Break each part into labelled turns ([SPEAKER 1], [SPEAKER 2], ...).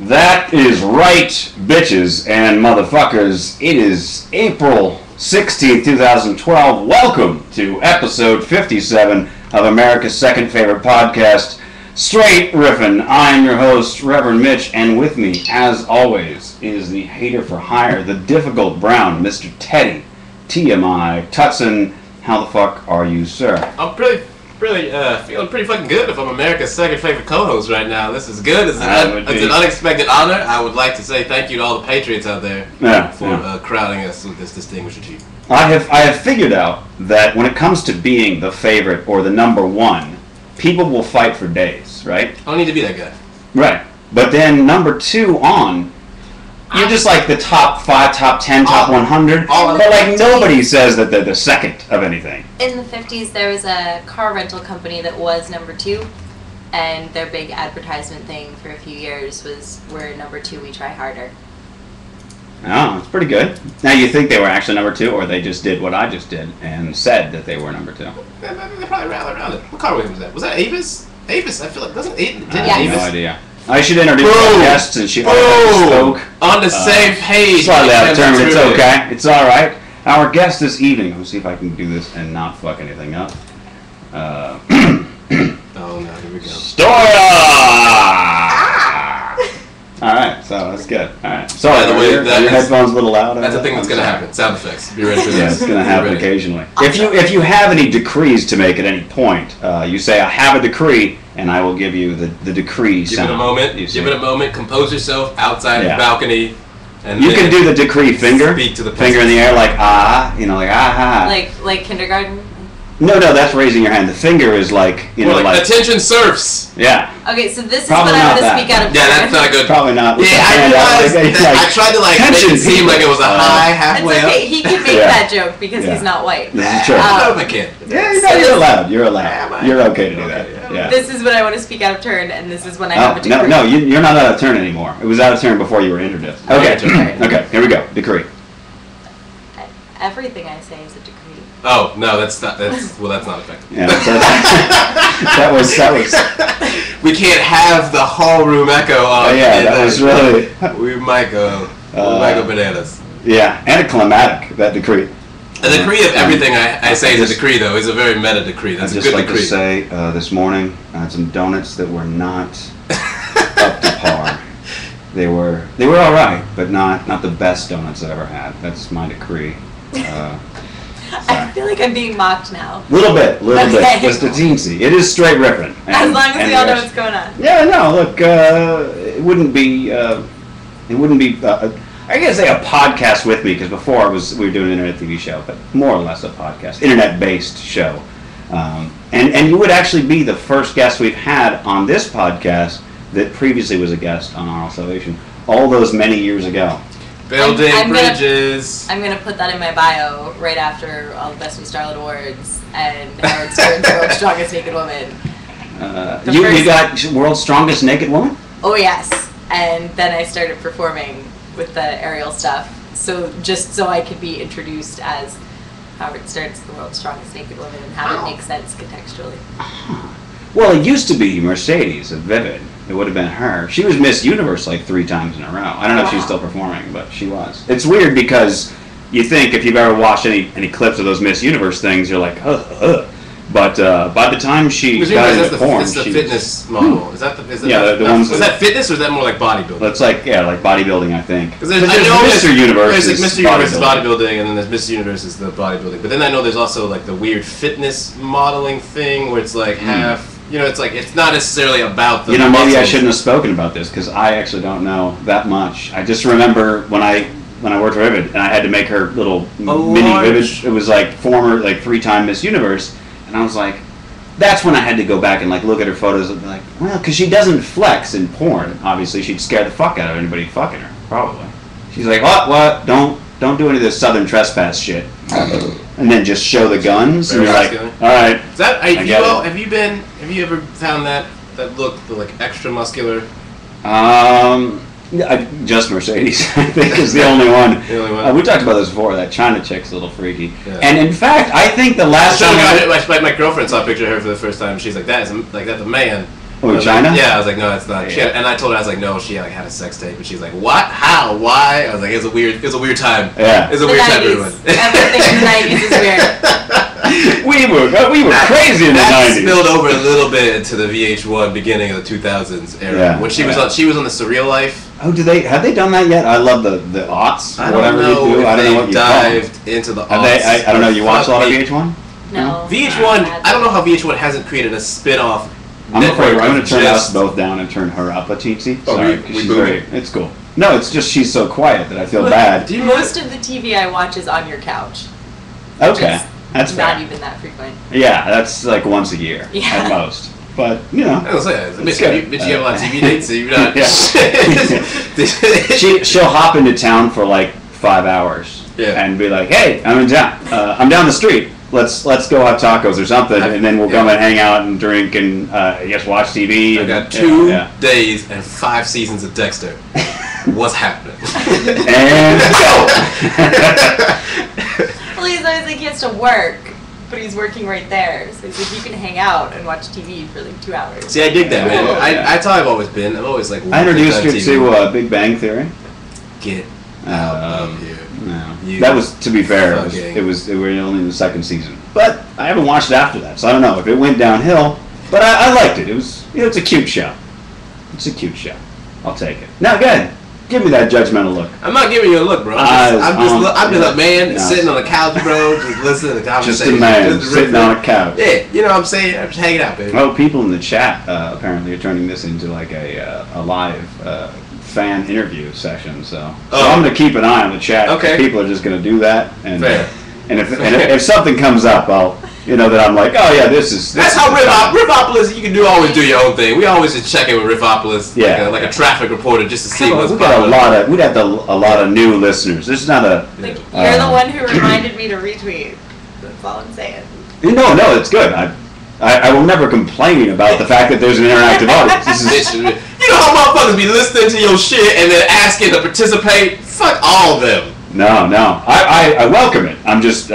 [SPEAKER 1] That is right, bitches and motherfuckers. It is April 16th, 2012. Welcome to episode 57 of America's second favorite podcast, Straight Riffin'. I am your host, Reverend Mitch, and with me, as always, is the hater for hire, the difficult brown, Mr. Teddy, TMI, Tutson. How the fuck are you, sir?
[SPEAKER 2] I'm feeling pretty fucking good if I'm America's second favorite co-host right now. This is good. It's an unexpected honor. I would like to say thank you to all the Patriots out there for crowding us with this distinguished achievement.
[SPEAKER 1] I have figured out that when it comes to being the favorite or the number one, people will fight for days, right?
[SPEAKER 2] I don't need to be that guy.
[SPEAKER 1] Right. But then number two on, you're just like the top 5, top 10, top 100. But like nobody says that they're the second of anything.
[SPEAKER 3] In the 50s, there was a car rental company that was number 2, and their big advertisement thing for a few years was, "We're number 2, we try harder."
[SPEAKER 1] Oh, that's pretty good. Now, you think they were actually number 2, or they just did what I just did and said that they were number 2?
[SPEAKER 2] They probably rallied around it. What car was that? Was that Avis? Avis, I feel like, doesn't Avis?
[SPEAKER 1] I have no idea. I should introduce our guests, and she already spoke.
[SPEAKER 2] On the same page.
[SPEAKER 1] Slightly out of turn, but it's okay. It's all right. Our guest this evening. Let me see if I can do this and not fuck anything up.
[SPEAKER 2] Oh no, here we go.
[SPEAKER 1] Stoya! All right, so that's good. All right. Sorry,
[SPEAKER 2] by the way,
[SPEAKER 1] are your headphones a little loud?
[SPEAKER 2] That's the thing that's going to happen. Sound effects. Be ready for this.
[SPEAKER 1] Yeah, it's going to happen occasionally. If you have any decrees to make at any point, you say, "I have a decree," and I will give you the decree sound.
[SPEAKER 2] Give it a moment. Give it a moment. Compose yourself outside the balcony. And
[SPEAKER 1] you can do the decree finger.
[SPEAKER 2] Speak to the
[SPEAKER 1] finger in the air like like ah.
[SPEAKER 3] Like kindergarten.
[SPEAKER 1] No, that's raising your hand. The finger is like like
[SPEAKER 2] attention serfs.
[SPEAKER 1] Yeah.
[SPEAKER 3] Okay, so this is
[SPEAKER 1] Probably
[SPEAKER 3] what I want to
[SPEAKER 1] not
[SPEAKER 3] speak out of.
[SPEAKER 2] Yeah, that's not good.
[SPEAKER 1] Probably not.
[SPEAKER 2] Yeah, I realized that. I tried to make it seem like it was a high halfway
[SPEAKER 3] it's okay.
[SPEAKER 2] up.
[SPEAKER 3] He can make that joke because he's not white.
[SPEAKER 1] This is true.
[SPEAKER 2] I don't know if I can.
[SPEAKER 1] Yeah, you're allowed. You're allowed. You're okay to do that. Yeah.
[SPEAKER 3] This is when I want to speak out of turn, and this is when I have a decree.
[SPEAKER 1] No, you're not out of turn anymore. It was out of turn before you were introduced. Okay. Okay, here we go. Decree.
[SPEAKER 3] Everything I say is a decree.
[SPEAKER 2] Oh no, that's not effective.
[SPEAKER 1] Yeah, that was.
[SPEAKER 2] We can't have the hallroom echo on.
[SPEAKER 1] That was really.
[SPEAKER 2] We might go bananas.
[SPEAKER 1] Yeah, and a climatic, that decree.
[SPEAKER 2] A decree of everything I say is a decree, though. Is a very meta decree. That's a good decree.
[SPEAKER 1] I'd just like to say, this morning, I had some donuts that were not up to par. They were all right, but not the best donuts I've ever had. That's my decree.
[SPEAKER 3] I feel like I'm being mocked now.
[SPEAKER 1] Little bit, just a teensy. It is straight riffing.
[SPEAKER 3] As long as we all know what's going on.
[SPEAKER 1] Yeah, no, look, it wouldn't be. I gotta say a podcast with me, because before we were doing an internet TV show, but more or less a podcast, internet-based show. And you would actually be the first guest we've had on this podcast that previously was a guest on Oral Salvation all those many years ago.
[SPEAKER 2] Building bridges.
[SPEAKER 3] I'm going to put that in my bio right after all the Best New Starlet Awards and Howard Stern's World's Strongest Naked Woman.
[SPEAKER 1] You got World's Strongest Naked Woman?
[SPEAKER 3] Oh, yes. And then I started performing with the aerial stuff. So just so I could be introduced as Howard Stern's The World's Strongest Naked Woman and have it make sense contextually.
[SPEAKER 1] Well, it used to be Mercedes of Vivid. It would have been her. She was Miss Universe like 3 times in a row. I don't know if she's still performing, but she was. It's weird because you think if you've ever watched any clips of those Miss Universe things, you're like, ugh. But by the time she got into porn,
[SPEAKER 2] it's the fitness model. Is that the
[SPEAKER 1] ones?
[SPEAKER 2] Is that fitness or is that more like bodybuilding?
[SPEAKER 1] It's like bodybuilding, I think.
[SPEAKER 2] Because there's
[SPEAKER 1] Mr. Universe.
[SPEAKER 2] There's like Mr. Universe is bodybuilding, and then there's Miss Universe is the bodybuilding. But then I know there's also like the weird fitness modeling thing where it's like half. It's like it's not necessarily about the.
[SPEAKER 1] Maybe I shouldn't have spoken about this because I actually don't know that much. I just remember when I worked for Vivid and I had to make her little mini Vivid. It was like former 3-time Miss Universe, and I was like, that's when I had to go back and look at her photos and be like, well, because she doesn't flex in porn. Obviously, she'd scare the fuck out of anybody fucking her. Probably. She's like, what? Don't do any of this Southern trespass shit. And then just show the guns, and you're like, all right.
[SPEAKER 2] Is that have you ever found that look extra muscular?
[SPEAKER 1] Just Mercedes, I think, is the only one. We talked about this before. That China chick's a little freaky. Yeah. And in fact, I think the last time
[SPEAKER 2] my girlfriend saw a picture of her for the first time. She's like, that's a man.
[SPEAKER 1] Oh, in China?
[SPEAKER 2] Yeah, I was like, no, it's not.
[SPEAKER 1] Yeah.
[SPEAKER 2] And I told her, I was like, no, she like had a sex tape, and she's like, what? How? Why? I was like, it's a weird time.
[SPEAKER 1] Yeah.
[SPEAKER 2] It's a weird time, everyone.
[SPEAKER 3] Everything in the 90s is weird.
[SPEAKER 1] we were crazy in the 90s.
[SPEAKER 2] That spilled over a little bit into the VH1 beginning of the 2000s era.
[SPEAKER 1] Yeah.
[SPEAKER 2] When she was on the Surreal Life.
[SPEAKER 1] Oh, have they done that yet? I love the aughts.
[SPEAKER 2] I don't
[SPEAKER 1] whatever
[SPEAKER 2] know
[SPEAKER 1] you do.
[SPEAKER 2] if
[SPEAKER 1] I don't know what
[SPEAKER 2] they
[SPEAKER 1] you call them.
[SPEAKER 2] dived into the
[SPEAKER 1] Have
[SPEAKER 2] aughts.
[SPEAKER 1] they, I don't know. You watch a lot of VH1?
[SPEAKER 3] No.
[SPEAKER 2] VH1. I don't know how VH1 hasn't created a spin-off.
[SPEAKER 1] I'm afraid I'm going to turn us both down and turn her up a teensy. Sorry, she's very. It's cool. No, it's just she's so quiet that I feel bad.
[SPEAKER 3] Most of the TV I watch is on your couch.
[SPEAKER 1] Okay, that's fair.
[SPEAKER 3] Not even that frequent.
[SPEAKER 1] Yeah, that's like once a year at most. But you know,
[SPEAKER 2] I was saying, bitch, you have a lot of TV dates, so you're not.
[SPEAKER 1] She'll hop into town for like 5 hours and be like, "Hey, I'm in town. I'm down the street. Let's go have tacos or something, and then we'll come and hang out and drink and I guess watch TV."
[SPEAKER 2] I got 2 days and 5 seasons of Dexter. What's happening?
[SPEAKER 1] And go.
[SPEAKER 3] Well, he's always like he has to work, but he's working right there. So he's like, you can hang out and watch TV for like 2 hours.
[SPEAKER 2] See, I dig that, man. That's how I've always been. I'm always like.
[SPEAKER 1] I introduced you to Big Bang Theory.
[SPEAKER 2] Get out of here.
[SPEAKER 1] No. That was, to be fair, it was only in the 2nd season. But I haven't watched it after that, so I don't know if it went downhill. But I liked it. It was, it's a cute show. It's a cute show. I'll take it. Now, go ahead. Give me that judgmental look.
[SPEAKER 2] I'm not giving you a look, bro. I'm just a man sitting on the couch, bro, just listening to the conversation.
[SPEAKER 1] Just a man sitting on a couch.
[SPEAKER 2] Yeah, you know what I'm saying? I'm just hanging out, baby.
[SPEAKER 1] Oh, people in the chat apparently are turning this into like a live fan interview session. So I'm going to keep an eye on the chat.
[SPEAKER 2] Okay.
[SPEAKER 1] People are just going to do that. And
[SPEAKER 2] Fair.
[SPEAKER 1] And if something comes up, I'll that I'm like, oh yeah, this is.
[SPEAKER 2] That's how Riffopolis. You can always do your own thing. We always just check in with Riffopolis, like a traffic reporter, just to see what's popping up.
[SPEAKER 1] We'd have a lot of new listeners. This is not a.
[SPEAKER 3] Like, you're the one who reminded me to retweet. That's all I'm saying.
[SPEAKER 1] No, it's good. I will never complain about the fact that there's an interactive audience.
[SPEAKER 2] You know how motherfuckers be listening to your shit and then asking to participate? Fuck all of them.
[SPEAKER 1] No. I welcome it. I'm just.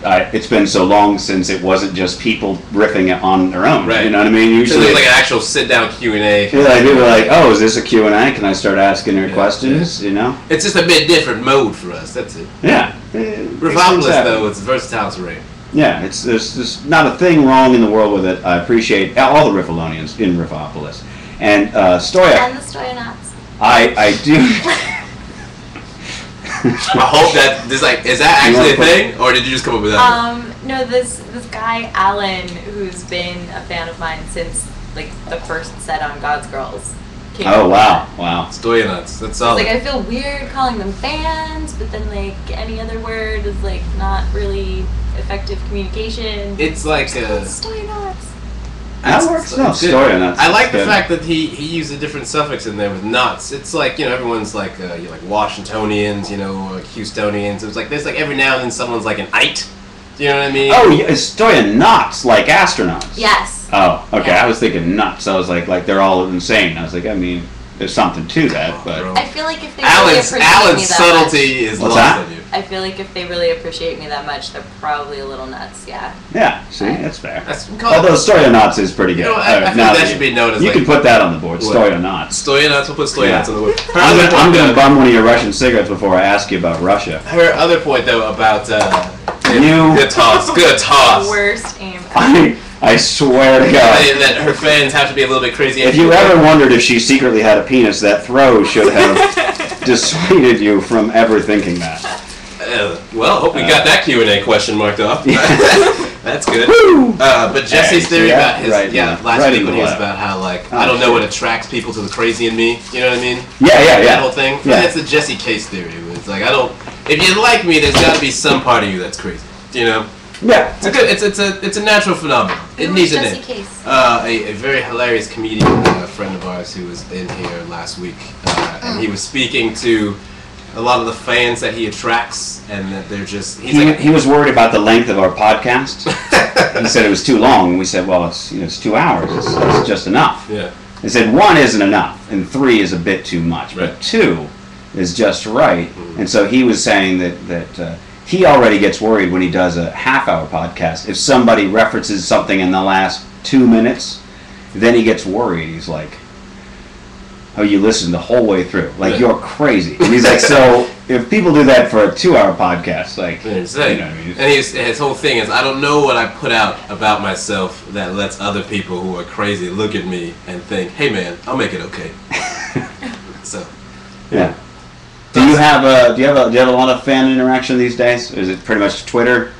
[SPEAKER 1] It's been so long since it wasn't just people riffing it on their own.
[SPEAKER 2] Right.
[SPEAKER 1] You know what I mean? Usually
[SPEAKER 2] it's like an actual sit-down Q&A.
[SPEAKER 1] People are like, oh, is this a Q&A? Can I start asking her questions?
[SPEAKER 2] Yeah.
[SPEAKER 1] You know?
[SPEAKER 2] It's just a bit different mode for us. That's it.
[SPEAKER 1] Yeah.
[SPEAKER 2] Riffopolis, though, it's versatile terrain.
[SPEAKER 1] Yeah, there's not a thing wrong in the world with it. I appreciate all the Riffalonians in Riffopolis. And Stoya.
[SPEAKER 3] And the Stoya knots.
[SPEAKER 1] I do...
[SPEAKER 2] I hope that is that actually a thing, or did you just come up with that?
[SPEAKER 3] No, this guy Alan, who's been a fan of mine since like the first set on God's Girls.
[SPEAKER 1] Oh wow!
[SPEAKER 2] Stoya nuts. That's solid.
[SPEAKER 3] Like I feel weird calling them fans, but then like any other word is like not really effective communication.
[SPEAKER 2] It's like
[SPEAKER 3] Stoya nuts.
[SPEAKER 1] That works. No, Stoya nuts.
[SPEAKER 2] I like the fact that he used a different suffix in there with nuts. It's like, everyone's like Washingtonians, Houstonians. It's like there's like every now and then someone's like an ite. Do you know what I mean?
[SPEAKER 1] Oh, yeah, Stoya knots, like astronauts.
[SPEAKER 3] Yes.
[SPEAKER 1] Oh, okay.
[SPEAKER 3] Yeah.
[SPEAKER 1] I was thinking nuts. I was like they're all insane. I was like, I mean, there's something to that, but
[SPEAKER 3] I feel like if they really appreciate me
[SPEAKER 2] Alan's
[SPEAKER 3] that
[SPEAKER 2] subtlety
[SPEAKER 3] much,
[SPEAKER 2] is lost on you.
[SPEAKER 3] I feel like if they really appreciate me that much, they're probably a little nuts. Yeah.
[SPEAKER 1] Yeah. See, that's fair.
[SPEAKER 2] That's
[SPEAKER 1] although Stoya knots is pretty good.
[SPEAKER 2] I think that should be known as
[SPEAKER 1] you can put that on the board. Stoya knots.
[SPEAKER 2] Stoya nuts. We'll put Stoya nuts on the board.
[SPEAKER 1] I'm going to bum one of your Russian cigarettes before I ask you about Russia.
[SPEAKER 2] Her other point though about
[SPEAKER 1] you
[SPEAKER 2] good toss.
[SPEAKER 3] The worst aim ever.
[SPEAKER 1] I swear to God.
[SPEAKER 2] That her fans have to be a little bit crazy.
[SPEAKER 1] If you ever wondered if she secretly had a penis, that throw should have dissuaded you from ever thinking that.
[SPEAKER 2] Well, hope we got that Q&A question marked off. That's good. But Jesse's theory about his last week when he was about how I don't know what attracts people to the crazy in me. You know what I mean?
[SPEAKER 1] Yeah.
[SPEAKER 2] That whole thing. Yeah. That's the Jesse Case theory. It's like if you like me, there's got to be some part of you that's crazy. You know?
[SPEAKER 1] Yeah.
[SPEAKER 2] It's a natural phenomenon. It needs a name.
[SPEAKER 3] Case?
[SPEAKER 2] A very hilarious comedian, a friend of ours who was in here last week, and he was speaking to a lot of the fans that he attracts, and that they're just.
[SPEAKER 1] He was worried about the length of our podcast. He said it was too long, and we said, well, it's 2 hours. It's just enough.
[SPEAKER 2] Yeah.
[SPEAKER 1] He said 1 isn't enough, and 3 is a bit too much, but 2 is just right. Mm-hmm. And so he was saying that he already gets worried when he does a half-hour podcast if somebody references something in the last 2 minutes. Then he gets worried. He's like, "Oh, you listened the whole way through? Like you're crazy." And he's like, "So if people do that for a 2-hour podcast, like, you know what I mean?"
[SPEAKER 2] And his whole thing is, I don't know what I put out about myself that lets other people who are crazy look at me and think, hey man, I'll make it okay. So,
[SPEAKER 1] yeah. Do you have a lot of fan interaction these days? Is it pretty much Twitter?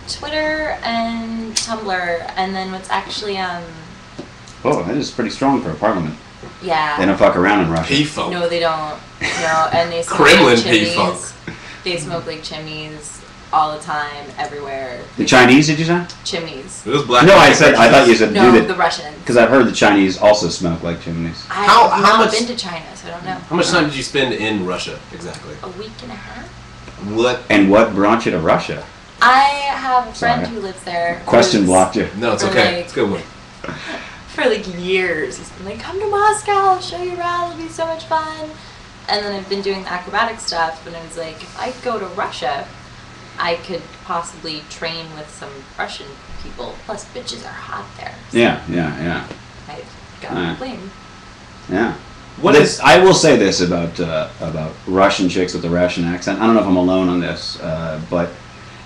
[SPEAKER 3] Twitter and Tumblr, and then what's actually
[SPEAKER 1] Oh, that is pretty strong for a parliament.
[SPEAKER 3] Yeah.
[SPEAKER 1] They don't fuck around in Russia.
[SPEAKER 3] P-funk. No, they don't. No, and they smoke
[SPEAKER 2] Kremlin
[SPEAKER 3] like chimneys.
[SPEAKER 2] P-funk.
[SPEAKER 3] They smoke like chimneys all the time, everywhere.
[SPEAKER 1] The Chinese, did you say?
[SPEAKER 3] Chimneys.
[SPEAKER 2] It was black.
[SPEAKER 1] No, I thought you said
[SPEAKER 3] no, the Russians.
[SPEAKER 1] Because I've heard the Chinese also smoke like chimneys.
[SPEAKER 3] I've not been to China, so I don't know.
[SPEAKER 2] How much time did you spend in Russia exactly?
[SPEAKER 3] A week and a half.
[SPEAKER 1] What brought you to Russia?
[SPEAKER 3] I have a friend who lives there.
[SPEAKER 1] Question blocked you.
[SPEAKER 2] No, it's okay. It's a good one.
[SPEAKER 3] For like years, he's been like, "Come to Moscow, I'll show you around. It'll be so much fun." And then I've been doing the acrobatic stuff, and I was like, if I go to Russia, I could possibly train with some Russian people. Plus, bitches are hot there. So
[SPEAKER 1] Yeah.
[SPEAKER 3] I got a plane.
[SPEAKER 1] Yeah. I will say this about Russian chicks with the Russian accent. I don't know if I'm alone on this, but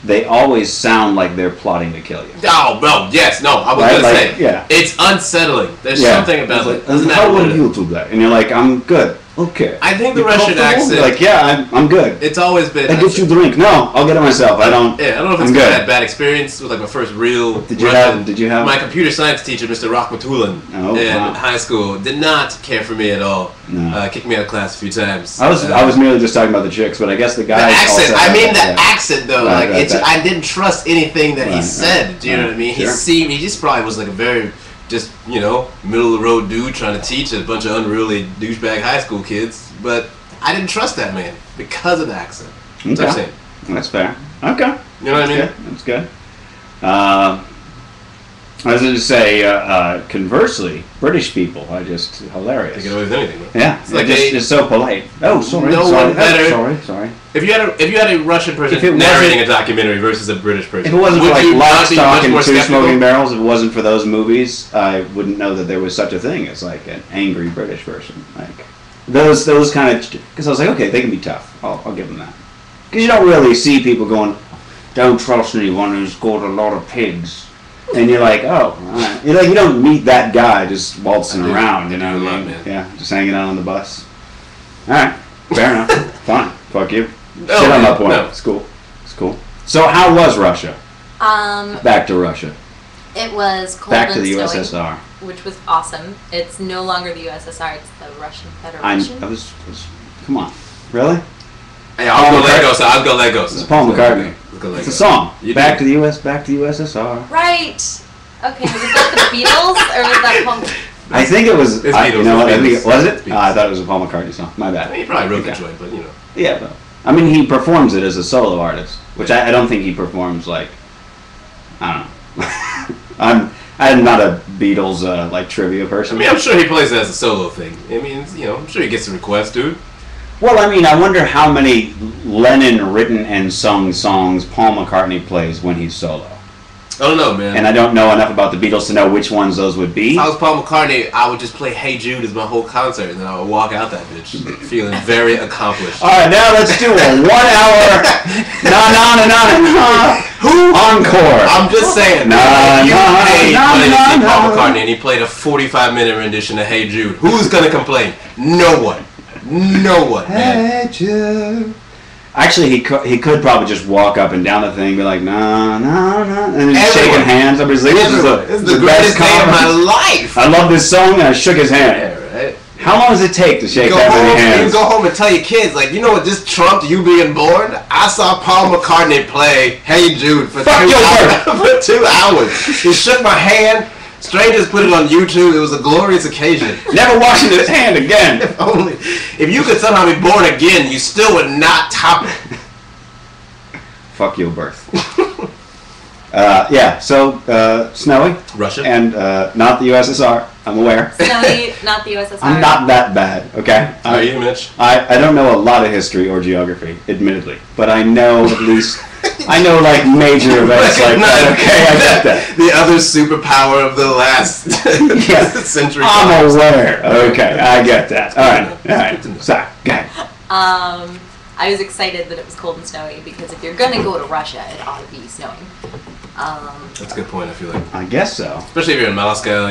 [SPEAKER 1] they always sound like they're plotting to kill you.
[SPEAKER 2] Oh, no, yes, no, I was going to say. Yeah. It's unsettling. There's something about it.
[SPEAKER 1] How will you do that? And you're like, I'm good. Okay.
[SPEAKER 2] I think the Russian accent.
[SPEAKER 1] Like, yeah, I'm good.
[SPEAKER 2] It's always been.
[SPEAKER 1] I get you a drink. No, I'll get it myself. I don't.
[SPEAKER 2] Yeah, I don't know if it's because I had bad experience with like my first real.
[SPEAKER 1] Did you have?
[SPEAKER 2] My computer science teacher, Mr. Rahmatulin, in high school, did not care for me at all. No. Kicked me out of class a few times.
[SPEAKER 1] I was merely just talking about the chicks, but I guess the guys.
[SPEAKER 2] The accent. I mean the accent though. Right, like I didn't trust anything that he said. Do you know what I mean? Sure. He just probably was like a very. Just, middle of the road dude trying to teach a bunch of unruly douchebag high school kids. But I didn't trust that man because of the accent.
[SPEAKER 1] Okay. That's what I'm saying. That's fair. Okay.
[SPEAKER 2] You know what I mean?
[SPEAKER 1] That's good. I was going to say, conversely, British people are just hilarious.
[SPEAKER 2] They get away with anything, though.
[SPEAKER 1] Yeah, it's like it's so polite. Oh, sorry.
[SPEAKER 2] No one better.
[SPEAKER 1] Sorry.
[SPEAKER 2] If you had a Russian person narrating a documentary versus a British person,
[SPEAKER 1] if it wasn't for like Lock, Stock, and Two Smoking Barrels, if it wasn't for those movies, I wouldn't know that there was such a thing as like an angry British person. Like those kind of, because I was like, okay, they can be tough. I'll give them that. Because you don't really see people going, don't trust anyone who's got a lot of pigs. And you're like, oh, all right. You're like, you don't meet that guy just waltzing around, you know? Yeah, just hanging out on the bus. All right, fair enough. Fine, fuck you.
[SPEAKER 2] No,
[SPEAKER 1] shit on my point. No. It's cool. So how was Russia? Back to Russia.
[SPEAKER 3] It was cold
[SPEAKER 1] back to
[SPEAKER 3] and
[SPEAKER 1] the
[SPEAKER 3] snowy,
[SPEAKER 1] USSR,
[SPEAKER 3] which was awesome. It's no longer the USSR; it's the Russian Federation.
[SPEAKER 1] Come on, really?
[SPEAKER 2] Hey, I'll go Legos.
[SPEAKER 1] It's Paul McCartney. It's a song. Back to the US, back to the USSR.
[SPEAKER 3] Right. Okay, was that the Beatles or was that Paul?
[SPEAKER 1] I think it was.
[SPEAKER 2] It's Beatles.
[SPEAKER 1] You know what? Was it? I thought it was a Paul McCartney song. My bad.
[SPEAKER 2] I mean, he probably wrote the joint, but you know.
[SPEAKER 1] Yeah, but I mean, he performs it as a solo artist, which I don't think he performs like. I don't know. I'm not a Beatles like trivia person.
[SPEAKER 2] I mean, I'm sure he plays it as a solo thing. I mean, I'm sure he gets the request, dude.
[SPEAKER 1] Well, I mean, I wonder how many Lennon-written and sung songs Paul McCartney plays when he's solo.
[SPEAKER 2] I don't know, man.
[SPEAKER 1] And I don't know enough about the Beatles to know which ones those would be.
[SPEAKER 2] If I was Paul McCartney, I would just play Hey Jude as my whole concert, and then I would walk out that bitch feeling very accomplished.
[SPEAKER 1] All right, now let's do a 1 hour encore.
[SPEAKER 2] I'm just saying. You paid money to see Paul McCartney, and he played a 45-minute rendition of Hey Jude. Who's gonna complain? No one.
[SPEAKER 1] Hey Jude. Actually, he could probably just walk up and down the thing and be like, no, and then shaking hands. Everybody's like,
[SPEAKER 2] this is the greatest day of my life.
[SPEAKER 1] I love this song, and I shook his hand.
[SPEAKER 2] Yeah, right.
[SPEAKER 1] How long does it take to shake that many hands?
[SPEAKER 2] You go home and tell your kids, like, you know what just trumped you being born? I saw Paul McCartney play Hey Jude for 2 hours. He shook my hand. Strangers put it on YouTube. It was a glorious occasion.
[SPEAKER 1] Never washing his hand again.
[SPEAKER 2] If you could somehow be born again, you still would not top it.
[SPEAKER 1] Fuck your birth. So snowy.
[SPEAKER 2] Russia.
[SPEAKER 1] And not the USSR. I'm aware.
[SPEAKER 3] Snowy, not the USSR.
[SPEAKER 1] I'm not that bad, okay?
[SPEAKER 2] Are you, Mitch?
[SPEAKER 1] I don't know a lot of history or geography, admittedly. But I know at least I know like major events like that. Okay, I get that.
[SPEAKER 2] The other superpower of the last century.
[SPEAKER 1] I'm aware. Okay, I get that. All right. Sorry, go ahead.
[SPEAKER 3] I was excited that it was cold and snowy because if you're gonna go to Russia, it ought to be snowing.
[SPEAKER 2] That's a good point. I feel like.
[SPEAKER 1] I guess so.
[SPEAKER 2] Especially if you're in Moscow,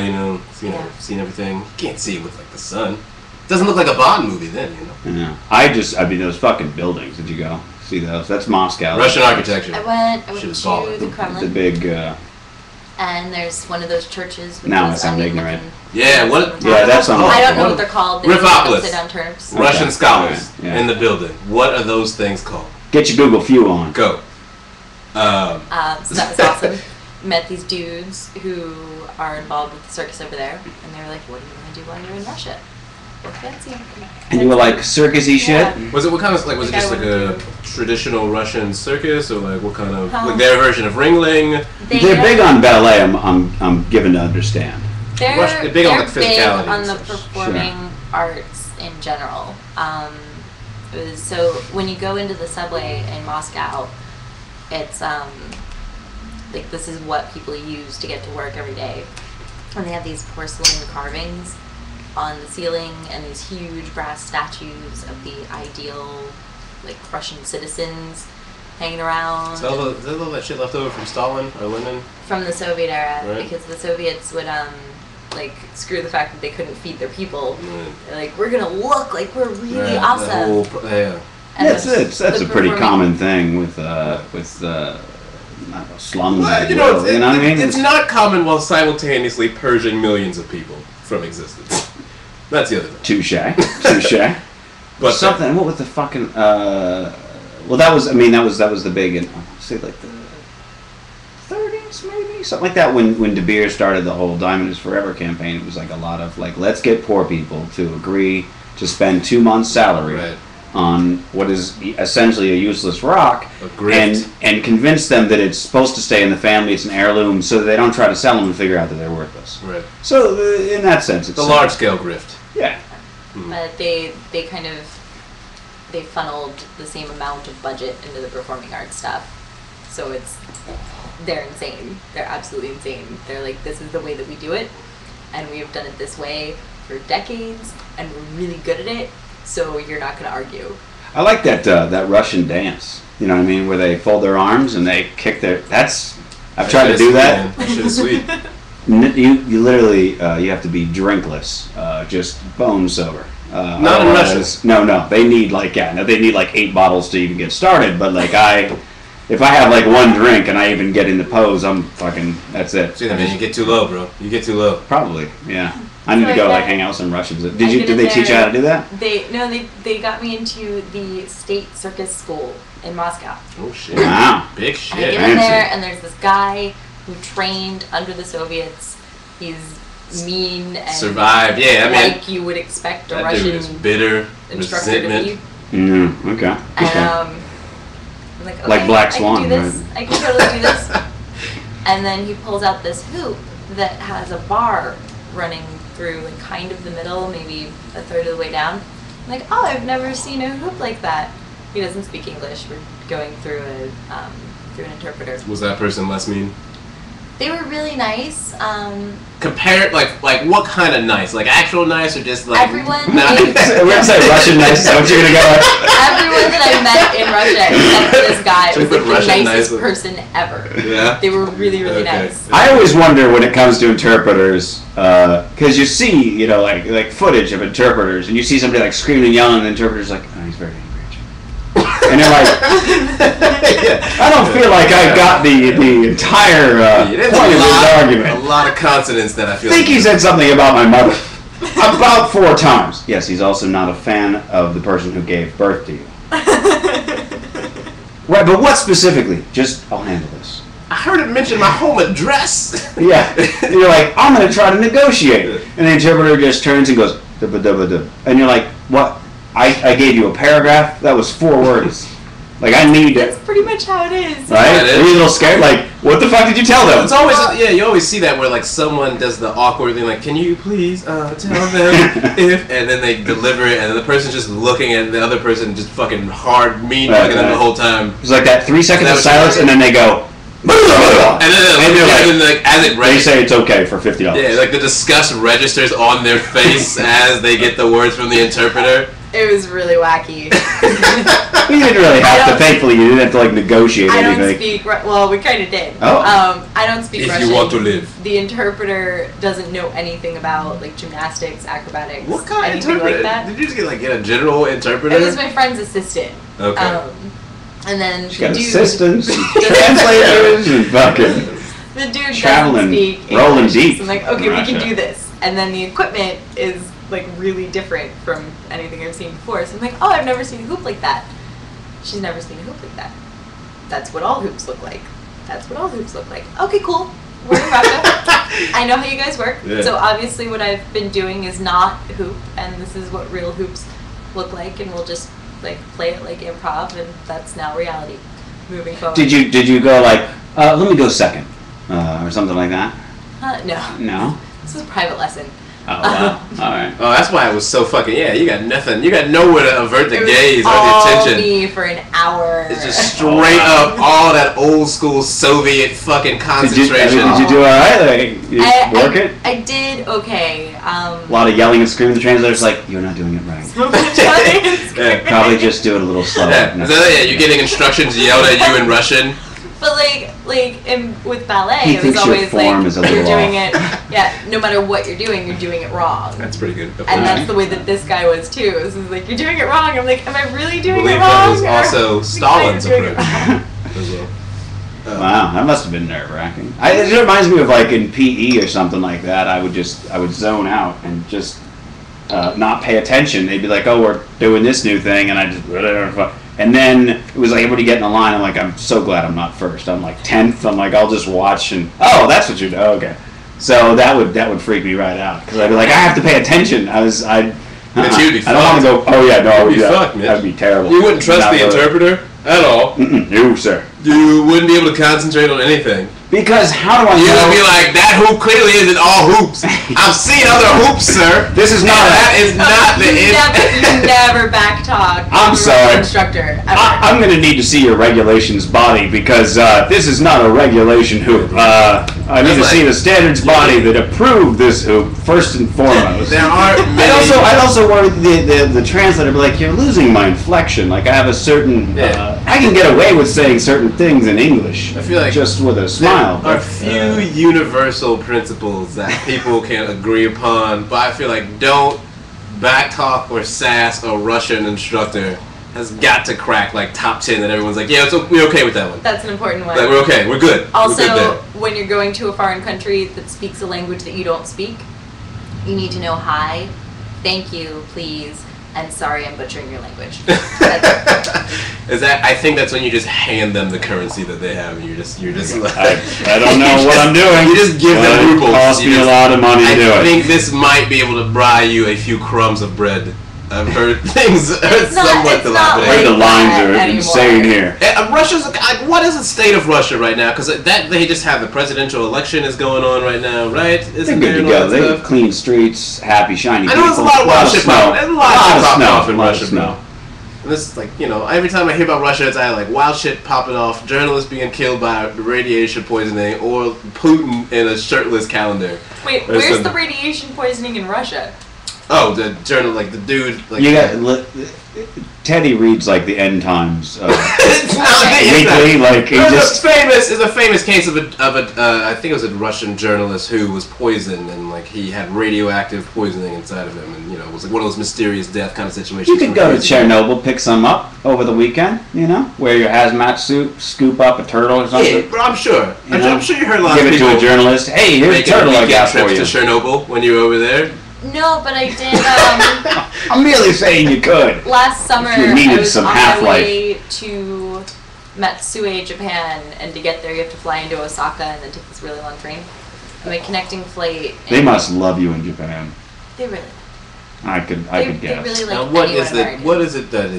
[SPEAKER 2] seeing everything. You can't see it with like the sun. It doesn't look like a Bond movie then,
[SPEAKER 1] Yeah. I mean, those fucking buildings. Did you go see those? That's Moscow.
[SPEAKER 2] Russian architecture.
[SPEAKER 3] I went to the Kremlin.
[SPEAKER 1] The big.
[SPEAKER 3] And there's one of those churches. With
[SPEAKER 1] now I
[SPEAKER 3] those
[SPEAKER 1] sound ignorant.
[SPEAKER 2] Yeah, what?
[SPEAKER 1] Yeah, that's on.
[SPEAKER 3] I don't know what they're called.
[SPEAKER 2] Riffopolis.
[SPEAKER 3] Upside down turnips.
[SPEAKER 2] Russian scholars in the building. What are those things called?
[SPEAKER 1] Get your Google Feud on.
[SPEAKER 2] Go.
[SPEAKER 3] So that was awesome. Met these dudes who are involved with the circus over there, and they were like, "What do you want to do while you're in Russia? Look fancy."
[SPEAKER 1] And you were like circusy shit.
[SPEAKER 2] Was it what kind of was it just like a traditional Russian circus, or like what kind of like their version of Ringling?
[SPEAKER 1] They're big on ballet. I'm given to understand.
[SPEAKER 3] They're
[SPEAKER 2] big on like physicality.
[SPEAKER 3] Big on the performing arts in general. So when you go into the subway in Moscow, it's like this is what people use to get to work every day, and they have these porcelain carvings on the ceiling and these huge brass statues of the ideal like Russian citizens hanging around.
[SPEAKER 2] Is all that shit left over from Stalin or Lenin?
[SPEAKER 3] From the Soviet era,
[SPEAKER 2] right.
[SPEAKER 3] Because the Soviets would like screw the fact that they couldn't feed their people. They're like, we're gonna look like we're really awesome.
[SPEAKER 1] That's a pretty common thing with slums.
[SPEAKER 2] Well,
[SPEAKER 1] you know what I mean?
[SPEAKER 2] It's not common while simultaneously purging millions of people from existence. That's the other thing.
[SPEAKER 1] Touche. But something. What was the fucking? Well, that was the big. Say like the 30s, maybe something like that. When De Beers started the whole Diamond Is Forever campaign, it was like a lot of like, let's get poor people to agree to spend 2 months' salary on what is essentially a useless rock, and convince them that it's supposed to stay in the family, it's an heirloom, so that they don't try to sell them and figure out that they're worthless.
[SPEAKER 2] Right.
[SPEAKER 1] So in that sense, it's
[SPEAKER 2] the large-scale grift.
[SPEAKER 1] Yeah.
[SPEAKER 3] But they funneled the same amount of budget into the performing arts stuff, so they're insane. They're absolutely insane. They're like, this is the way that we do it, and we have done it this way for decades, and we're really good at it. So you're not going to argue.
[SPEAKER 1] I like that Russian dance. You know what I mean, where they fold their arms and they kick their. I've tried to do that.
[SPEAKER 2] That shit is sweet.
[SPEAKER 1] You literally you have to be drinkless, just bone sober.
[SPEAKER 2] Not in Russia.
[SPEAKER 1] No. They need they need like 8 bottles to even get started. But like if I have like 1 drink and I even get in the pose, I'm fucking. That's it.
[SPEAKER 2] See, man, you get too low, bro. You get too low.
[SPEAKER 1] Probably, yeah. I need to go hang out with some Russians. Did they teach you how to do that?
[SPEAKER 3] They got me into the state circus school in Moscow.
[SPEAKER 2] Oh shit!
[SPEAKER 1] Wow,
[SPEAKER 2] big shit.
[SPEAKER 3] I get in there, and there's this guy who trained under the Soviets. He's mean and
[SPEAKER 2] survived. Yeah, I mean,
[SPEAKER 3] like you would expect a
[SPEAKER 2] that
[SPEAKER 3] Russian
[SPEAKER 2] dude is bitter,
[SPEAKER 3] instructor
[SPEAKER 2] resentment.
[SPEAKER 3] to be.
[SPEAKER 1] Okay.
[SPEAKER 3] And I'm like, okay,
[SPEAKER 1] like Black Swan,
[SPEAKER 3] I can do this. Right? I can totally do this. And then he pulls out this hoop that has a bar running through like kind of the middle, maybe a third of the way down. I'm like, oh, I've never seen a hoop like that. He doesn't speak English. We're going through through an interpreter.
[SPEAKER 2] Was that person less mean?
[SPEAKER 3] They were really nice.
[SPEAKER 2] Compare like what kind of nice? Like actual nice or just like
[SPEAKER 3] everyone?
[SPEAKER 1] We're gonna say Russian nice. Is that what you're gonna go with?
[SPEAKER 3] Everyone that I met in Russia, except for this guy, was like the nicest person ever.
[SPEAKER 2] Yeah.
[SPEAKER 3] They were really nice.
[SPEAKER 1] I always wonder when it comes to interpreters, because you see, like footage of interpreters, and you see somebody like screaming and yelling, and the interpreter's like, oh, he's very angry. And they're like, I don't feel like I got the entire point of this argument.
[SPEAKER 2] A lot of consonants that I feel.
[SPEAKER 1] I think he said something about my mother about 4 times. Yes, he's also not a fan of the person who gave birth to you. Right, but what specifically? Just, I'll handle this.
[SPEAKER 2] I heard it mention my home address.
[SPEAKER 1] Yeah, and you're like, I'm going to try to negotiate. And the interpreter just turns and goes, dubba dubba dub. And you're like, what? I gave you a paragraph? That was 4 words. Like, I need
[SPEAKER 3] That's pretty much how it is.
[SPEAKER 1] Right? Are you a little scared? Like, what the fuck did you tell them?
[SPEAKER 2] It's always, you always see that where, like, someone does the awkward thing, like, can you please tell them if, and then they deliver it, and then the person's just looking at the other person, just fucking hard, mean looking at them the whole time.
[SPEAKER 1] It's like that 3 seconds of silence, and then they go, and
[SPEAKER 2] then like, as it
[SPEAKER 1] they say it's okay for $50.
[SPEAKER 2] Yeah, like the disgust registers on their face as they get the words from the interpreter.
[SPEAKER 3] It was really wacky.
[SPEAKER 1] We didn't really have to. Thankfully, you didn't have to like negotiate anything.
[SPEAKER 3] I don't speak. Well, we kind of did.
[SPEAKER 1] Oh.
[SPEAKER 3] I don't speak Russian.
[SPEAKER 2] If you want to live.
[SPEAKER 3] The interpreter doesn't know anything about like gymnastics, acrobatics,
[SPEAKER 2] what kind of
[SPEAKER 3] anything
[SPEAKER 2] interpreter?
[SPEAKER 3] like that.
[SPEAKER 2] Did you just get a general interpreter?
[SPEAKER 3] It was my friend's assistant.
[SPEAKER 2] Okay.
[SPEAKER 3] And then
[SPEAKER 1] she got assistants, and translators, and fucking
[SPEAKER 3] the dude
[SPEAKER 1] traveling,
[SPEAKER 3] doesn't speak English.
[SPEAKER 1] rolling deep.
[SPEAKER 3] So I'm like, okay, we can do this. And then the equipment is like really different from anything I've seen before. So I'm like, oh, I've never seen a hoop like that. She's never seen a hoop like that. That's what all hoops look like. That's what all hoops look like. Okay, cool. We're in Russia. I know how you guys work. Yeah. So obviously what I've been doing is not hoop, and this is what real hoops look like, and we'll just like play it like improv, and that's now reality moving forward.
[SPEAKER 1] Did you go like, let me go second, or something like that?
[SPEAKER 3] No.
[SPEAKER 1] No?
[SPEAKER 3] This is a private lesson.
[SPEAKER 1] Oh, wow. Alright.
[SPEAKER 2] Oh, that's why it was so fucking, you got nothing. You got nowhere to avert the gaze or
[SPEAKER 3] the
[SPEAKER 2] attention.
[SPEAKER 3] Me for an hour.
[SPEAKER 2] It's just straight up all that old school Soviet fucking concentration.
[SPEAKER 1] Did you do alright? Like, you work it?
[SPEAKER 3] I did okay.
[SPEAKER 1] A lot of yelling and screaming. The translator's like, you're not doing it right. Probably just do it a little slower.
[SPEAKER 2] Yeah, you're getting instructions yelled at you in Russian.
[SPEAKER 3] But with ballet, it was always like you're doing it. Yeah, no matter what you're doing it wrong.
[SPEAKER 2] That's pretty good.
[SPEAKER 3] And that's the way that this guy was too. This is like, you're doing it wrong. I'm like, am I really doing it wrong?
[SPEAKER 2] That was also Stalin's approach as well.
[SPEAKER 1] Wow, that must have been nerve-wracking. It reminds me of like in PE or something like that. I would zone out and just not pay attention. They'd be like, oh, we're doing this new thing, and I just whatever. And then it was like everybody get in the line. I'm like, I'm so glad I'm not first. I'm like 10th. I'm like, I'll just watch and that's what you're doing. Okay, so that would freak me right out because I'd be like, I have to pay attention. I don't want to go. Oh yeah, no, that'd be terrible.
[SPEAKER 2] You wouldn't trust the interpreter at all.
[SPEAKER 1] No, sir.
[SPEAKER 2] You wouldn't be able to concentrate on anything.
[SPEAKER 1] Because how do I know?
[SPEAKER 2] You would be like, that hoop clearly isn't all hoops. I've seen other hoops, sir.
[SPEAKER 1] This is not.
[SPEAKER 2] That is not the.
[SPEAKER 3] You never back talk.
[SPEAKER 1] I'm sorry,
[SPEAKER 3] instructor.
[SPEAKER 1] I'm going to need to see your regulations body because this is not a regulation hoop. I need to see the standards body that approved this hoop first and foremost.
[SPEAKER 2] There are.
[SPEAKER 1] I'd also worry the translator be like, you're losing my inflection. Like I have a certain. I can get away with saying certain things in English.
[SPEAKER 2] I feel like
[SPEAKER 1] just with a smile.
[SPEAKER 2] There are few universal principles that people can agree upon, but I feel like don't backtalk or sass a Russian instructor has got to crack like top 10 that everyone's like, yeah, we're okay with that one.
[SPEAKER 3] That's an important one.
[SPEAKER 2] Like, we're okay, we're good.
[SPEAKER 3] Also,
[SPEAKER 2] we're good
[SPEAKER 3] when you're going to a foreign country that speaks a language that you don't speak, you need to know hi, thank you, please, and sorry I'm butchering your language.
[SPEAKER 2] I think that's when you just hand them the currency that they have, and you're just like,
[SPEAKER 1] I don't know what I'm doing.
[SPEAKER 2] You just give them rubles.
[SPEAKER 1] It costs me a lot of money to do it.
[SPEAKER 2] I think this might be able to buy you a few crumbs of bread. I've heard things somewhat dilapidated.
[SPEAKER 1] The lines are insane here.
[SPEAKER 2] Russia's what is the state of Russia right now? Because they just have the presidential election is going on right now, right?
[SPEAKER 1] They're good to go. They have clean streets, happy, shiny people.
[SPEAKER 2] I know there's a lot of wild shit popping. There's a lot of shit popping off in Russia,
[SPEAKER 1] bro.
[SPEAKER 2] And this is like, every time I hear about Russia, it's either like wild shit popping off, journalists being killed by radiation poisoning, or Putin in a shirtless calendar.
[SPEAKER 3] Wait, where's the radiation poisoning in Russia?
[SPEAKER 2] Oh, the journal, like the dude. Like,
[SPEAKER 1] you got Teddy reads like the end times.
[SPEAKER 2] It's not
[SPEAKER 1] weekly, like he just
[SPEAKER 2] is a famous case of a I think it was a Russian journalist who was poisoned and like he had radioactive poisoning inside of him, and it was like one of those mysterious death kind of situations.
[SPEAKER 1] You could go to Chernobyl, pick some up over the weekend. Wear your hazmat suit, scoop up a turtle or something.
[SPEAKER 2] Yeah, I'm sure. I'm sure you heard a lot of people
[SPEAKER 1] give it to a journalist. Hey, here's a turtle I got for you.
[SPEAKER 2] To Chernobyl when you were over there.
[SPEAKER 3] No, but I did.
[SPEAKER 1] I'm merely saying you could.
[SPEAKER 3] Last summer,
[SPEAKER 1] I was
[SPEAKER 3] on my way to Matsue, Japan, and to get there, you have to fly into Osaka and then take this really long train. And my connecting flight.
[SPEAKER 1] They must love you in Japan.
[SPEAKER 3] They really.
[SPEAKER 1] I could guess.
[SPEAKER 3] They really like
[SPEAKER 2] now, what is it that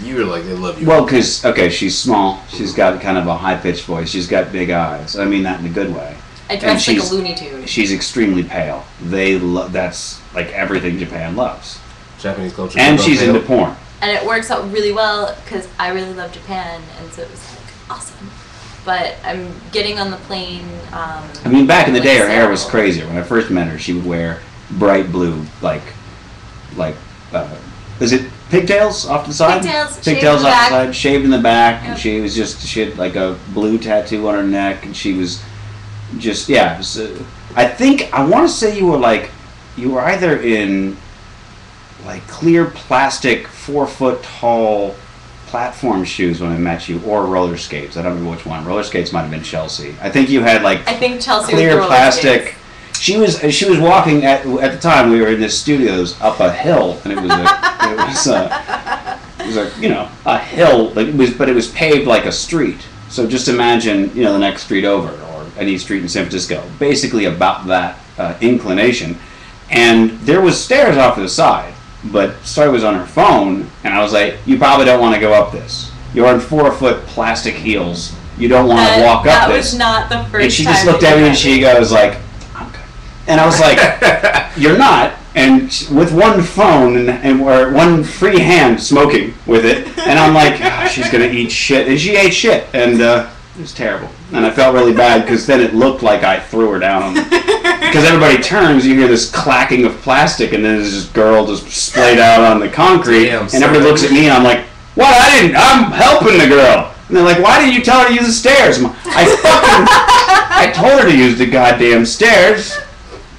[SPEAKER 2] you're like, they love you?
[SPEAKER 1] Well, because, okay, she's small. She's got kind of a high-pitched voice. She's got big eyes. I mean that in a good way.
[SPEAKER 3] I dress like a Looney Tune.
[SPEAKER 1] She's extremely pale. That's like everything Japan loves.
[SPEAKER 2] Japanese culture.
[SPEAKER 1] And she's into porn.
[SPEAKER 3] And it works out really well because I really love Japan, and so it was like awesome. But I'm getting on the plane.
[SPEAKER 1] I mean, back in the day, her hair was crazier. When I first met her, she would wear bright blue, is it pigtails off the side? Pigtails off the side, shaved in the back, and she had like a blue tattoo on her neck, and she was just, yeah. I want to say you were either in like clear plastic 4-foot tall platform shoes when I met you, or roller skates. I don't remember which one. Roller skates might have been Chelsea. I think you had
[SPEAKER 3] Chelsea
[SPEAKER 1] clear plastic. She was walking at the time we were in the studios up a hill, and it was a hill, but it was paved like a street. So just imagine the next street over, or any street in San Francisco, basically about that inclination, and there was stairs off to the side. But Stoya was on her phone, and I was like, you probably don't want to go up this. You're on 4-foot plastic heels. You don't want to walk up this.
[SPEAKER 3] That was not the first time.
[SPEAKER 1] And she just looked at me and she goes like, I'm good. And I was like, you're not. And with one phone or one free hand smoking with it. And I'm like, she's going to eat shit. And she ate shit. And it was terrible. And I felt really bad because then it looked like I threw her down. Because everybody turns, you hear this clacking of plastic, and then there's this girl just splayed out on the concrete. And everybody looks at me, and I'm like, what? I'm helping the girl. And they're like, why didn't you tell her to use the stairs? I told her to use the goddamn stairs.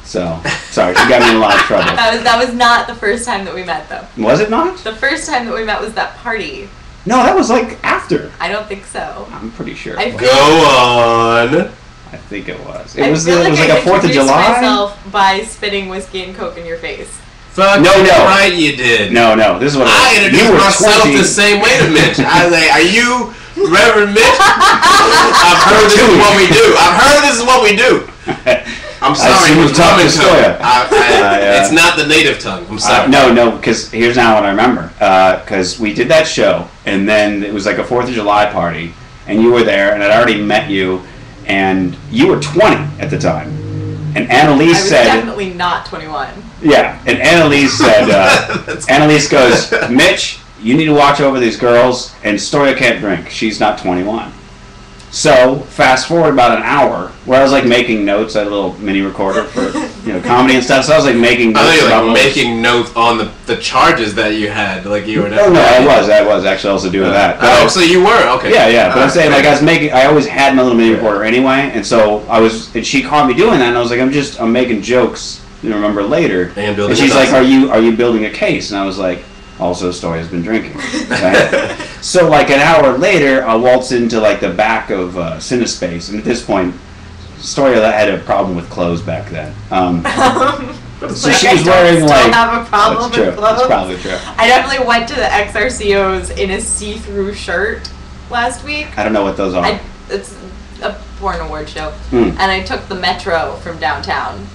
[SPEAKER 1] So, sorry, she got me in a lot of trouble.
[SPEAKER 3] That was not the first time that we met, though.
[SPEAKER 1] Was it not?
[SPEAKER 3] The first time that we met was that party.
[SPEAKER 1] No, that was like after.
[SPEAKER 3] I don't think so.
[SPEAKER 1] I'm pretty sure.
[SPEAKER 2] Go on.
[SPEAKER 1] I think it was. It was like
[SPEAKER 3] a
[SPEAKER 1] 4th of July.
[SPEAKER 3] I myself by spitting whiskey and Coke in your face.
[SPEAKER 2] Fuck no, right, you did.
[SPEAKER 1] No. This is what
[SPEAKER 2] I introduced myself 20. The same way to Mitch. I was like, "Are you Reverend Mitch?" I've heard this is what we do. I'm sorry, he was talking to Stoya. It's not the native tongue. I'm sorry.
[SPEAKER 1] No, because here's now what I remember. Because we did that show, and then it was like a 4th of July party, and you were there, and I'd already met you, and you were 20 at the time. And Annalise said...
[SPEAKER 3] I was definitely not 21.
[SPEAKER 1] Yeah, and Annalise said... Annalise goes, Mitch, you need to watch over these girls, and Stoya can't drink. She's not 21. So, fast forward about an hour, where I was like making notes. I had a little mini recorder for comedy and stuff. So I was like making notes.
[SPEAKER 2] I thought you were making notes on the charges that you had, like you were.
[SPEAKER 1] Oh no, I was actually also doing that.
[SPEAKER 2] But so you were okay.
[SPEAKER 1] Yeah. But I'm saying I always had my little mini recorder anyway, and so and she caught me doing that, and I was like, I'm making jokes. Remember later, and she's like, are you building a case? And I was like, also Stoya's been drinking. Right? So like an hour later, I waltz into like the back of Cinespace, and at this point, Stoya had a problem with clothes back then. So she was wearing like.
[SPEAKER 3] Have a problem with clothes.
[SPEAKER 1] That's probably true.
[SPEAKER 3] I definitely went to the XRCOs in a see-through shirt last week.
[SPEAKER 1] I don't know what those are.
[SPEAKER 3] It's a porn award show, and I took the metro from downtown,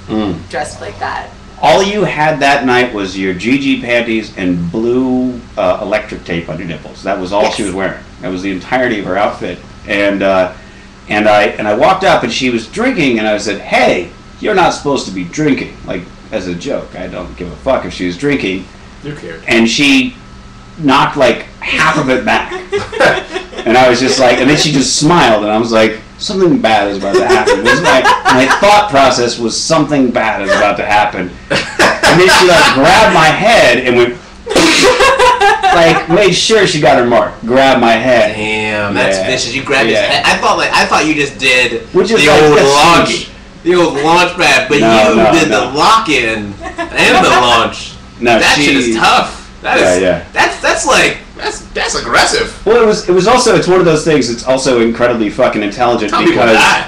[SPEAKER 3] dressed like that.
[SPEAKER 1] All you had that night was your GG panties and blue electric tape on your nipples. That was all she was wearing. That was the entirety of her outfit. And I walked up and she was drinking, and I said, "Hey, you're not supposed to be drinking." Like as a joke. I don't give a fuck if she was drinking.
[SPEAKER 2] Who cares? And
[SPEAKER 1] she knocked like half of it back. And I was just like, and then she just smiled, and I was like, something bad is about to happen. My thought process was something bad is about to happen. And then she like grabbed my head and went, like made sure she got her mark. Grabbed my head.
[SPEAKER 2] Damn, that's vicious. You grabbed his head. I thought you just did the old launch pad, but you did the lock-in and the launch.
[SPEAKER 1] No,
[SPEAKER 2] that shit is tough. That's aggressive.
[SPEAKER 1] Well, it was also, it's one of those things that's also incredibly fucking intelligent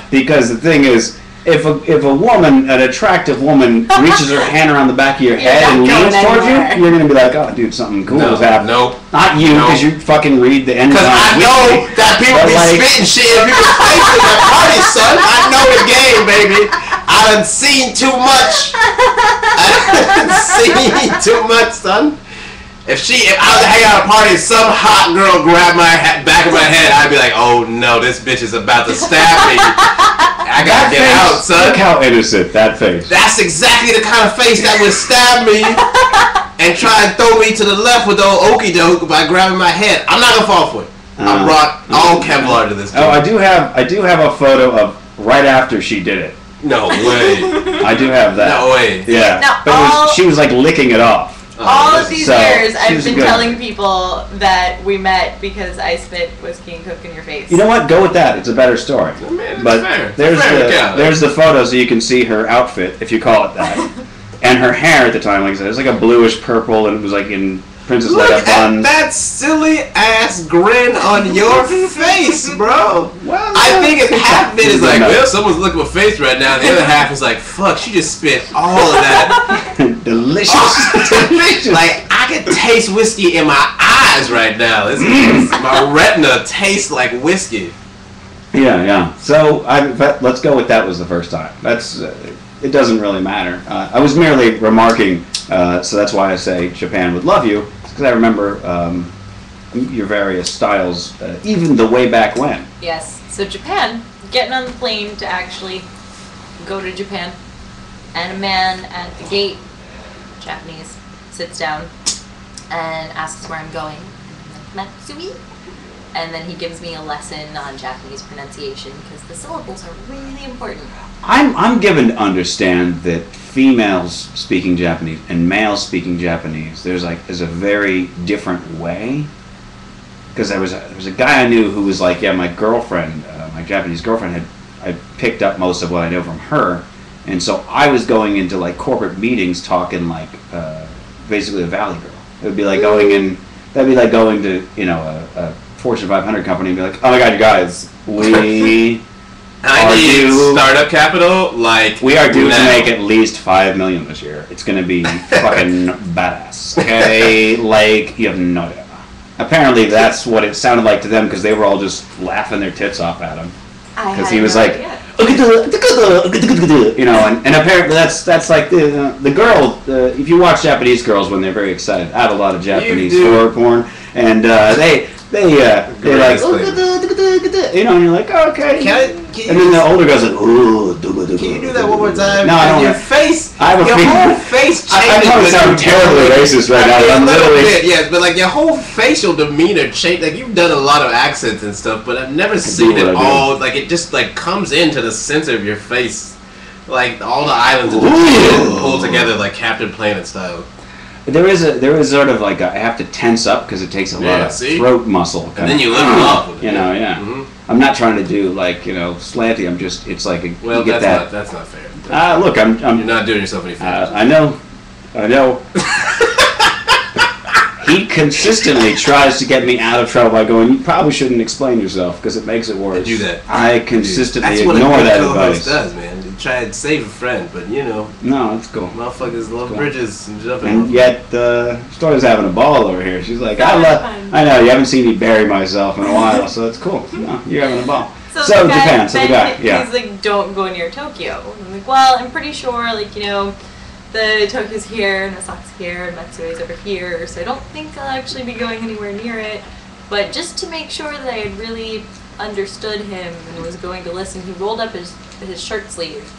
[SPEAKER 1] because the thing is, if a woman, an attractive woman, reaches her hand around the back of your head and leans towards you, you're gonna be like, oh, dude, something cool is happening.
[SPEAKER 2] Nope.
[SPEAKER 1] Not you, because you fucking read the end.
[SPEAKER 2] Because I know that people be spitting shit in people's faces at parties, son. I know the game, baby. I done seen too much. See, too much, son. If I was hanging out at a party and some hot girl grabbed my back of my head, I'd be like, oh no, this bitch is about to stab me. I gotta get out, son.
[SPEAKER 1] Look how innocent that face.
[SPEAKER 2] That's exactly the kind of face that would stab me and try and throw me to the left with the old okey doke by grabbing my head. I'm not gonna fall for it. I brought all Kevlar to this game.
[SPEAKER 1] Oh, I do have a photo of right after she did it.
[SPEAKER 2] No way.
[SPEAKER 1] I do have that.
[SPEAKER 2] No way.
[SPEAKER 1] Yeah.
[SPEAKER 3] Now,
[SPEAKER 1] but she was like licking it off.
[SPEAKER 3] All of these years, I've been telling people that we met because I spit whiskey and coke in your face.
[SPEAKER 1] You know what? Go with that. It's a better story.
[SPEAKER 2] Oh, man,
[SPEAKER 1] but
[SPEAKER 2] fair.
[SPEAKER 1] There's the photo, so you can see her outfit, if you call it that, and her hair at the time. Like I said, it was like a bluish purple, and it was like in Princess Leia buns.
[SPEAKER 2] Look at that silly ass grin on your face, bro. Well, I think half of it is like, well, someone's looking at my face right now. And the other half is like, fuck, she just spit all of that.
[SPEAKER 1] Delicious.
[SPEAKER 2] Delicious. Like, I can taste whiskey in my eyes right now. This is, my retina tastes like whiskey.
[SPEAKER 1] Yeah. So let's go with that was the first time. That's it doesn't really matter. I was merely remarking, so that's why I say Japan would love you, because I remember your various styles, even the way back when.
[SPEAKER 3] Yes. So Japan, getting on the plane to actually go to Japan, and a man at the gate, Japanese, sits down and asks where I'm going. And I'm like, Matsui? And then he gives me a lesson on Japanese pronunciation because the syllables are really important.
[SPEAKER 1] I'm given to understand that females speaking Japanese and males speaking Japanese, there's a very different way. Because there was a guy I knew who was like, yeah, my girlfriend, my Japanese girlfriend I picked up most of what I know from her, and so I was going into like corporate meetings talking like basically a Valley girl. It would be like that'd be like going to a Fortune 500 company and be like, oh my god, you guys, we
[SPEAKER 2] I need startup capital,
[SPEAKER 1] we are due to make at least $5 million this year. It's gonna be fucking badass. Okay, like you have no idea. Apparently that's what it sounded like to them because they were all just laughing their tits off at him because he was like, and apparently that's like the girl. If you watch Japanese girls when they're very excited, I have a lot of Japanese horror porn, and they're like, and you're like, oh, okay. And then the older guy's like, ooh,
[SPEAKER 2] can you do that one more time?
[SPEAKER 1] No, I don't.
[SPEAKER 2] Your face,
[SPEAKER 1] I have a
[SPEAKER 2] whole face changes.
[SPEAKER 1] I probably sound terribly racist right now.
[SPEAKER 2] A little bit, yes, but like your whole facial demeanor changed. Like you've done a lot of accents and stuff, but I've never seen it all. Like it just like comes into the center of your face, like all the islands of Japan pulled together like Captain Planet style.
[SPEAKER 1] There is sort of like I have to tense up because it takes a lot of throat muscle.
[SPEAKER 2] And then you lift them up with it.
[SPEAKER 1] Mm-hmm. I'm not trying to do like slanty. I'm just it's like you get
[SPEAKER 2] that's not fair.
[SPEAKER 1] Look, I'm
[SPEAKER 2] you're not doing yourself any favors.
[SPEAKER 1] I know. He consistently tries to get me out of trouble by going, you probably shouldn't explain yourself because it makes it worse.
[SPEAKER 2] I do that.
[SPEAKER 1] I consistently ignore
[SPEAKER 2] that
[SPEAKER 1] advice.
[SPEAKER 2] That's what a co-host does, man. You try and save a friend, but
[SPEAKER 1] No, it's cool.
[SPEAKER 2] Motherfuckers love bridges and jumping.
[SPEAKER 1] And yet, Stoya's having a ball over here. She's like, I know, you haven't seen me bury myself in a while, so it's cool. No, you're having a ball.
[SPEAKER 3] So
[SPEAKER 1] Japan, the guy,
[SPEAKER 3] he's like, don't go near Tokyo. I'm like, well, I'm pretty sure, the Tokyo's here, and Osaka's here, and Matsue's over here, so I don't think I'll actually be going anywhere near it. But just to make sure that I had really understood him and was going to listen, he rolled up his shirt sleeve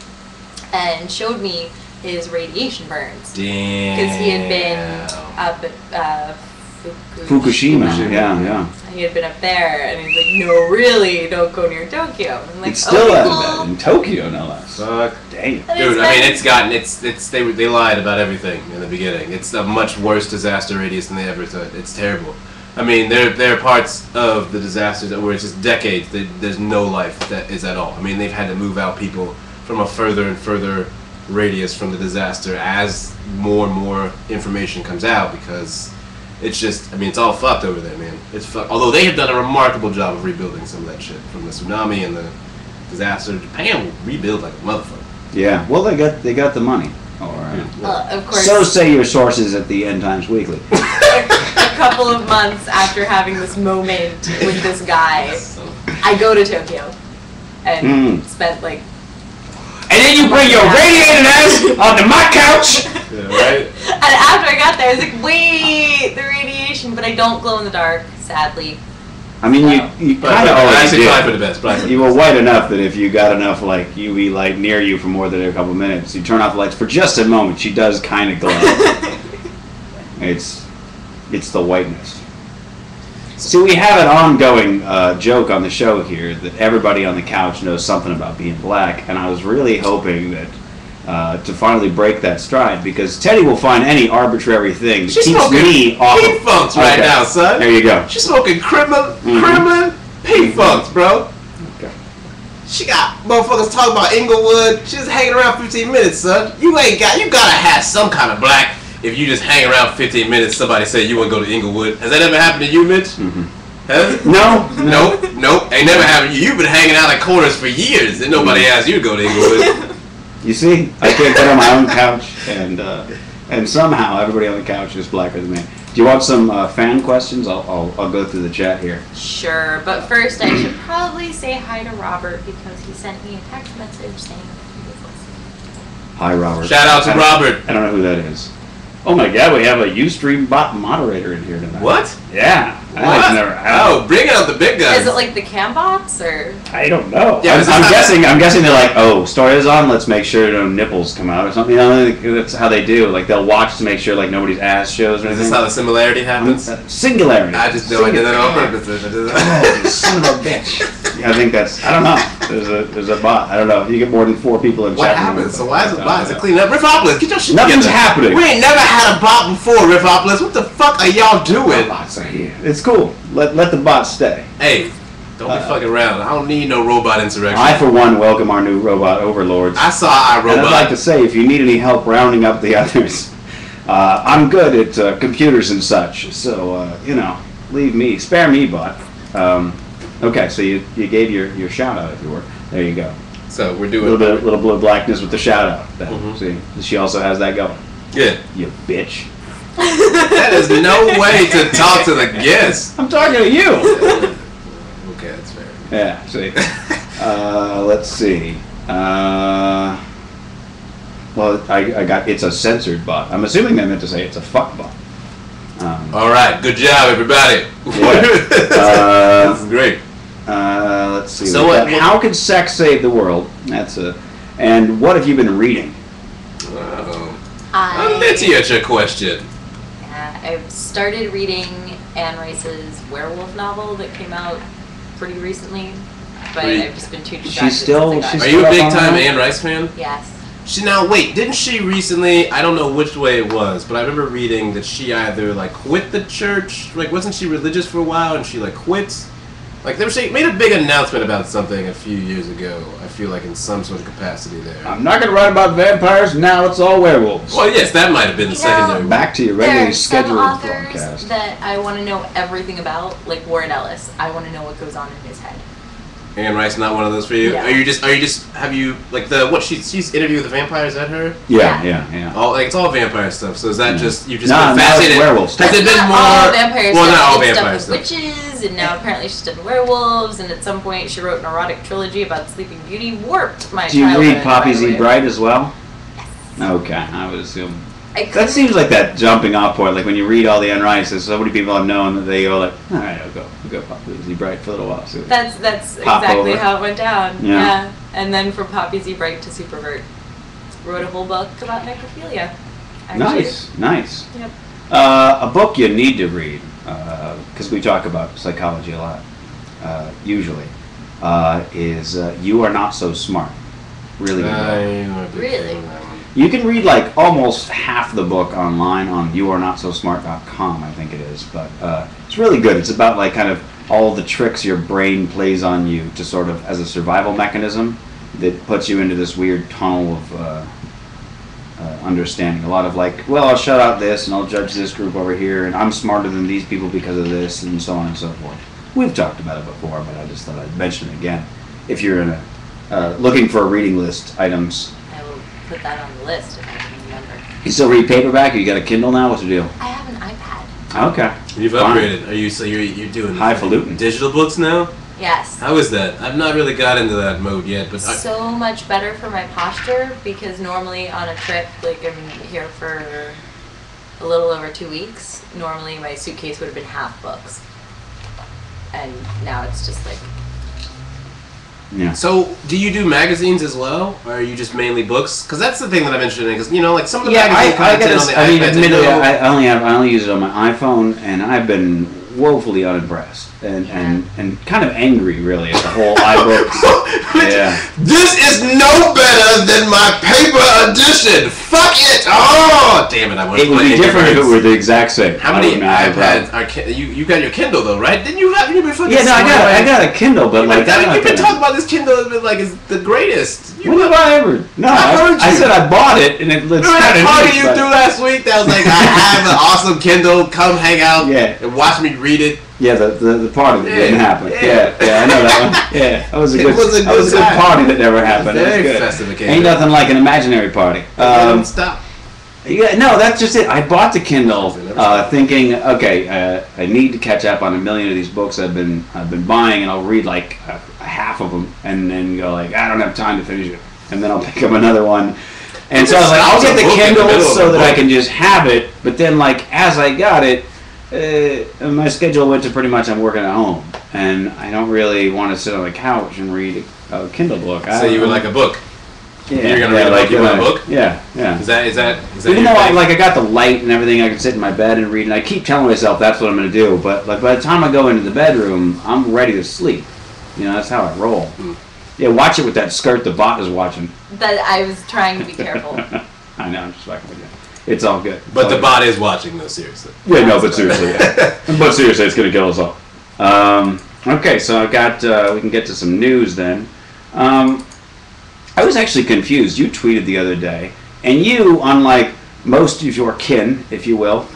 [SPEAKER 3] and showed me his radiation burns.
[SPEAKER 2] Damn.
[SPEAKER 3] Because he had been up at
[SPEAKER 1] Fukushima. Yeah.
[SPEAKER 3] He had been up there, and he's like, no, really, don't go near Tokyo. I'm like,
[SPEAKER 1] it's still in Tokyo, no less.
[SPEAKER 2] Fuck.
[SPEAKER 1] Damn.
[SPEAKER 2] Dude, I mean, they lied about everything in the beginning. It's a much worse disaster radius than they ever thought. It's terrible. I mean, there are parts of the disasters where it's just decades, there's no life that is at all. I mean, they've had to move out people from a further and further radius from the disaster as more and more information comes out because it's just, I mean, it's all fucked over there, man. It's fucked. Although they have done a remarkable job of rebuilding some of that shit from the tsunami and the disaster. Japan will rebuild like a motherfucker.
[SPEAKER 1] Yeah, well, they got the money.
[SPEAKER 3] Of course.
[SPEAKER 1] So say your sources at the End Times Weekly.
[SPEAKER 3] A couple of months after having this moment with this guy, I go to Tokyo and spent like.
[SPEAKER 1] And then you bring your radiated ass onto my couch
[SPEAKER 2] Yeah, right?
[SPEAKER 3] And after I got there, I was like, wait, the radiation, but I don't glow in the dark, sadly.
[SPEAKER 1] I mean, you kind of always
[SPEAKER 2] actually
[SPEAKER 1] did.
[SPEAKER 2] try for the best.
[SPEAKER 1] You were white enough that if you got enough like UV light near you for more than a couple minutes, you turn off the lights for just a moment. She does kind of glow. It's the whiteness. See, we have an ongoing joke on the show here that everybody on the couch knows something about being black, and I was really hoping that to finally break that stride, because Teddy will find any arbitrary thing that keeps me off
[SPEAKER 2] Pink Funks right now, son.
[SPEAKER 1] There you go.
[SPEAKER 2] She's smoking Kremlin Pink Funks, bro.
[SPEAKER 1] Okay.
[SPEAKER 2] She got motherfuckers talking about Inglewood. She's hanging around 15 minutes, son. You gotta have some kind of black. If you just hang around 15 minutes, somebody say you want to go to Inglewood. Has that ever happened to you, Mitch?
[SPEAKER 1] Mm-hmm.
[SPEAKER 2] Has it?
[SPEAKER 1] No.
[SPEAKER 2] Nope. Ain't never happened to you. You've been hanging out at corners for years, and nobody asked you to go to Inglewood.
[SPEAKER 1] You see, I can't get on my own couch, and somehow everybody on the couch is blacker than me. Do you want some fan questions? I'll go through the chat here.
[SPEAKER 3] Sure, but first I should probably say hi to Robert because he sent me a text message saying he was listening.
[SPEAKER 1] Hi, Robert.
[SPEAKER 2] Shout out to Robert.
[SPEAKER 1] I don't know who that is. Oh my God, we have a Ustream bot moderator in here tonight.
[SPEAKER 2] What?
[SPEAKER 1] Yeah.
[SPEAKER 2] Oh, bring out the big guys.
[SPEAKER 3] Is it like the cam bots or?
[SPEAKER 1] I don't know.
[SPEAKER 2] Yeah,
[SPEAKER 1] I'm guessing they're like, oh, Stoya's on. Let's make sure no nipples come out or something. You know, that's how they do. Like they'll watch to make sure like nobody's ass shows or anything.
[SPEAKER 2] Is this how the similarity happens?
[SPEAKER 1] Singularity.
[SPEAKER 2] I just know I did that on purpose.
[SPEAKER 1] Oh, you son of a bitch. Yeah, I think that's. I don't know. There's a bot. I don't know. You get more than 4 people in
[SPEAKER 2] What
[SPEAKER 1] chat.
[SPEAKER 2] happened? So why is it bot? Is it clean up? Riffopolis, get your shit
[SPEAKER 1] Nothing's
[SPEAKER 2] together.
[SPEAKER 1] happening.
[SPEAKER 2] We ain't never had a bot before, Riffopolis. What the fuck are y'all doing?
[SPEAKER 1] Bots are here. It's cool. Let the bots stay.
[SPEAKER 2] Hey, don't be fucking around. I don't need no robot insurrection.
[SPEAKER 1] I, for one, welcome our new robot overlords.
[SPEAKER 2] I saw our robot.
[SPEAKER 1] And I'd like to say, if you need any help rounding up the others, I'm good at computers and such. So, spare me, bot. Okay, so you gave your shout out, if you were. There you go.
[SPEAKER 2] So we're doing
[SPEAKER 1] a little blue blackness with the shout out. Mm-hmm. See, she also has that going.
[SPEAKER 2] Yeah.
[SPEAKER 1] You bitch.
[SPEAKER 2] That is no way to talk to the guests.
[SPEAKER 1] I'm talking to you.
[SPEAKER 2] Okay, that's fair.
[SPEAKER 1] Yeah. See. Let's see. Well, I got it's a censored bot. I'm assuming they meant to say it's a fuck bot.
[SPEAKER 2] All right, good job, everybody.
[SPEAKER 1] Yeah.
[SPEAKER 2] This is great.
[SPEAKER 1] Let's see.
[SPEAKER 2] So
[SPEAKER 1] how can sex save the world? And what have you been reading?
[SPEAKER 2] I'll let you answer your question.
[SPEAKER 3] Yeah, I've started reading Anne Rice's werewolf novel that came out pretty recently, but I've just been too distracted.
[SPEAKER 2] Are you a big time Anne Rice fan?
[SPEAKER 3] Yes.
[SPEAKER 2] Didn't she recently, I don't know which way it was, but I remember reading that she either quit the church, wasn't she religious for a while and she quit? She made a big announcement about something a few years ago, I feel like in some sort of capacity there.
[SPEAKER 1] I'm not going to write about vampires, now it's all werewolves.
[SPEAKER 2] Well, yes, that might have been the secondary one.
[SPEAKER 1] Back to your regularly scheduled
[SPEAKER 3] broadcast.
[SPEAKER 1] broadcast.
[SPEAKER 3] Authors that I want to know everything about, like Warren Ellis. I want to know what goes on in his head.
[SPEAKER 2] Anne Rice, not one of those for you?
[SPEAKER 3] No.
[SPEAKER 2] She's Interview with the Vampire, is that her?
[SPEAKER 1] Yeah.
[SPEAKER 2] It's all vampire stuff, so is that just, you've just
[SPEAKER 1] been
[SPEAKER 2] fascinated?
[SPEAKER 1] Werewolf stuff.
[SPEAKER 2] Has it been more?
[SPEAKER 3] All vampire
[SPEAKER 2] well,
[SPEAKER 3] stuff.
[SPEAKER 2] not all
[SPEAKER 3] It's
[SPEAKER 2] vampire
[SPEAKER 3] stuff with witches, and now apparently she's done werewolves, and at some point she wrote an erotic trilogy about Sleeping Beauty. Warped my
[SPEAKER 1] Do you
[SPEAKER 3] childhood
[SPEAKER 1] read Poppy Z.
[SPEAKER 3] right
[SPEAKER 1] Bride as well?
[SPEAKER 3] Yes.
[SPEAKER 1] Okay, I would assume. That seems like that jumping off point, like when you read all the Anne Rices, so many people have known that they go all right, I'll go Poppy Z. Bride for a little while. So
[SPEAKER 3] that's exactly
[SPEAKER 1] over.
[SPEAKER 3] how it went down.
[SPEAKER 1] Yeah.
[SPEAKER 3] And then from Poppy Z. Bride to Supervert. Wrote a whole book about necrophilia.
[SPEAKER 1] Nice.
[SPEAKER 3] Yep.
[SPEAKER 1] A book you need to read, because we talk about psychology a lot, usually, is You Are Not So Smart. Really good book.
[SPEAKER 3] Really?
[SPEAKER 1] You can read almost half the book online on youarenotsosmart.com, I think it is, but it's really good. It's about kind of all the tricks your brain plays on you to sort of as a survival mechanism that puts you into this weird tunnel of understanding. A lot of I'll shut out this and I'll judge this group over here and I'm smarter than these people because of this and so on and so forth. We've talked about it before, but I just thought I'd mention it again. If you're in looking for a reading list items.
[SPEAKER 3] I will put that on the list if I can remember.
[SPEAKER 1] You still read paperback? Or you got a Kindle now? What's the deal?
[SPEAKER 3] I have an iPad.
[SPEAKER 1] Okay.
[SPEAKER 2] You've upgraded. You're doing
[SPEAKER 1] highfalutin
[SPEAKER 2] digital books now?
[SPEAKER 3] Yes.
[SPEAKER 2] How is that? I've not really got into that mode yet, but
[SPEAKER 3] so much better for my posture because normally on a trip, like I'm here for a little over 2 weeks. Normally my suitcase would have been half books, and now it's just like.
[SPEAKER 1] Yeah.
[SPEAKER 2] So, do you do magazines as well, or are you just mainly books? Because that's the thing that I'm interested in. Because like some of the magazine content on the iPads.
[SPEAKER 1] Admittedly, I only use it on my iPhone, and I've been woefully unimpressed and kind of angry really at the whole iBooks. Yeah.
[SPEAKER 2] This is no better than my paper edition. Fuck it! Oh, damn it! I want to.
[SPEAKER 1] It would be different if it were the exact same.
[SPEAKER 2] How many iPads are you got your Kindle though, right? Didn't you have?
[SPEAKER 1] Yeah, no, I got a Kindle, but like
[SPEAKER 2] you've been talking about this Kindle as been like it's the greatest.
[SPEAKER 1] When have I ever? No, I said I bought it, and it's
[SPEAKER 2] kind of party you threw last week. That was like I have an awesome Kindle. Come hang out and watch me read it.
[SPEAKER 1] Yeah, the party that didn't happen. Yeah, I know that one. Yeah, that was a good party that never happened.
[SPEAKER 2] Very festive occasion.
[SPEAKER 1] Ain't nothing like an imaginary party.
[SPEAKER 2] Don't stop.
[SPEAKER 1] Yeah, no, that's just it. I bought the Kindle thinking, okay, I need to catch up on a million of these books I've been buying, and I'll read like half of them, and then go like, I don't have time to finish it, and then I'll pick up another one. And so I was like, I'll get the Kindle so that I can just have it. But then, like, as I got it, my schedule went to pretty much I'm working at home, and I don't really want to sit on the couch and read a Kindle book.
[SPEAKER 2] So you would like a book?
[SPEAKER 1] Yeah,
[SPEAKER 2] you're gonna read like you want a book?
[SPEAKER 1] Yeah.
[SPEAKER 2] Is that
[SPEAKER 1] even though I got the light and everything, I can sit in my bed and read, and I keep telling myself that's what I'm gonna do. But like by the time I go into the bedroom, I'm ready to sleep. That's how I roll. Yeah, watch it with that skirt the bot is watching.
[SPEAKER 3] That I was trying to be careful.
[SPEAKER 1] I know, I'm just fucking with you. It's all good.
[SPEAKER 2] But the bot is watching, though, seriously.
[SPEAKER 1] Yeah, no, but seriously, yeah. But seriously, it's going to kill us all. Okay, so I've got, we can get to some news then. I was actually confused. You tweeted the other day, and you, unlike most of your kin, if you will,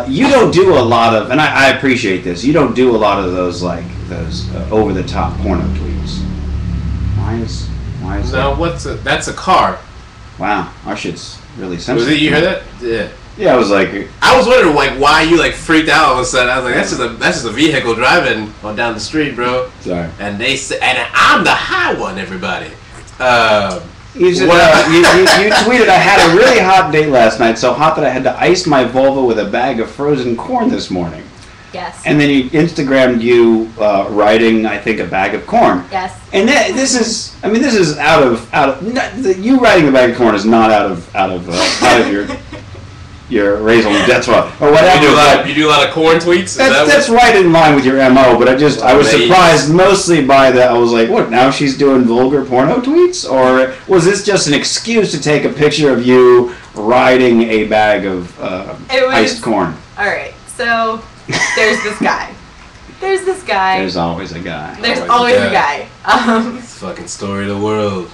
[SPEAKER 1] you don't do a lot of, and I appreciate this, you don't do a lot of those, like, those over-the-top porno tweets. Why is that?
[SPEAKER 2] No, that's a car.
[SPEAKER 1] Wow, our shit's really sensitive.
[SPEAKER 2] Was it, you heard that? Yeah.
[SPEAKER 1] Yeah, I was like...
[SPEAKER 2] I was wondering, like, why you, like, freaked out all of a sudden. I was like, that's just a vehicle driving on down the street, bro.
[SPEAKER 1] Sorry.
[SPEAKER 2] And they said, and I'm the high one, everybody.
[SPEAKER 1] You tweeted, I had a really hot date last night, so hot that I had to ice my Volvo with a bag of frozen corn this morning.
[SPEAKER 3] Yes.
[SPEAKER 1] And then you Instagrammed you riding, I think, a bag of corn.
[SPEAKER 3] Yes.
[SPEAKER 1] And this is out of you riding a bag of corn is not out of your raison d'etre or whatever.
[SPEAKER 2] You do a lot of corn tweets.
[SPEAKER 1] That's right in line with your MO. But I was surprised mostly by that. I was like, what? Now she's doing vulgar porno tweets, or was this just an excuse to take a picture of you riding a bag of iced corn?
[SPEAKER 3] All right, so. There's this guy.
[SPEAKER 1] There's always a guy.
[SPEAKER 3] There's always a guy.
[SPEAKER 2] It's the fucking story of the world.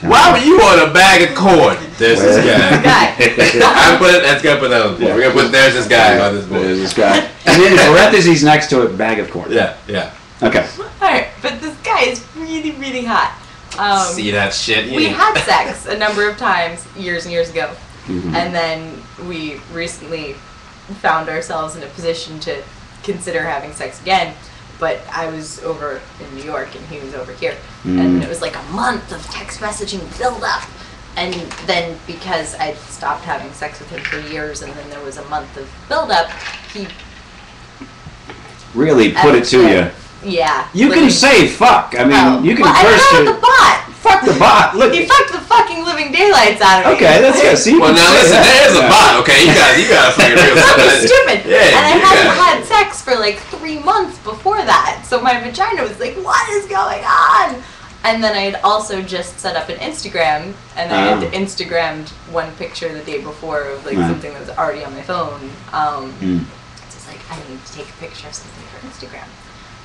[SPEAKER 2] Why were you on a bag of corn? There's this guy. That's gonna put that on the board. We're gonna put there's this guy on this board.
[SPEAKER 1] There's this guy. And then parentheses next to it, bag of corn.
[SPEAKER 2] Yeah.
[SPEAKER 1] Okay.
[SPEAKER 3] Alright, but this guy is really, really hot.
[SPEAKER 2] See that shit?
[SPEAKER 3] We had sex a number of times years and years ago.
[SPEAKER 1] Mm-hmm.
[SPEAKER 3] And then we recently found ourselves in a position to consider having sex again, but I was over in New York and he was over here, and it was like a month of text messaging build up, and then because I'd stopped having sex with him for years, and then there was a month of build up, he
[SPEAKER 1] really put it to you.
[SPEAKER 3] Yeah.
[SPEAKER 1] You can say fuck. I mean, you can curse
[SPEAKER 3] to the bot.
[SPEAKER 1] Fuck the bot. Look.
[SPEAKER 3] He fucked the fucking living daylights out of me.
[SPEAKER 1] Okay, that's good. See.
[SPEAKER 2] Well, now listen, there is a bot. Okay, you got fucking real.
[SPEAKER 3] That's stupid. Yeah, and I hadn't had sex for like 3 months before that, so my vagina was like, "What is going on?" And then I had also just set up an Instagram, and I had Instagrammed one picture the day before of like something that was already on my phone. So it's like, I need to take a picture of something for Instagram.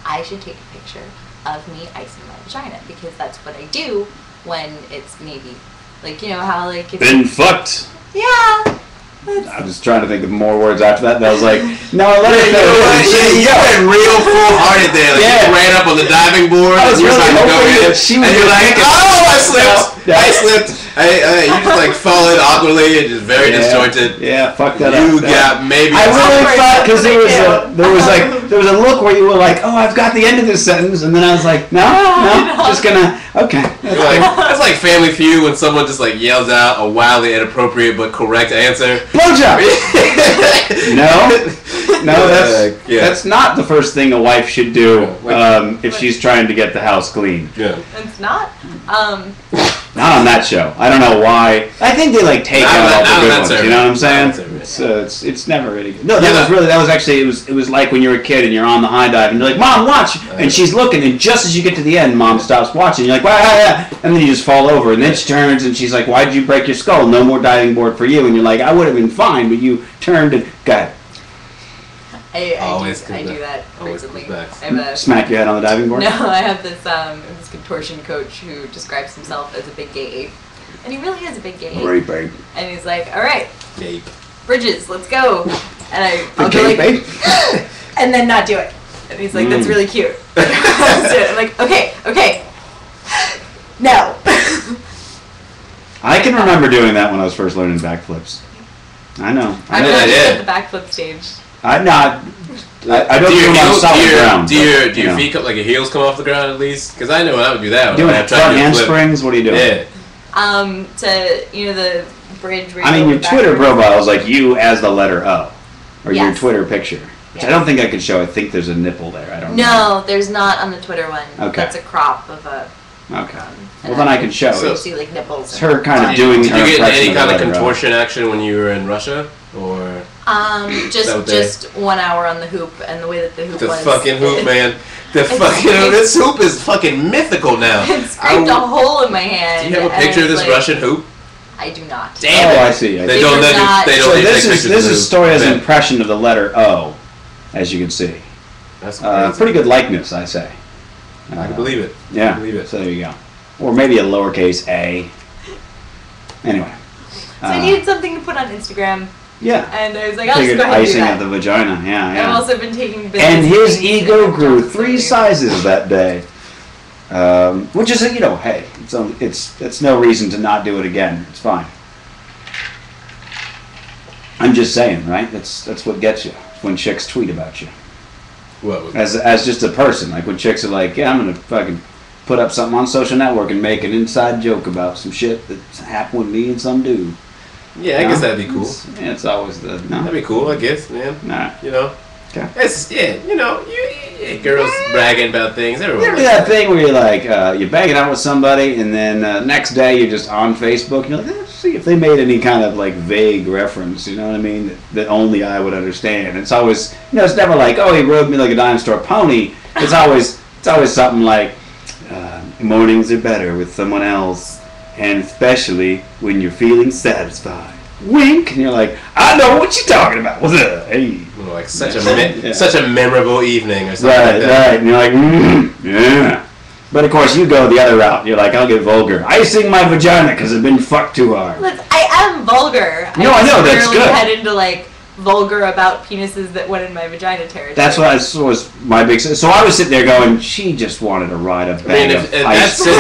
[SPEAKER 3] I should take a picture of me icing my vagina, because that's what I do when it's maybe, like, you know how, like, it's...
[SPEAKER 1] Been fucked!
[SPEAKER 3] Yeah!
[SPEAKER 1] I was trying to think of more words after that, and I was like, no, let it
[SPEAKER 2] go. You went real full-hearted there. Like, you ran up on the diving board,
[SPEAKER 1] I was
[SPEAKER 2] and
[SPEAKER 1] really
[SPEAKER 2] you
[SPEAKER 1] hoping that she was
[SPEAKER 2] and you're like, oh, I slipped! I slipped. You just like fall in awkwardly and just very disjointed.
[SPEAKER 1] Yeah, fuck that
[SPEAKER 2] you
[SPEAKER 1] up.
[SPEAKER 2] You got maybe.
[SPEAKER 1] I really thought because there was a look where you were like, oh, I've got the end of this sentence, and then I was like, no, just gonna okay.
[SPEAKER 2] That's like Family Feud when someone just like yells out a wildly inappropriate but correct answer.
[SPEAKER 1] Blowjob. No, that's not the first thing a wife should do if she's trying to get the house clean.
[SPEAKER 2] Yeah.
[SPEAKER 3] It's not.
[SPEAKER 1] Not on that show. I don't know why. I think they like take out all the good ones. You know what I'm saying? It's never really good. No, that was actually it was like when you're a kid and you're on the high dive and you're like, Mom, watch, and she's looking, and just as you get to the end, Mom stops watching. You're like, wow, and then you just fall over, and then she turns and she's like, why did you break your skull? No more diving board for you. And you're like, I would have been fine, but you turned and got.
[SPEAKER 3] I do that frequently.
[SPEAKER 1] Smack your head on the diving board?
[SPEAKER 3] No, I have this contortion coach who describes himself as a big gay ape. And he really is a big gay ape.
[SPEAKER 1] Right, babe.
[SPEAKER 3] And he's like, all right,
[SPEAKER 2] ape.
[SPEAKER 3] Bridges, let's go. And I'll go like, and then not do it. And he's like, that's really cute. Let's do it. I'm like, okay. No.
[SPEAKER 1] I can remember doing that when I was first learning backflips. I know.
[SPEAKER 3] I did at the backflip stage. I don't do
[SPEAKER 1] them on solid ground.
[SPEAKER 2] Do your feet come, like your heels come off the ground at least? Because I know I would do that.
[SPEAKER 1] Doing front handsprings? What are you doing?
[SPEAKER 2] Yeah.
[SPEAKER 3] The bridge.
[SPEAKER 1] I mean, your Twitter profile is like you as the letter O, or your Twitter picture, which I don't think I could show. I think there's a nipple there. I don't know.
[SPEAKER 3] No, there's not on the Twitter one.
[SPEAKER 1] Okay.
[SPEAKER 3] That's a crop of a.
[SPEAKER 1] Okay. Well, then I can show.
[SPEAKER 3] So you see like nipples.
[SPEAKER 1] It's her kind of doing.
[SPEAKER 2] Did you get any kind of contortion action when you were in Russia, or?
[SPEAKER 3] Just 1 hour on the hoop, and the way that the hoop was.
[SPEAKER 2] The fucking hoop, man. This hoop is fucking mythical now.
[SPEAKER 3] It scraped a hole in my hand.
[SPEAKER 2] Do you have a picture of this Russian hoop?
[SPEAKER 3] I do not.
[SPEAKER 2] Damn it.
[SPEAKER 1] Oh, I see.
[SPEAKER 2] They don't let you.
[SPEAKER 1] This is Stoya's impression of the letter O, as you can see.
[SPEAKER 2] That's crazy.
[SPEAKER 1] Pretty good likeness, I say.
[SPEAKER 2] I can believe it.
[SPEAKER 1] Yeah.
[SPEAKER 2] I believe it.
[SPEAKER 1] So there you go. Or maybe a lowercase a. Anyway.
[SPEAKER 3] So I needed something to put on Instagram.
[SPEAKER 1] Yeah.
[SPEAKER 3] And I was like, I'll just go ahead and do
[SPEAKER 1] icing
[SPEAKER 3] that.
[SPEAKER 1] of the vagina, yeah.
[SPEAKER 3] I've also been taking business.
[SPEAKER 1] And his ego grew 3 sizes that day. Which is, hey, it's no reason to not do it again. It's fine. I'm just saying, right? That's what gets you. When chicks tweet about you.
[SPEAKER 2] What?
[SPEAKER 1] As just a person. Like when chicks are like, yeah, I'm going to fucking put up something on social network and make an inside joke about some shit that's happened with me and some dude.
[SPEAKER 2] Yeah, I guess that'd be cool.
[SPEAKER 1] It's always the... No.
[SPEAKER 2] That'd be cool, I guess, man.
[SPEAKER 1] Nah.
[SPEAKER 2] Okay. It's, girls bragging about things. Everyone
[SPEAKER 1] do that thing where you're like, you're banging out with somebody, and then next day you're just on Facebook, and you're like, let's see if they made any kind of, like, vague reference, you know what I mean, that only I would understand. It's always, it's never like, oh, he rode me like a dime store pony. It's always something like, mornings are better with someone else. And especially when you're feeling satisfied. Wink, and you're like, I know what you're talking about. What's up? Hey.
[SPEAKER 2] Like such a memorable evening or something like that.
[SPEAKER 1] Right. And you're like, yeah. But of course, you go the other route. You're like, I'll get vulgar. Icing my vagina because I've been fucked too hard.
[SPEAKER 3] Look, I am vulgar.
[SPEAKER 1] No, I know, that's good.
[SPEAKER 3] I head into like vulgar about penises that went in my vagina territory.
[SPEAKER 1] That's what was my big... So I was sitting there going, she just wanted to ride a bag of ice porn.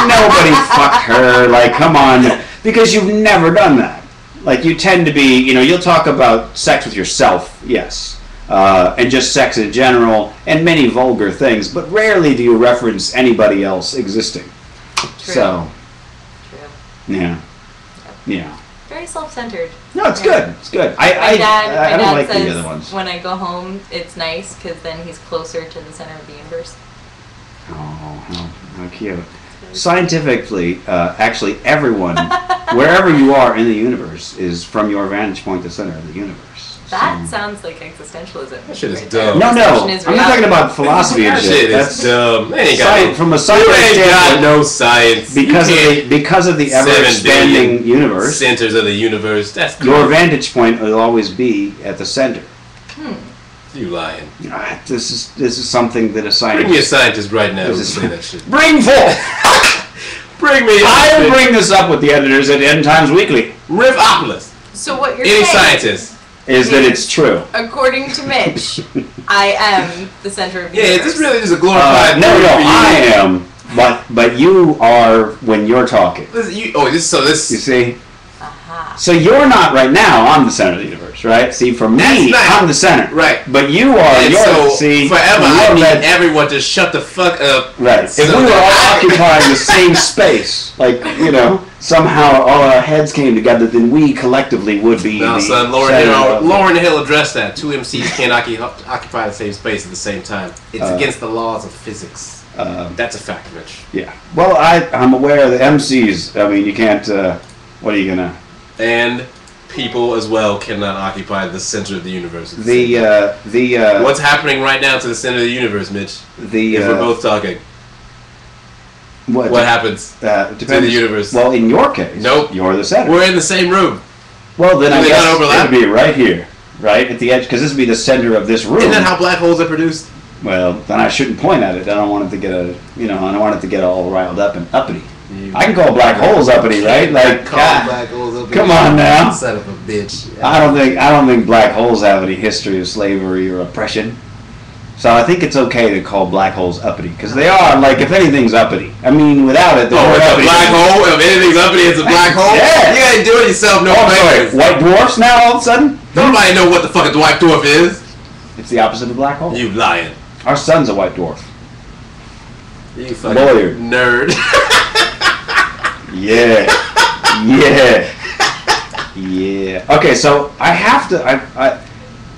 [SPEAKER 1] Nobody fucked her. Like, come on. Because you've never done that. Like, you tend to be... you'll talk about sex with yourself, yes. And just sex in general, and many vulgar things. But rarely do you reference anybody else existing.
[SPEAKER 3] True.
[SPEAKER 1] So...
[SPEAKER 3] True.
[SPEAKER 1] Yeah.
[SPEAKER 3] Very self-centered.
[SPEAKER 1] No, it's good. It's good. I don't like the other ones.
[SPEAKER 3] When I go home, it's nice because then he's closer to the center of the universe.
[SPEAKER 1] Oh, how cute. Scientifically, actually, everyone, wherever you are in the universe, is from your vantage point the center of the universe.
[SPEAKER 3] That sounds like existentialism.
[SPEAKER 2] That shit is dumb.
[SPEAKER 1] No, I'm not talking about philosophy and shit.
[SPEAKER 2] That's dumb.
[SPEAKER 1] From a science
[SPEAKER 2] standpoint, no science.
[SPEAKER 1] Because of the ever-expanding universe,
[SPEAKER 2] centers of the universe. That's cool.
[SPEAKER 1] Your vantage point will always be at the center.
[SPEAKER 2] You lying.
[SPEAKER 1] This is something that a scientist...
[SPEAKER 2] Bring me a scientist right now to say that shit.
[SPEAKER 1] Bring forth!
[SPEAKER 2] Bring me...
[SPEAKER 1] I will bring this up with the editors at End Times Weekly.
[SPEAKER 2] Rivopolis.
[SPEAKER 3] So what you're
[SPEAKER 2] saying...
[SPEAKER 3] Any
[SPEAKER 2] scientist.
[SPEAKER 1] Is that it's true.
[SPEAKER 3] According to Mitch, I am the center of the universe.
[SPEAKER 2] Yeah, is this really just a glorified...
[SPEAKER 1] No, I am But you are when you're talking.
[SPEAKER 2] You
[SPEAKER 1] see. So you're not right now. I'm the center of the universe, right? See, for me, I'm the center,
[SPEAKER 2] right?
[SPEAKER 1] But you are. See,
[SPEAKER 2] forever. I need everyone to shut the fuck up,
[SPEAKER 1] right? If we were all occupying the same space, like somehow all our heads came together, then we collectively would be.
[SPEAKER 2] No, son. Lauryn Hill addressed that. Two MCs can't occupy the same space at the same time. It's against the laws of physics. That's a fact, Mitch.
[SPEAKER 1] Yeah. Well, I'm aware of the MCs. I mean, you can't. What are you gonna?
[SPEAKER 2] And people as well cannot occupy the center of the universe.
[SPEAKER 1] What's
[SPEAKER 2] happening right now to the center of the universe, Mitch? If we're both talking. What happens to the universe?
[SPEAKER 1] Well, in your case,
[SPEAKER 2] nope.
[SPEAKER 1] You're the center.
[SPEAKER 2] We're in the same room.
[SPEAKER 1] Well, then I guess it would be right here, right at the edge, because this would be the center of this room.
[SPEAKER 2] Isn't that how black holes are produced?
[SPEAKER 1] Well, then I shouldn't point at it. I don't want it to get I don't want it to get all riled up and uppity. I can call black holes uppity, right? Like,
[SPEAKER 2] black holes uppity.
[SPEAKER 1] Come on now.
[SPEAKER 2] Son of a bitch.
[SPEAKER 1] I don't think black holes have any history of slavery or oppression. So I think it's okay to call black holes uppity, because they are, like, if anything's uppity. I mean, without it,
[SPEAKER 2] it's a black hole. If anything's uppity, it's a black hole.
[SPEAKER 1] Yeah.
[SPEAKER 2] You ain't doing yourself no favors.
[SPEAKER 1] White dwarfs now all of a sudden?
[SPEAKER 2] Nobody know what the fuck a white dwarf is.
[SPEAKER 1] It's the opposite of black hole.
[SPEAKER 2] You lying.
[SPEAKER 1] Our sun's a white dwarf.
[SPEAKER 2] You fucking lawyer nerd.
[SPEAKER 1] Yeah. Okay, so I have to.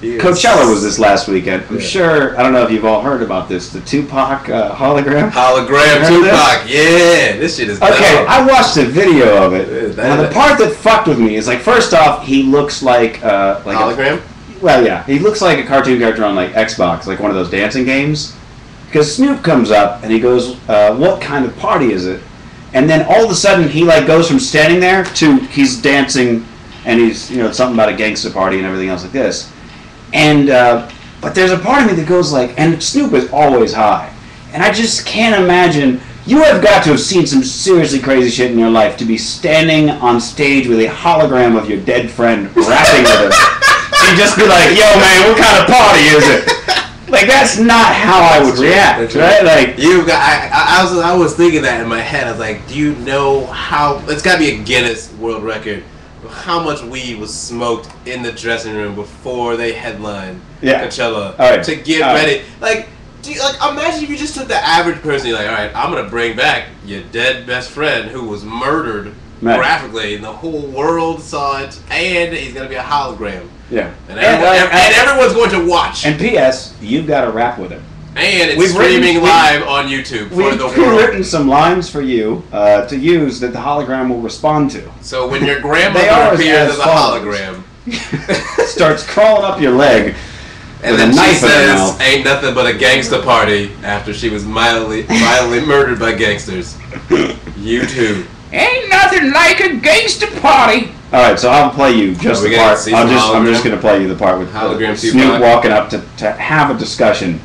[SPEAKER 1] Coachella was this last weekend. I'm sure. I don't know if you've all heard about this. The Tupac hologram.
[SPEAKER 2] Hologram Tupac. Yeah, this shit is.
[SPEAKER 1] Okay,
[SPEAKER 2] dumb.
[SPEAKER 1] I watched a video of it. Now the part that fucked with me is like, first off, he looks like
[SPEAKER 2] hologram.
[SPEAKER 1] Well, yeah, he looks like a cartoon character on like Xbox, like one of those dancing games. Because Snoop comes up and he goes, "What kind of party is it?" And then all of a sudden he like goes from standing there to he's dancing, and he's it's something about a gangster party and everything else like this. And but there's a part of me that goes like, and Snoop is always high, and I just can't imagine. You have got to have seen some seriously crazy shit in your life to be standing on stage with a hologram of your dead friend rapping with him. And just be like, "Yo, man, what kind of party is it?" Like, that's not how I would react, right? Like,
[SPEAKER 2] I was thinking that in my head. I was like, do you know how? It's got to be a Guinness World Record. How much weed was smoked in the dressing room before they headlined Coachella to get ready? Like, imagine if you just took the average person. You're like, all right, I'm gonna bring back your dead best friend who was murdered graphically, and the whole world saw it, and he's gonna be a hologram.
[SPEAKER 1] Yeah,
[SPEAKER 2] and everyone's going to watch.
[SPEAKER 1] And P.S. You've got to rap with him.
[SPEAKER 2] And it's streaming live on YouTube for the world. We've
[SPEAKER 1] written some lines for you to use that the hologram will respond to.
[SPEAKER 2] So when your grandmother appears as a hologram,
[SPEAKER 1] starts crawling up your leg,
[SPEAKER 2] and then she says, "Ain't nothing but a gangster party," after she was violently murdered by gangsters. You too.
[SPEAKER 1] Ain't nothing like a gangster party. All right, so I'll play you just the part. I'm just going to play you the part with Snoop walking up to have a discussion,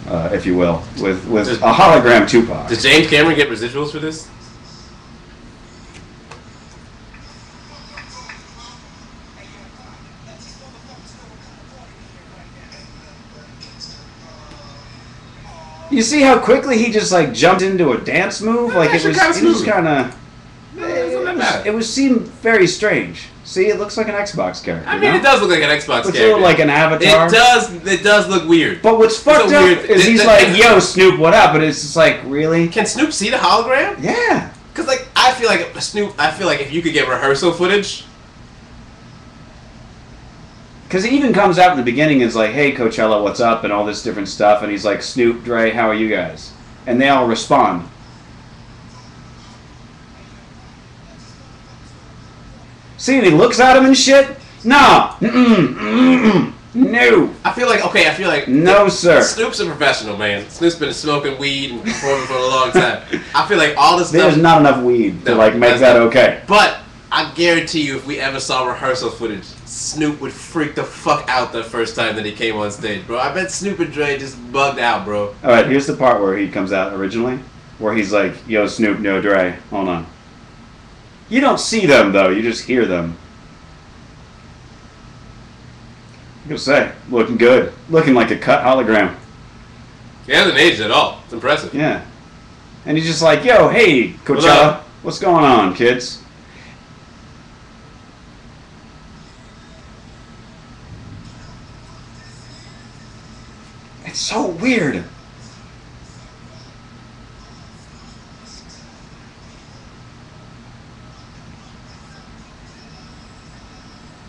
[SPEAKER 1] if you will, with a hologram Tupac.
[SPEAKER 2] Does James Cameron get residuals for this?
[SPEAKER 1] You see how quickly he just like jumped into a dance move? Like it was kind of. It seemed very strange. See, it looks like an Xbox character.
[SPEAKER 2] I mean, it does look like an Xbox character.
[SPEAKER 1] It's a little like an avatar.
[SPEAKER 2] It does look weird.
[SPEAKER 1] But what's fucked up is he's like, "Yo, Snoop, what up?" And it's just like, really?
[SPEAKER 2] Can Snoop see the hologram?
[SPEAKER 1] Yeah.
[SPEAKER 2] Because like, I feel like if you could get rehearsal footage.
[SPEAKER 1] Because he even comes out in the beginning and is like, "Hey, Coachella, what's up?" and all this different stuff, and he's like, "Snoop, Dre, how are you guys?" And they all respond. See, and he looks at him and shit. No, no.
[SPEAKER 2] I feel like
[SPEAKER 1] no, sir.
[SPEAKER 2] Snoop's a professional, man. Snoop's been smoking weed and performing for a long time. I feel like all this stuff.
[SPEAKER 1] There's not enough weed to like make that okay.
[SPEAKER 2] But I guarantee you, if we ever saw rehearsal footage, Snoop would freak the fuck out the first time that he came on stage, bro. I bet Snoop and Dre just bugged out, bro.
[SPEAKER 1] All right, here's the part where he comes out originally, where he's like, "Yo, Snoop, no Dre." Hold on. You don't see them, though. You just hear them. I'm going to say, looking good. Looking like a cut hologram.
[SPEAKER 2] He hasn't aged at all. It's impressive.
[SPEAKER 1] Yeah. And he's just like, yo, hey, Coachella, what's going on, kids? It's so weird.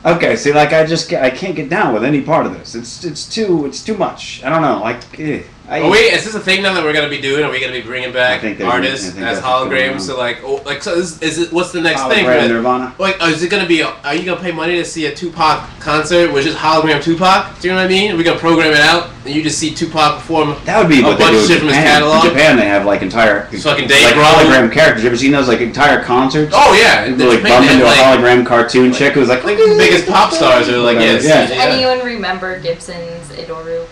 [SPEAKER 1] Okay, see, like I can't get down with any part of this. It's too much. I don't know. Like,
[SPEAKER 2] is this a thing now that we're gonna be doing? Are we gonna be bringing back artists as holograms? So so is it? What's the next thing?
[SPEAKER 1] Nirvana.
[SPEAKER 2] Like, is it gonna be? Are you gonna pay money to see a Tupac concert, which is hologram Tupac? Do you know what I mean? Are we gonna program it out and you just see Tupac perform?
[SPEAKER 1] That would be
[SPEAKER 2] a bunch of shit from his catalog.
[SPEAKER 1] In Japan, they have like entire
[SPEAKER 2] fucking Dave
[SPEAKER 1] like hologram characters. You ever seen those like entire concerts?
[SPEAKER 2] Oh yeah, and
[SPEAKER 1] like bump into a hologram cartoon chick who's like
[SPEAKER 2] the biggest pop stars are like
[SPEAKER 3] Does anyone remember Gibson's Idoru?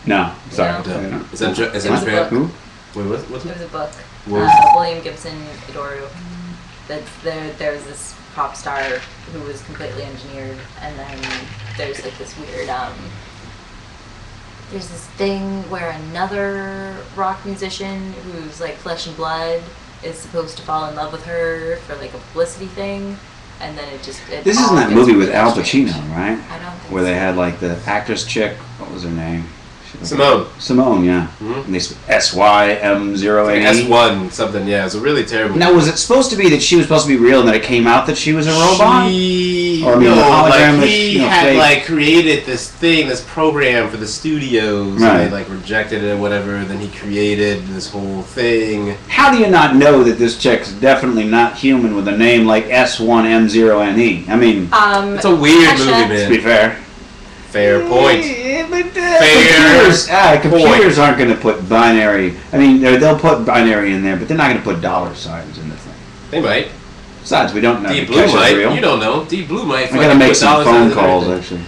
[SPEAKER 1] No, sorry.
[SPEAKER 2] No. Is that Japan?
[SPEAKER 1] Who?
[SPEAKER 2] Wait, what's it?
[SPEAKER 3] It was a book. William Gibson Idoru. There was this pop star who was completely engineered, and then there's like this weird there's this thing where another rock musician who's like flesh and blood is supposed to fall in love with her for like a publicity thing, and then this
[SPEAKER 1] isn't that movie with Al Pacino, right?
[SPEAKER 3] I don't think
[SPEAKER 1] where they had like the actress chick. What was her name?
[SPEAKER 2] Simone,
[SPEAKER 1] yeah. Mm-hmm. And they SYM080.
[SPEAKER 2] S1 something, yeah. It was a really terrible.
[SPEAKER 1] Now, was it supposed to be that she was supposed to be real, and then it came out that she was a robot?
[SPEAKER 2] He had created this thing, this program for the studios,
[SPEAKER 1] right.
[SPEAKER 2] And they like rejected it or whatever. And then he created this whole thing.
[SPEAKER 1] How do you not know that this chick's definitely not human with a name like S1M0NE? I mean,
[SPEAKER 2] it's a weird movie, man.
[SPEAKER 1] To be fair.
[SPEAKER 2] Fair point.
[SPEAKER 1] Computers aren't going to put binary. I mean, they'll put binary in there, but they're not going to put dollar signs in the thing.
[SPEAKER 2] They might.
[SPEAKER 1] Besides, we don't know.
[SPEAKER 2] Deep Blue might. Real. You don't know. Deep Blue might.
[SPEAKER 1] I got to make some phone calls, actually.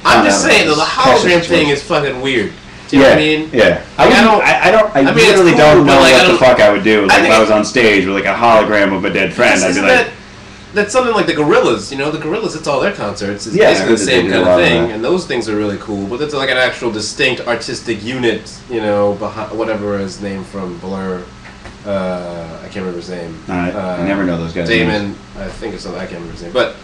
[SPEAKER 2] I'm just saying, though, the hologram thing is fucking weird. Do you know what I mean?
[SPEAKER 1] Yeah. I literally don't know what the fuck I would do if I was on stage with like a hologram of a dead friend. I'd be like...
[SPEAKER 2] That's something like the Gorillaz, the Gorillaz, it's all their concerts. It's basically the same kind of thing, and those things are really cool, but it's like an actual distinct artistic unit, behind whatever his name from Blur. I can't remember his name.
[SPEAKER 1] I never know those guys.
[SPEAKER 2] Damon, I think it's something, I can't remember his name. But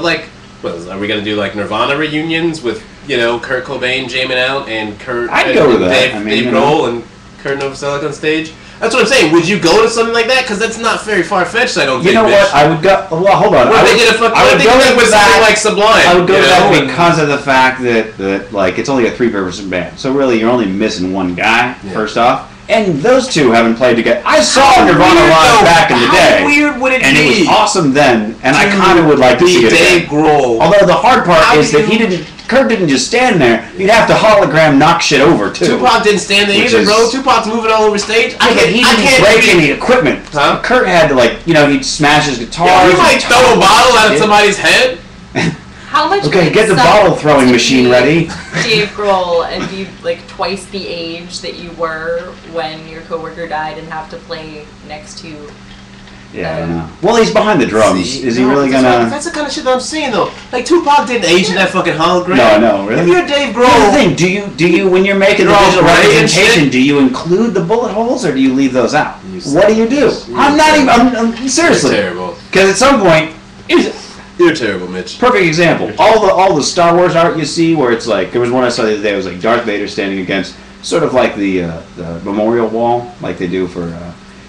[SPEAKER 2] like, are we going to do like Nirvana reunions with, Kurt Cobain jamming out and
[SPEAKER 1] I'd go with that.
[SPEAKER 2] Dave Grohl and Kurt Novoselic on stage? That's what I'm saying. Would you go to something like that? Because that's not very far-fetched, I don't think.
[SPEAKER 1] You know what? I would go... Well, hold on.
[SPEAKER 2] I would go with something like Sublime.
[SPEAKER 1] I would go with that because of the fact that like, it's only a 3-person band. So really, you're only missing one guy, first off. And those two haven't played together. I saw Nirvana live back in the day.
[SPEAKER 2] How weird would it be?
[SPEAKER 1] And it was awesome then, and I kind of would like to see it again.
[SPEAKER 2] Dave Grohl.
[SPEAKER 1] Although the hard part is that Kurt didn't just stand there. You'd have to hologram knock shit over, too.
[SPEAKER 2] Tupac didn't stand there either, bro. Tupac's moving all over stage.
[SPEAKER 1] He didn't break any equipment. Huh? Kurt had to, he'd smash his guitar.
[SPEAKER 2] Yeah, he might throw a bottle at somebody's head.
[SPEAKER 3] How much?
[SPEAKER 1] Okay, get the bottle throwing machine ready.
[SPEAKER 3] Dave Grohl and be like twice the age that you were when your coworker died and have to play next to you.
[SPEAKER 1] Yeah, I don't know. Well, he's behind the drums. Is he really gonna?
[SPEAKER 2] That's the kind of shit that I'm saying, though. Like Tupac didn't age in that fucking hologram.
[SPEAKER 1] No, I know. Really?
[SPEAKER 2] If you're Dave Grohl,
[SPEAKER 1] here's the thing. Do you when you're making the visual representation, do you include the bullet holes or do you leave those out? What do you do? I'm not even. I'm seriously.
[SPEAKER 2] You're terrible.
[SPEAKER 1] Because at some point,
[SPEAKER 2] you're terrible, Mitch.
[SPEAKER 1] Perfect example. All the Star Wars art you see, where it's like there was one I saw the other day. It was like Darth Vader standing against sort of like the memorial wall, like they do for.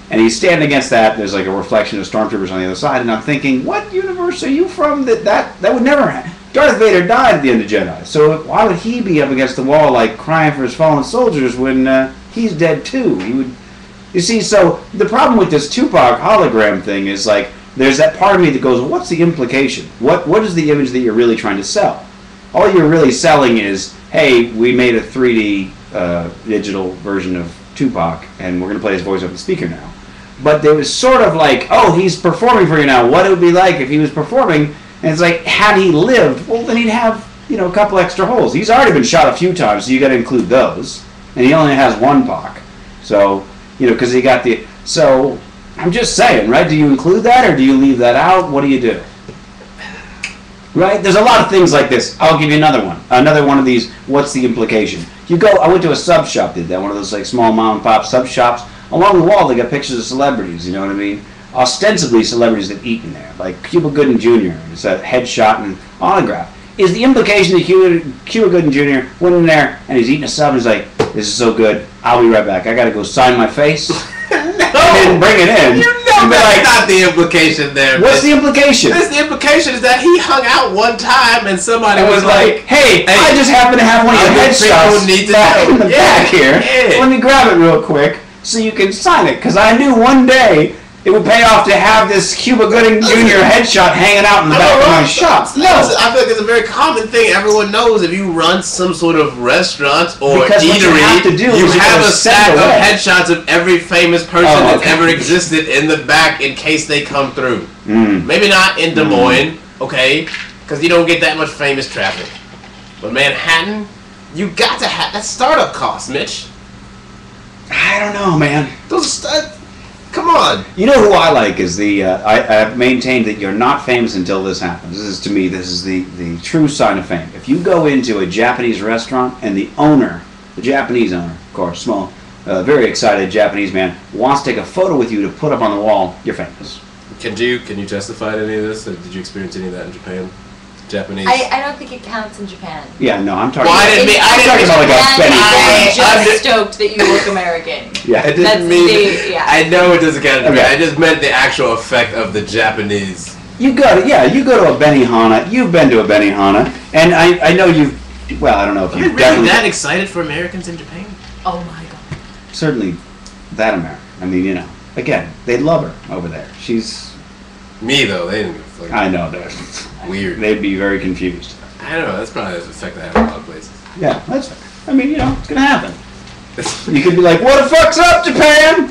[SPEAKER 1] And he's standing against that. There's like a reflection of stormtroopers on the other side, and I'm thinking, what universe are you from? That would never happen. Darth Vader died at the end of Jedi, so why would he be up against the wall like crying for his fallen soldiers when he's dead too? He would. You see, so the problem with this Tupac hologram thing is like there's that part of me that goes, well, what's the implication? What is the image that you're really trying to sell? All you're really selling is, hey, we made a 3D digital version of Tupac, and we're going to play his voice over the speaker now. But there was sort of like, oh, he's performing for you now. What it would be like if he was performing? And it's like, had he lived, well, then he'd have, a couple extra holes. He's already been shot a few times, so you got to include those. And he only has one Pac. So, because he got the... So, I'm just saying, right? Do you include that or do you leave that out? What do you do? Right? There's a lot of things like this. I'll give you another one. Another one of these, what's the implication? I went to a sub shop, did that, one of those like small mom and pop sub shops. Along the wall, they got pictures of celebrities, you know what I mean? Ostensibly celebrities that eat in there, like Cuba Gooding Jr. It's a headshot and autograph. Is the implication that Cuba Gooding Jr. went in there and he's eating a sub and he's like, this is so good, I'll be right back. I gotta go sign my face. And then bring it in.
[SPEAKER 2] You know that's not the implication there.
[SPEAKER 1] What's the implication?
[SPEAKER 2] The implication is that he hung out one time and somebody was like,
[SPEAKER 1] hey, I just happen to have one of your headshots back in the back here.
[SPEAKER 2] Yeah.
[SPEAKER 1] Let me grab it real quick so you can sign it. Because I knew one day it would pay off to have this Cuba Gooding Jr. headshot hanging out in the back of my shop.
[SPEAKER 2] No, I feel like it's a very common thing. Everyone knows if you run some sort of restaurant or eatery, you have a stack of headshots of every famous person that's ever existed in the back in case they come through. Maybe not in Des Moines, okay, because you don't get that much famous traffic. But Manhattan, you got to have that startup cost, Mitch.
[SPEAKER 1] I don't know, man.
[SPEAKER 2] Come on.
[SPEAKER 1] You know who I like is I've maintained that you're not famous until this happens. This is the true sign of fame. If you go into a Japanese restaurant and the Japanese owner, of course, small, very excited Japanese man, wants to take a photo with you to put up on the wall, you're famous.
[SPEAKER 2] Can you testify to any of this? Or did you experience any of that in Japan? Japanese?
[SPEAKER 3] I don't think it counts in Japan.
[SPEAKER 1] Yeah, no, I'm talking
[SPEAKER 2] about like a Benny.
[SPEAKER 3] I'm just stoked that you look American.
[SPEAKER 1] Yeah,
[SPEAKER 2] it didn't mean. I know it doesn't count. Okay. I just meant the actual effect of the Japanese.
[SPEAKER 1] You go to a Benihana. You've been to a Benihana, and I know you've. Well, I don't know if you've
[SPEAKER 2] really that excited for Americans in Japan.
[SPEAKER 3] Oh my god.
[SPEAKER 1] Certainly, that American. I mean, you know, again, they love her over there. She's.
[SPEAKER 2] Me though, they didn't.
[SPEAKER 1] I know they're
[SPEAKER 2] weird.
[SPEAKER 1] They'd be very confused.
[SPEAKER 2] I don't know. That's probably the effect I have in a lot of places.
[SPEAKER 1] Yeah, that's fair. I mean, you know, it's gonna happen. You could be like, "What the fuck's up, Japan?"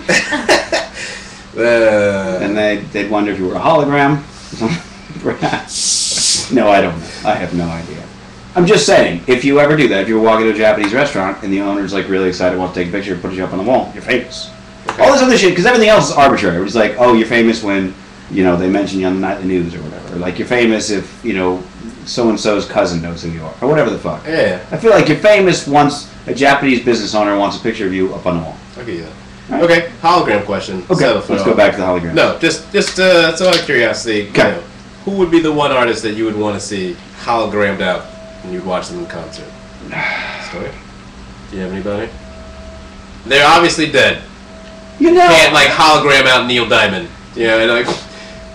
[SPEAKER 1] And they'd wonder if you were a hologram. Perhaps. No, I don't know. I have no idea. I'm just saying, if you ever do that, if you're walking to a Japanese restaurant and the owner's like really excited, wants to take a picture, put you up on the wall, you're famous. Okay. All this other shit, because everything else is arbitrary. It's like, oh, you're famous when, you know, they mention you on the nightly news or whatever. Or like you're famous if, you know, so-and-so's cousin knows who you are. Or whatever the fuck.
[SPEAKER 2] Yeah.
[SPEAKER 1] I feel like you're famous once a Japanese business owner wants a picture of you up on the wall.
[SPEAKER 2] Okay, yeah. Right. Okay, hologram question.
[SPEAKER 1] Okay, let's go back to the hologram.
[SPEAKER 2] No, just out of curiosity,
[SPEAKER 1] okay.
[SPEAKER 2] You know, who would be the one artist that you would want to see hologrammed out when you'd watch them in concert? Stoya? Do you have anybody? They're obviously dead.
[SPEAKER 1] You know,
[SPEAKER 2] can't like hologram out Neil Diamond. You know,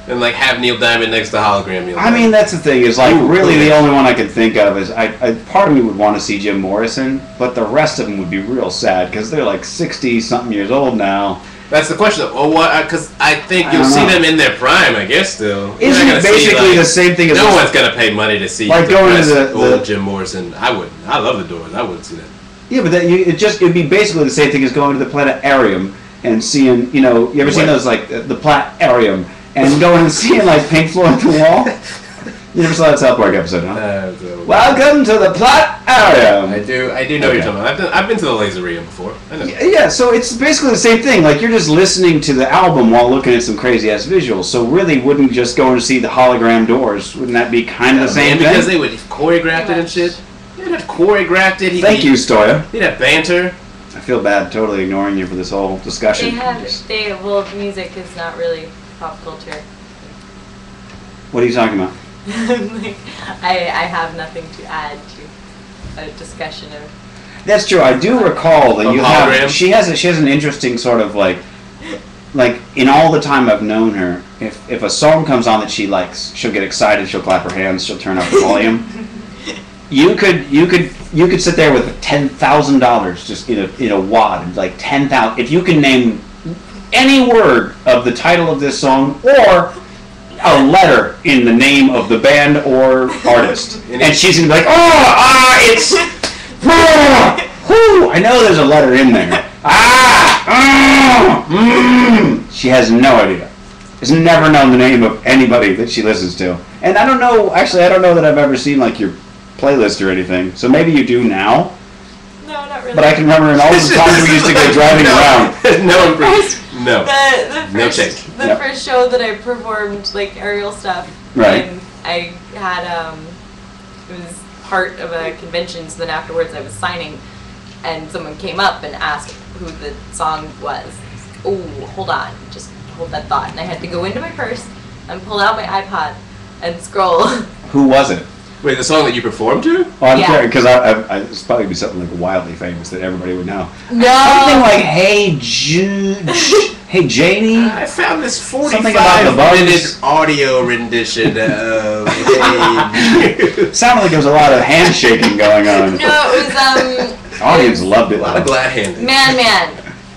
[SPEAKER 2] and like have Neil Diamond next to hologram Neil Diamond.
[SPEAKER 1] I mean, that's the thing is like really the only one I could think of is I part of me would want to see Jim Morrison, but the rest of them would be real sad because they're like 60-something years old now.
[SPEAKER 2] That's the question. Well, what? Because I think you'll see them in their prime, I guess. Still,
[SPEAKER 1] isn't it basically the same thing as
[SPEAKER 2] no one's gonna pay money to see
[SPEAKER 1] like going to the
[SPEAKER 2] old Jim Morrison? I wouldn't. I love the Doors. I wouldn't see that.
[SPEAKER 1] Yeah, but it'd be basically the same thing as going to the planetarium and seeing, you know, you ever seen those like the planetarium and going and seeing like Pink Floyd at the wall? You never saw that South Park episode, huh? Welcome to the planetarium.
[SPEAKER 2] I do know what you're talking about. I've been to the Laserium before. I know.
[SPEAKER 1] Yeah, so it's basically the same thing. Like you're just listening to the album while looking at some crazy ass visuals. So really, wouldn't just go and see the hologram Doors? Wouldn't that be kind of the same thing?
[SPEAKER 2] Because they would choreograph it and shit. They'd have choreographed it.
[SPEAKER 1] Thank you, Stoya.
[SPEAKER 2] They'd have banter.
[SPEAKER 1] I feel bad totally ignoring you for this whole discussion.
[SPEAKER 3] Music is not really pop culture.
[SPEAKER 1] What are you talking about?
[SPEAKER 3] Like, I have nothing to add to a discussion of.
[SPEAKER 1] That's true. I do recall that you have. She has an interesting sort of like in all the time I've known her, if a song comes on that she likes, she'll get excited. She'll clap her hands. She'll turn up the volume. You could sit there with $10,000 just in a wad, like 10,000. If you can name any word of the title of this song or a letter in the name of the band or artist, and she's gonna be like, it's I know there's a letter in there. She has no idea. Has never known the name of anybody that she listens to, and I don't know. Actually, I don't know that I've ever seen like your playlist or anything. So maybe you do now.
[SPEAKER 3] No, not really.
[SPEAKER 1] But I can remember in all the times we used to go driving around.
[SPEAKER 2] The
[SPEAKER 3] first show that I performed like aerial stuff.
[SPEAKER 1] Right.
[SPEAKER 3] I had it was part of a convention, so then afterwards I was signing, and someone came up and asked who the song was. Oh, hold on, just hold that thought. And I had to go into my purse and pull out my iPod and scroll.
[SPEAKER 1] Who was it?
[SPEAKER 2] Wait, the song that you performed to?
[SPEAKER 1] Oh, I'm sorry, because it's probably be something like wildly famous that everybody would know.
[SPEAKER 3] No.
[SPEAKER 1] Something like, hey, hey, Janie.
[SPEAKER 2] I found this 45-minute audio rendition of Hey.
[SPEAKER 1] Sounded like there was a lot of handshaking going on.
[SPEAKER 3] No, it was,
[SPEAKER 1] The audience loved it.
[SPEAKER 2] A lot of glad handing.
[SPEAKER 3] Man.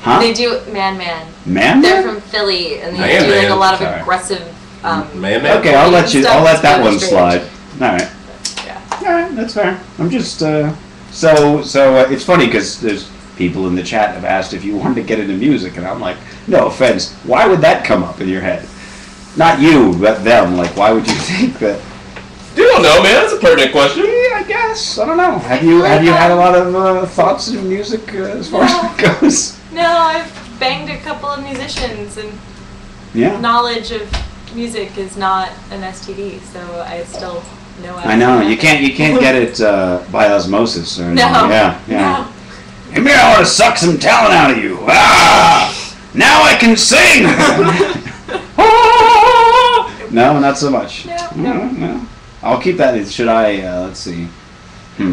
[SPEAKER 1] Huh?
[SPEAKER 3] They do Man.
[SPEAKER 1] Man?
[SPEAKER 3] They're from Philly, and they do like a lot of aggressive.
[SPEAKER 2] Man.
[SPEAKER 1] Okay, I'll let that one
[SPEAKER 3] strange.
[SPEAKER 1] slide. All right.
[SPEAKER 3] Yeah.
[SPEAKER 1] All right, that's fair. I'm just so it's funny because there's people in the chat have asked if you wanted to get into music, and I'm like, no offense, why would that come up in your head? Not you, but them. Like, why would you think that?
[SPEAKER 2] You don't know, man. That's a pertinent question.
[SPEAKER 1] Yeah, I guess. I don't know. Have you had a lot of thoughts in music as far as it goes?
[SPEAKER 3] No, I've banged a couple of musicians, and knowledge of music is not an STD, so I still know.
[SPEAKER 1] I know you can't get it by osmosis or anything.
[SPEAKER 3] No.
[SPEAKER 1] Yeah.
[SPEAKER 3] No.
[SPEAKER 1] Maybe I want to suck some talent out of you. Now I can sing. No, not so much. No. I'll keep that. Should I? Let's see. All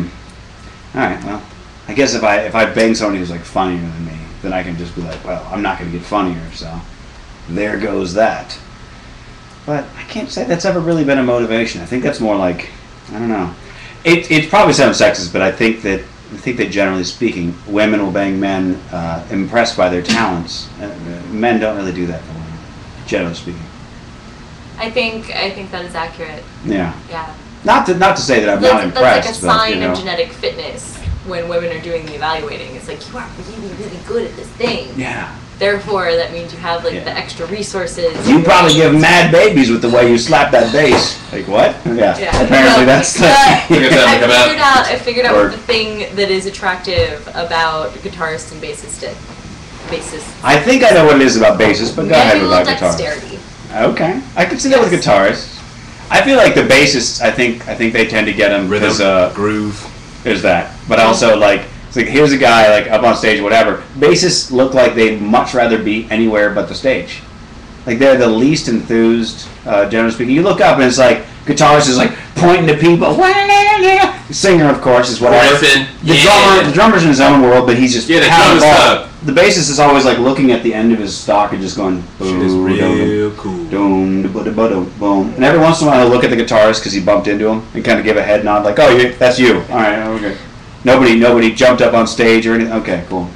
[SPEAKER 1] right. Well, I guess if I bang somebody who's like funnier than me, then I can just be like, well, I'm not going to get funnier, so there goes that. But I can't say that's ever really been a motivation. I think that's more like, I don't know. It probably sounds sexist, but I think that generally speaking, women will bang men impressed by their talents. Men don't really do that for women, generally speaking.
[SPEAKER 3] I think that is accurate.
[SPEAKER 1] Yeah.
[SPEAKER 3] Yeah.
[SPEAKER 1] Not to say that I'm not impressed.
[SPEAKER 3] That's like a sign of genetic fitness when women are doing the evaluating. It's like, you are really, really good at this thing.
[SPEAKER 1] Yeah.
[SPEAKER 3] Therefore, that means you have the extra resorces.
[SPEAKER 1] You probably give mad babies with the way you slap that bass. Like what? Yeah. Apparently that's the.
[SPEAKER 3] I figured out what the thing that is attractive about guitarists and bassists.
[SPEAKER 1] I think I know what it is about bassists, but go ahead with that guitar.
[SPEAKER 3] Dexterity.
[SPEAKER 1] Okay, I can see that with guitarists. I feel like the bassists. I think they tend to get them
[SPEAKER 2] rhythm,
[SPEAKER 1] because
[SPEAKER 2] groove.
[SPEAKER 1] There's that, but also like. It's like, here's a guy like up on stage, whatever. Bassists look like they'd much rather be anywhere but the stage. Like they're the least enthused, generally speaking. You look up and it's like guitarist is like pointing to people. The singer, of course, is whatever. The drummer's in his own world, but he's just
[SPEAKER 2] the drummer's up.
[SPEAKER 1] The bassist is always like looking at the end of his stock and just going boom,
[SPEAKER 2] is real cool.
[SPEAKER 1] Boom. And every once in a while he'll look at the guitarist because he bumped into him and kind of give a head nod like, oh, that's you. All right, okay. Nobody jumped up on stage or anything. Okay, cool.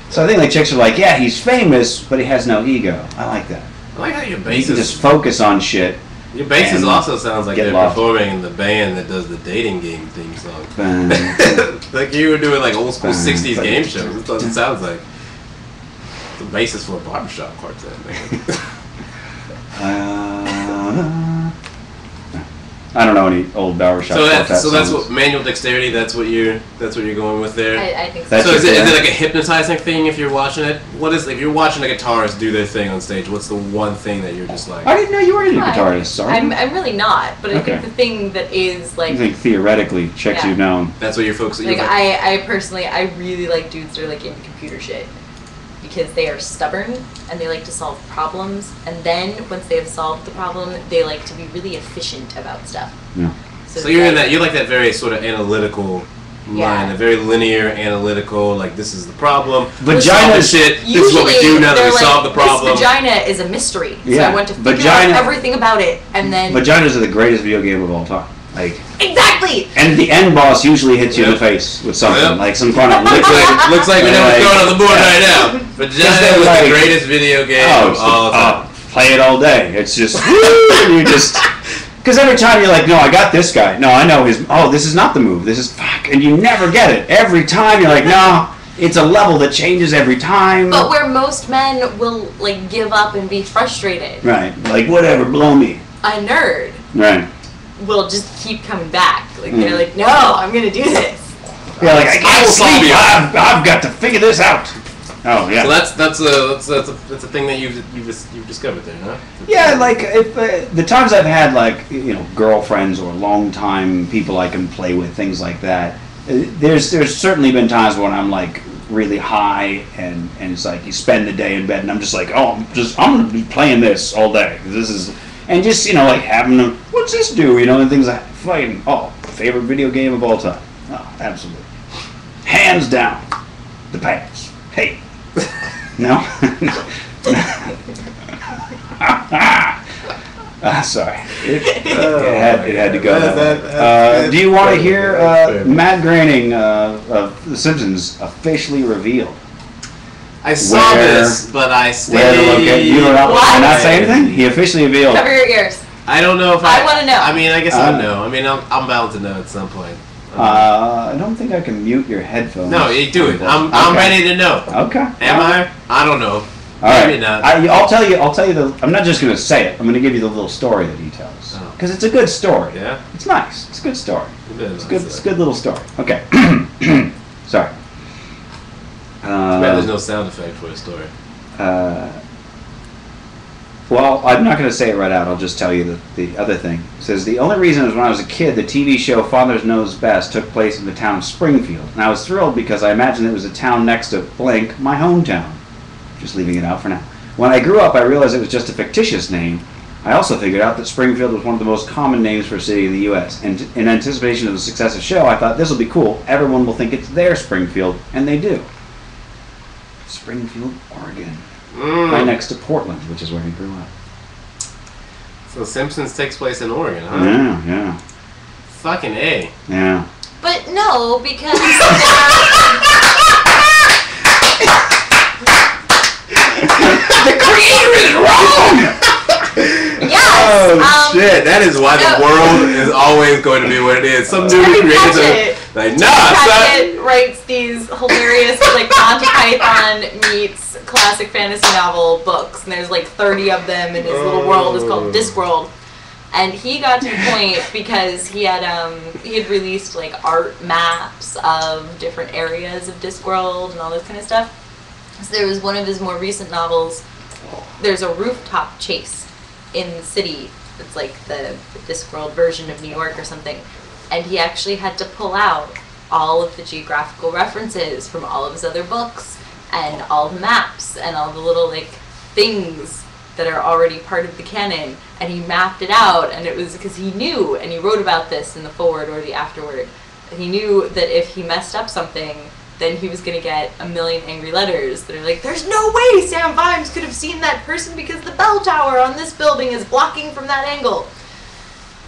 [SPEAKER 1] So I think like chicks are like, yeah, he's famous, but he has no ego. I like that.
[SPEAKER 2] I like how your bassist.
[SPEAKER 1] You can just focus on shit.
[SPEAKER 2] Your bassist also sounds like they're performing in the band that does the dating game theme song. Like you were doing like old school 60s game shows. That's what it sounds like. The bassist for a barbershop quartet, man.
[SPEAKER 1] I don't know any old barbershop.
[SPEAKER 2] So that's what manual dexterity. That's what you're going with there.
[SPEAKER 3] I think so.
[SPEAKER 2] So is it like a hypnotizing thing if you're watching it? What is if you're watching a guitarist do their thing on stage? What's the one thing that you're just like?
[SPEAKER 1] I didn't know you were into guitarist. Sorry.
[SPEAKER 3] I'm really not, but I think the thing that is like.
[SPEAKER 1] I think theoretically checks you down.
[SPEAKER 2] That's what you're focusing.
[SPEAKER 3] Like I personally, I really like dudes that are like into computer shit. Because they are stubborn and they like to solve problems, and then once they have solved the problem, they like to be really efficient about stuff.
[SPEAKER 1] Yeah.
[SPEAKER 2] So you're in that. You like that very sort of analytical line, a very linear, analytical. Like this is the problem.
[SPEAKER 1] Vagina
[SPEAKER 2] shit. This is what we do now that we solve the problem.
[SPEAKER 3] This vagina is a mystery. So
[SPEAKER 1] yeah.
[SPEAKER 3] I want to figure out everything about it, and then.
[SPEAKER 1] Vaginas are the greatest video game of all time. Like.
[SPEAKER 3] Exactly.
[SPEAKER 1] And the end boss usually hits you in the face with something like some kind of liquid.
[SPEAKER 2] Looks like we know what's going on the board right now. Vagina was the greatest video game of all time.
[SPEAKER 1] Play it all day. It's just you just because every time you're like, no, I got this guy. No, I know his. Oh, this is not the move. This is fuck, and you never get it. Every time you're like, no, it's a level that changes every time.
[SPEAKER 3] But where most men will like give up and be frustrated.
[SPEAKER 1] Right. Like whatever, blow me.
[SPEAKER 3] A nerd.
[SPEAKER 1] Right.
[SPEAKER 3] Will just keep coming back. Like they're like, no, I'm gonna do this.
[SPEAKER 1] Yeah, like I can't sleep. I've got to figure this out. Oh yeah.
[SPEAKER 2] So that's a thing that you've discovered there, huh?
[SPEAKER 1] Yeah, like if the times I've had like girlfriends or longtime people I can play with, things like that. There's certainly been times when I'm like really high and it's like you spend the day in bed and I'm just like, I'm gonna be playing this all day. This is like having them. What's this do? And things like fighting. Favorite video game of all time. Oh, absolutely. Hands down, the pants. Hey. No? Sorry. It had to go. Do you want to hear Matt Groening of The Simpsons officially revealed?
[SPEAKER 2] I saw this, but I stayed...
[SPEAKER 1] You not say anything? He officially revealed.
[SPEAKER 3] Cover your ears.
[SPEAKER 2] I don't know if
[SPEAKER 3] I want to know.
[SPEAKER 2] I mean, I guess I know. I mean, I'm bound to know at some point.
[SPEAKER 1] I don't think I can mute your headphones.
[SPEAKER 2] No, you do it. I'm ready to know.
[SPEAKER 1] Okay.
[SPEAKER 2] Am I? I don't know.
[SPEAKER 1] All right.
[SPEAKER 2] Maybe not.
[SPEAKER 1] I'll tell you. I'm not just going to say it. I'm going to give you the little story that he tells because it's a good story.
[SPEAKER 2] Yeah.
[SPEAKER 1] It's nice. It's a good story.
[SPEAKER 2] It's
[SPEAKER 1] a good little story. Okay. Sorry.
[SPEAKER 2] There's no sound effect for a story.
[SPEAKER 1] Well, I'm not going to say it right out. I'll just tell you the other thing. It says, the only reason is when I was a kid, the TV show Father Knows Best took place in the town of Springfield. And I was thrilled because I imagined it was a town next to blank, my hometown. Just leaving it out for now. When I grew up, I realized it was just a fictitious name. I also figured out that Springfield was one of the most common names for a city in the U.S. And in anticipation of the success of the show, I thought this will be cool. Everyone will think it's their Springfield, and they do. Springfield, Oregon. Right next to Portland, which is where he grew up.
[SPEAKER 2] So Simpsons takes place in Oregon, huh?
[SPEAKER 1] Yeah.
[SPEAKER 2] Fucking A.
[SPEAKER 1] Yeah.
[SPEAKER 3] But no, because
[SPEAKER 1] the creator is wrong!
[SPEAKER 3] Yes!
[SPEAKER 2] Shit, that is why the world is always going to be what it is. Some dude created like,
[SPEAKER 3] Terry writes these hilarious like Monty Python meets classic fantasy novel books, and there's like 30 of them, and his little world is called Discworld. And he got to the point because he had released like art maps of different areas of Discworld and all this kind of stuff. So there was one of his more recent novels. There's a rooftop chase in the city. It's like the Discworld version of New York or something. And he actually had to pull out all of the geographical references from all of his other books and all the maps and all the little like things that are already part of the canon, and he mapped it out, and it was because he knew, and he wrote about this in the foreword or the afterword, he knew that if he messed up something, then he was going to get a million angry letters that are like, there's no way Sam Vimes could have seen that person because the bell tower on this building is blocking from that angle.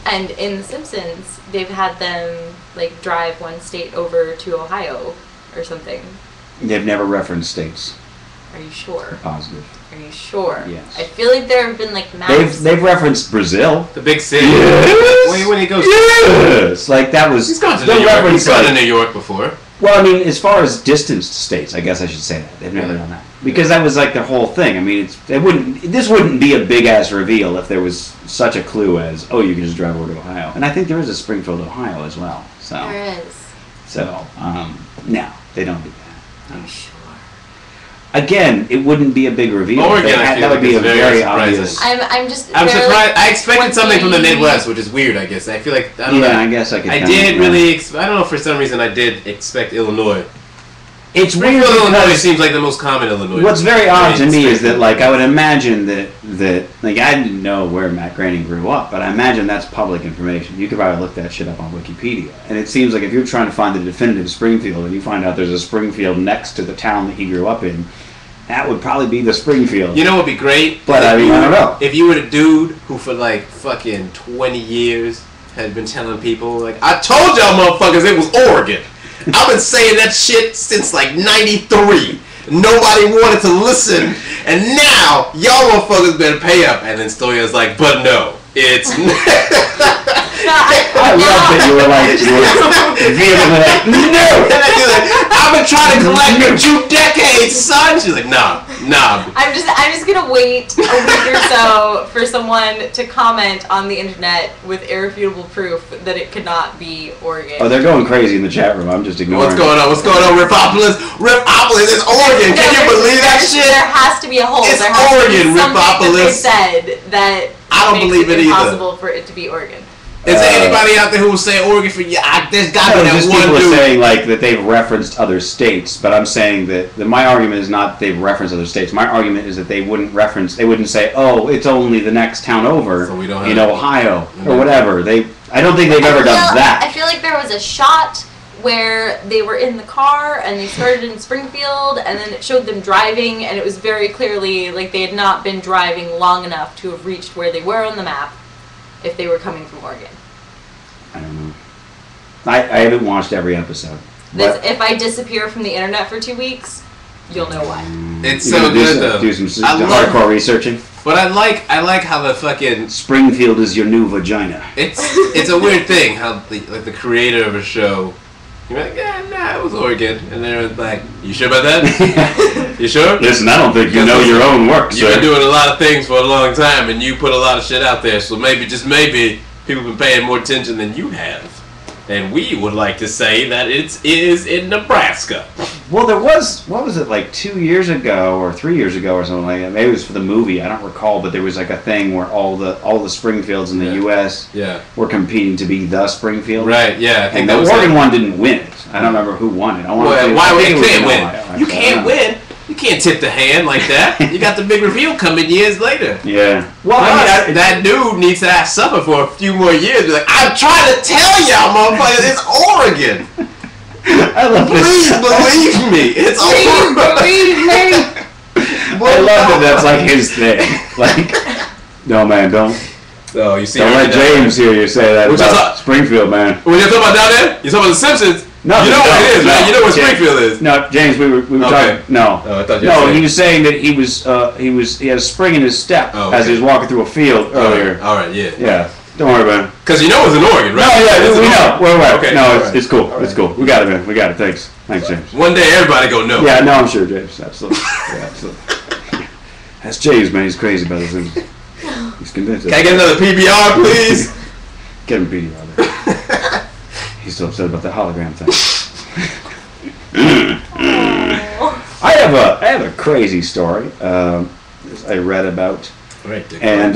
[SPEAKER 3] And in The Simpsons, they've had them like drive one state over to Ohio or something.
[SPEAKER 1] They've never referenced states.
[SPEAKER 3] Are you sure?
[SPEAKER 1] Positive.
[SPEAKER 3] Are you sure?
[SPEAKER 1] Yes.
[SPEAKER 3] I feel like there have been like maps.
[SPEAKER 1] They've referenced Brazil.
[SPEAKER 2] The big city.
[SPEAKER 1] Yes.
[SPEAKER 2] When he goes.
[SPEAKER 1] Yes. Like that was.
[SPEAKER 2] He's gone to New York. He's gone to New York before.
[SPEAKER 1] Well, I mean, as far as distanced states, I guess I should say that they've never done that because that was like their whole thing. I mean, this wouldn't be a big ass reveal if there was such a clue as you can just drive over to Ohio. And I think there is a Springfield, Ohio, as well. So
[SPEAKER 3] there is.
[SPEAKER 1] So no, they don't do that.
[SPEAKER 3] I'm sure.
[SPEAKER 1] Again, it wouldn't be a big reveal.
[SPEAKER 2] Oregon,
[SPEAKER 1] that would be a very obvious.
[SPEAKER 3] I'm
[SPEAKER 2] surprised. I expected something from the Midwest, which is weird. I guess I feel like I don't know.
[SPEAKER 1] I guess I could.
[SPEAKER 2] I did really. I don't know. For some reason, I did expect Illinois.
[SPEAKER 1] It's weird.
[SPEAKER 2] Illinois seems like the most common Illinois.
[SPEAKER 1] What's very odd to me is that, like, I would imagine that like I didn't know where Matt Groening grew up, but I imagine that's public information. You could probably look that shit up on Wikipedia. And it seems like if you're trying to find the definitive Springfield and you find out there's a Springfield next to the town that he grew up in, that would probably be the Springfield.
[SPEAKER 2] You know what would be great?
[SPEAKER 1] But I mean, I don't know.
[SPEAKER 2] If you were a dude who for like fucking 20 years had been telling people, like, I told y'all motherfuckers it was Oregon. I've been saying that shit since like 93. Nobody wanted to listen. And now, y'all motherfuckers better pay up. And then Stoya's like, but no, it's...
[SPEAKER 1] I love that you were vehemently like, no!
[SPEAKER 2] And I'd be like, I've been trying to collect for 2 decades, son! She's like, nah, Nah.
[SPEAKER 3] I'm just gonna wait a week or so for someone to comment on the internet with irrefutable proof that it could not be Oregon.
[SPEAKER 1] Oh, they're going crazy in the chat room. I'm just ignoring.
[SPEAKER 2] What's going on? What's going on? Ripopolis is Oregon. Can you believe that shit?
[SPEAKER 3] There has to be a hole.
[SPEAKER 2] It's
[SPEAKER 3] there has
[SPEAKER 2] Oregon,
[SPEAKER 3] to be something
[SPEAKER 2] Ripopolis.
[SPEAKER 3] that they said that
[SPEAKER 2] I don't believe it either.
[SPEAKER 3] Impossible for it to be Oregon.
[SPEAKER 2] Is there anybody out there who will say Oregon for you? There's got to be that
[SPEAKER 1] just
[SPEAKER 2] one
[SPEAKER 1] people
[SPEAKER 2] dude.
[SPEAKER 1] are saying like that they've referenced other states, but I'm saying that my argument is not they've referenced other states. My argument is that they wouldn't say, oh, it's only the next town over
[SPEAKER 2] So we don't
[SPEAKER 1] in
[SPEAKER 2] have
[SPEAKER 1] Ohio or whatever. I don't think they've ever done that.
[SPEAKER 3] I feel like there was a shot where they were in the car and they started in Springfield and then it showed them driving and it was very clearly like they had not been driving long enough to have reached where they were on the map if they were coming from Oregon.
[SPEAKER 1] I don't know. I haven't watched every episode.
[SPEAKER 3] If I disappear from the internet for 2 weeks, you'll know why.
[SPEAKER 2] It's so good though.
[SPEAKER 1] Do some hardcore researching.
[SPEAKER 2] But I like how the fucking
[SPEAKER 1] Springfield is your new vagina.
[SPEAKER 2] It's a weird thing how the creator of a show, you're like, it was Oregon, and they're like, you sure about that? You sure?
[SPEAKER 1] Listen, I don't think you know your own work,
[SPEAKER 2] You've been doing a lot of things for a long time, and you put a lot of shit out there, so maybe, just maybe, people have been paying more attention than you have. And we would like to say that it is in Nebraska.
[SPEAKER 1] Well, there was, what was it, like 2 years ago or 3 years ago or something like that? Maybe it was for the movie, I don't recall, but there was like a thing where all the Springfields in the U.S. were competing to be the Springfield.
[SPEAKER 2] Right, yeah. I think
[SPEAKER 1] and the Oregon one didn't win it. I don't remember who won it.
[SPEAKER 2] You can't win? You can't win. You can't tip the hand like that. You got the big reveal coming years later.
[SPEAKER 1] Yeah.
[SPEAKER 2] Well, that dude needs to suffer for a few more years. Be like, I'm trying to tell y'all, motherfuckers, it's Oregon.
[SPEAKER 1] I love
[SPEAKER 2] Please believe me, it's Oregon.
[SPEAKER 3] Believe me.
[SPEAKER 1] I love that that's like his thing. Like, no man, don't
[SPEAKER 2] you see,
[SPEAKER 1] don't let James hear you say that about Springfield, man.
[SPEAKER 2] What you talking about down there? You talking about the Simpsons?
[SPEAKER 1] No,
[SPEAKER 2] you know what it is, man. You know what Springfield is.
[SPEAKER 1] No, James, we were talking. No,
[SPEAKER 2] I thought you were saying.
[SPEAKER 1] He was saying that he had a spring in his step as he was walking through a field earlier.
[SPEAKER 2] All right, yeah.
[SPEAKER 1] Yeah, don't worry about it.
[SPEAKER 2] Because you know it's in Oregon, right?
[SPEAKER 1] No, yeah, we know. We're right.
[SPEAKER 2] Okay.
[SPEAKER 1] No, it's cool. It's cool. We got it, man. We got it. Thanks, James.
[SPEAKER 2] One day everybody go know.
[SPEAKER 1] Yeah, no, I'm sure, James. Absolutely. Yeah, absolutely. That's James, man. He's crazy about this. He's convinced.
[SPEAKER 2] Can I get another PBR, please?
[SPEAKER 1] Get him PBR. There. He's still upset about the hologram thing. I have a crazy story I read about, and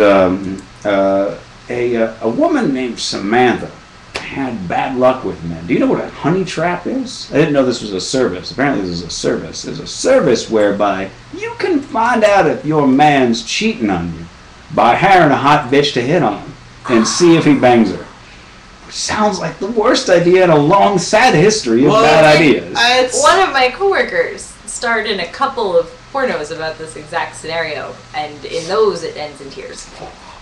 [SPEAKER 1] a woman named Samantha had bad luck with men. Do you know what a honey trap is? I didn't know this was a service. Apparently this is a service. There's a service whereby you can find out if your man's cheating on you by hiring a hot bitch to hit on him and see if he bangs her. Sounds like the worst idea in a long, sad history of bad ideas.
[SPEAKER 3] One of my coworkers starred in a couple of pornos about this exact scenario, and in those it ends in tears.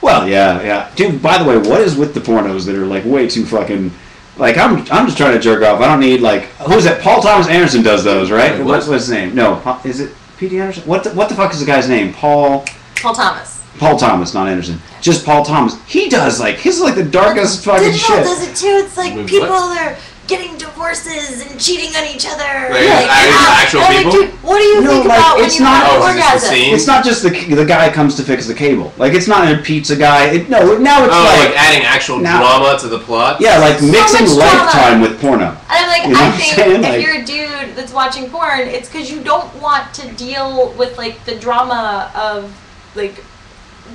[SPEAKER 1] Well, yeah. Dude, by the way, what is with the pornos that are like way too fucking... Like, I'm just trying to jerk off. I don't need, like... Who's that? Paul Thomas Anderson does those, right? What's his name? No, is it P.D. Anderson? What the fuck is the guy's name? Paul Thomas. Paul Thomas, not Anderson. Just Paul Thomas. He does, like... His is like the darkest fucking shit.
[SPEAKER 3] Digital does it too. It's like people that are getting divorces and cheating on each other.
[SPEAKER 2] Like actual people?
[SPEAKER 3] Dude, what do you think about when you have an orgasm?
[SPEAKER 1] It's not just the guy comes to fix the cable. Like, it's not a pizza guy. Now it's
[SPEAKER 2] like adding actual drama to the plot?
[SPEAKER 1] Yeah, like mixing Lifetime with porno.
[SPEAKER 3] And I'm like, I think if you're a dude that's watching porn, it's because you don't want to deal with, like, the drama of, like,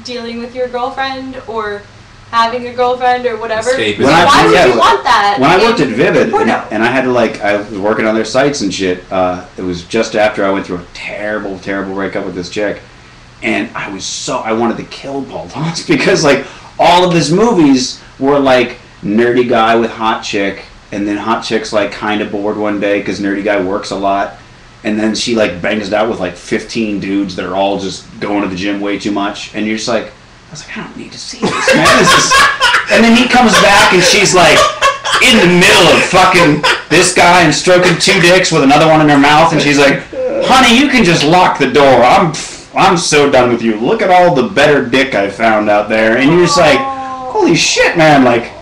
[SPEAKER 3] dealing with your girlfriend or having a girlfriend or whatever. Why would you want that?
[SPEAKER 1] When I worked at Vivid and I had to I was working on their sites and shit, it was just after I went through a terrible, terrible breakup with this chick, and I wanted to kill Paul Thomas because like all of his movies were like nerdy guy with hot chick, and then hot chick's like kind of bored one day because nerdy guy works a lot, and then she like bangs it out with like 15 dudes that are all just going to the gym way too much, and you're just like, I was like, I don't need to see this, man. And then he comes back and she's like in the middle of fucking this guy and stroking two dicks with another one in her mouth, and she's like, honey, you can just lock the door. I'm so done with you. Look at all the better dick I found out there. And you're just like, holy shit, man, like,